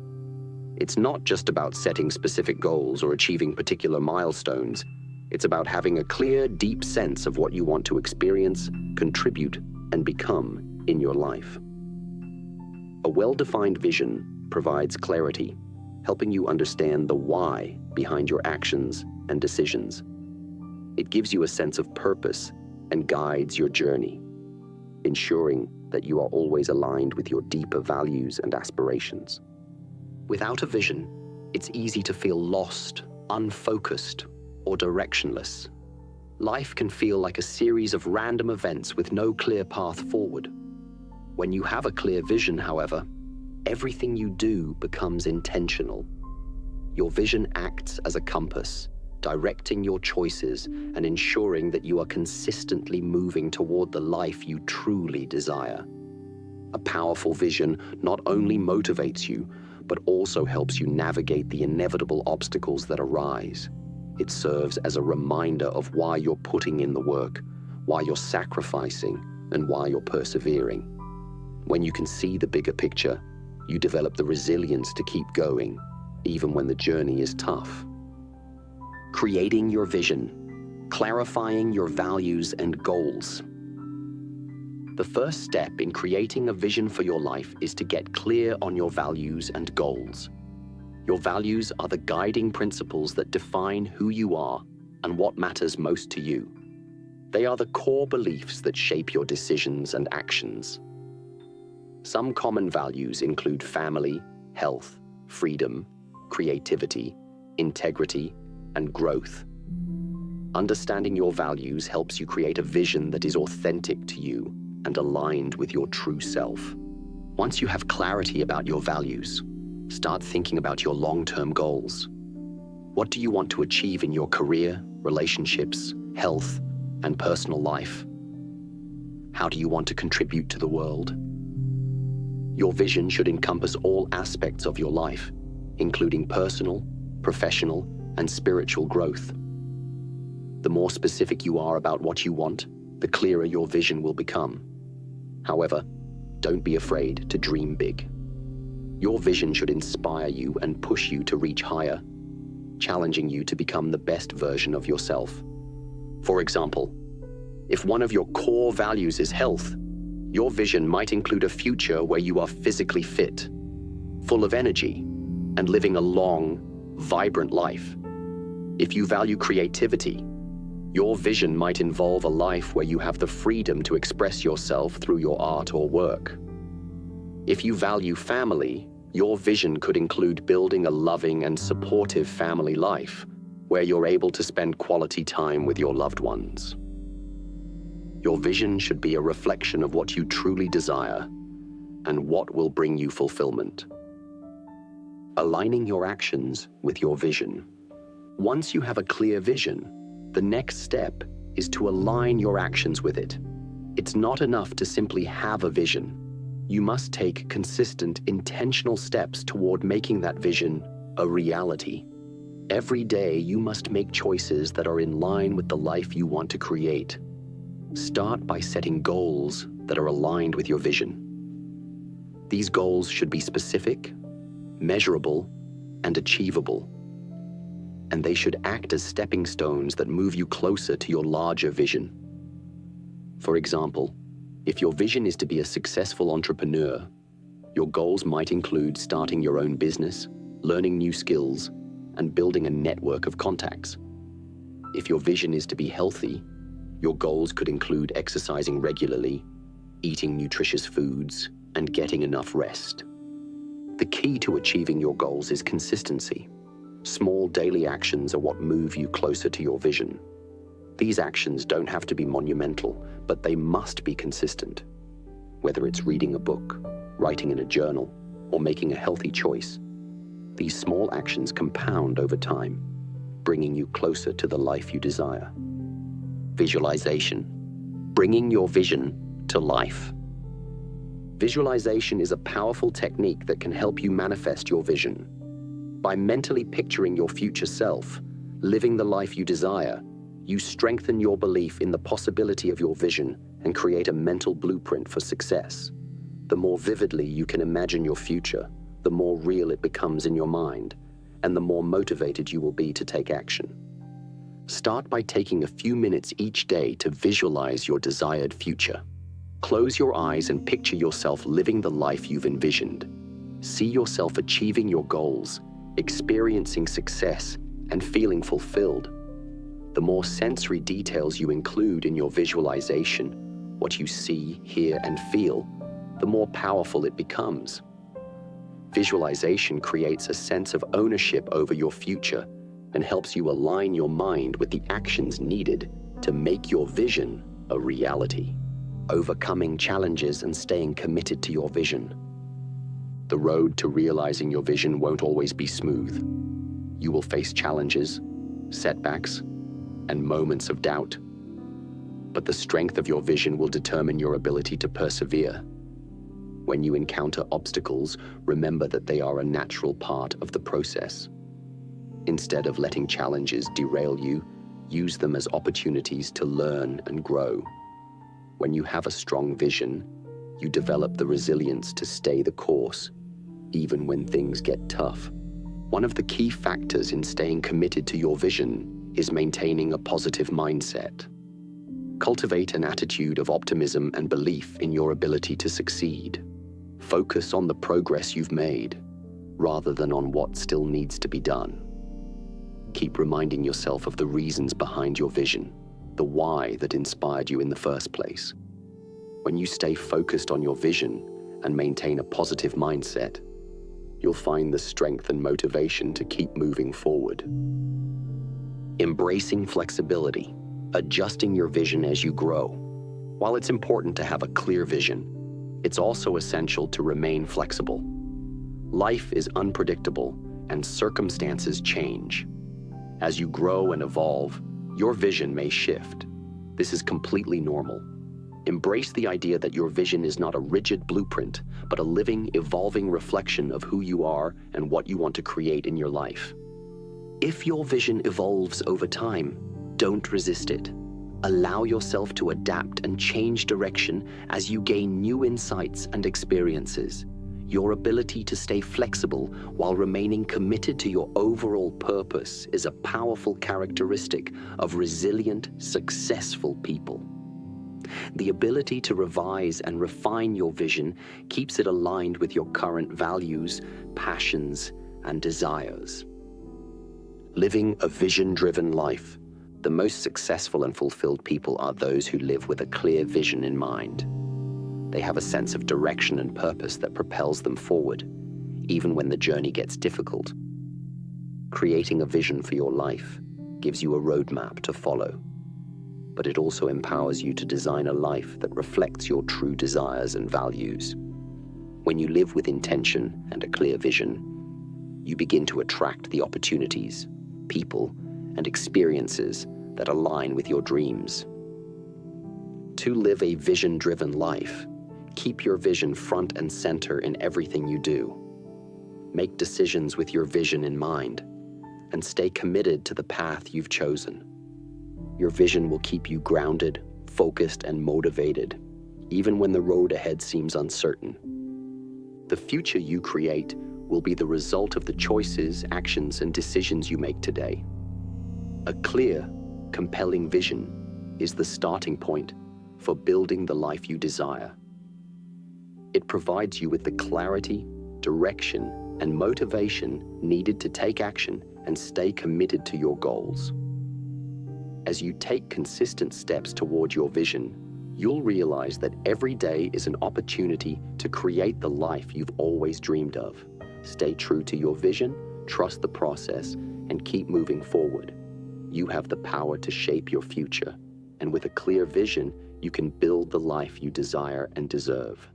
It's not just about setting specific goals or achieving particular milestones. It's about having a clear, deep sense of what you want to experience, contribute, and become in your life. A well-defined vision provides clarity, helping you understand the why behind your actions and decisions. It gives you a sense of purpose and guides your journey, ensuring that you are always aligned with your deeper values and aspirations. Without a vision, it's easy to feel lost, unfocused, or directionless. Life can feel like a series of random events with no clear path forward. When you have a clear vision, however, everything you do becomes intentional. Your vision acts as a compass, directing your choices and ensuring that you are consistently moving toward the life you truly desire. A powerful vision not only motivates you, but also helps you navigate the inevitable obstacles that arise. It serves as a reminder of why you're putting in the work, why you're sacrificing, and why you're persevering. When you can see the bigger picture, you develop the resilience to keep going, even when the journey is tough. Creating your vision, clarifying your values and goals. The first step in creating a vision for your life is to get clear on your values and goals. Your values are the guiding principles that define who you are and what matters most to you. They are the core beliefs that shape your decisions and actions. Some common values include family, health, freedom, creativity, integrity, and growth. Understanding your values helps you create a vision that is authentic to you and aligned with your true self. Once you have clarity about your values, start thinking about your long-term goals. What do you want to achieve in your career, relationships, health, and personal life? How do you want to contribute to the world? Your vision should encompass all aspects of your life, including personal, professional, and spiritual growth. The more specific you are about what you want, the clearer your vision will become. However, don't be afraid to dream big. Your vision should inspire you and push you to reach higher, challenging you to become the best version of yourself. For example, if one of your core values is health, your vision might include a future where you are physically fit, full of energy, and living a long, vibrant life. If you value creativity, your vision might involve a life where you have the freedom to express yourself through your art or work. If you value family, your vision could include building a loving and supportive family life where you're able to spend quality time with your loved ones. Your vision should be a reflection of what you truly desire and what will bring you fulfillment. Aligning your actions with your vision. Once you have a clear vision, the next step is to align your actions with it. It's not enough to simply have a vision. You must take consistent, intentional steps toward making that vision a reality. Every day, you must make choices that are in line with the life you want to create. Start by setting goals that are aligned with your vision. These goals should be specific, measurable, and achievable. And they should act as stepping stones that move you closer to your larger vision. For example, if your vision is to be a successful entrepreneur, your goals might include starting your own business, learning new skills, and building a network of contacts. If your vision is to be healthy, your goals could include exercising regularly, eating nutritious foods, and getting enough rest. The key to achieving your goals is consistency. Small daily actions are what move you closer to your vision. These actions don't have to be monumental, but they must be consistent. Whether it's reading a book, writing in a journal, or making a healthy choice, these small actions compound over time, bringing you closer to the life you desire. Visualization. Bringing your vision to life. Visualization is a powerful technique that can help you manifest your vision. By mentally picturing your future self, living the life you desire, you strengthen your belief in the possibility of your vision and create a mental blueprint for success. The more vividly you can imagine your future, the more real it becomes in your mind, and the more motivated you will be to take action. Start by taking a few minutes each day to visualize your desired future. Close your eyes and picture yourself living the life you've envisioned. See yourself achieving your goals, experiencing success, and feeling fulfilled. The more sensory details you include in your visualization, what you see, hear, and feel, the more powerful it becomes. Visualization creates a sense of ownership over your future and helps you align your mind with the actions needed to make your vision a reality. Overcoming challenges and staying committed to your vision. The road to realizing your vision won't always be smooth. You will face challenges, setbacks, and moments of doubt. But the strength of your vision will determine your ability to persevere. When you encounter obstacles, remember that they are a natural part of the process. Instead of letting challenges derail you, use them as opportunities to learn and grow. When you have a strong vision, you develop the resilience to stay the course, even when things get tough. One of the key factors in staying committed to your vision is maintaining a positive mindset. Cultivate an attitude of optimism and belief in your ability to succeed. Focus on the progress you've made, rather than on what still needs to be done. Keep reminding yourself of the reasons behind your vision, the why that inspired you in the first place. When you stay focused on your vision and maintain a positive mindset, you'll find the strength and motivation to keep moving forward. Embracing flexibility, adjusting your vision as you grow. While it's important to have a clear vision, it's also essential to remain flexible. Life is unpredictable and circumstances change. As you grow and evolve, your vision may shift. This is completely normal. Embrace the idea that your vision is not a rigid blueprint, but a living, evolving reflection of who you are and what you want to create in your life. If your vision evolves over time, don't resist it. Allow yourself to adapt and change direction as you gain new insights and experiences. Your ability to stay flexible while remaining committed to your overall purpose is a powerful characteristic of resilient, successful people. The ability to revise and refine your vision keeps it aligned with your current values, passions, and desires. Living a vision-driven life. The most successful and fulfilled people are those who live with a clear vision in mind. They have a sense of direction and purpose that propels them forward, even when the journey gets difficult. Creating a vision for your life gives you a roadmap to follow, but it also empowers you to design a life that reflects your true desires and values. When you live with intention and a clear vision, you begin to attract the opportunities, people, and experiences that align with your dreams. To live a vision-driven life, keep your vision front and center in everything you do. Make decisions with your vision in mind, and stay committed to the path you've chosen. Your vision will keep you grounded, focused, and motivated, even when the road ahead seems uncertain. The future you create will be the result of the choices, actions, and decisions you make today. A clear, compelling vision is the starting point for building the life you desire. It provides you with the clarity, direction, and motivation needed to take action and stay committed to your goals. As you take consistent steps toward your vision, you'll realize that every day is an opportunity to create the life you've always dreamed of. Stay true to your vision, trust the process, and keep moving forward. You have the power to shape your future, and with a clear vision, you can build the life you desire and deserve.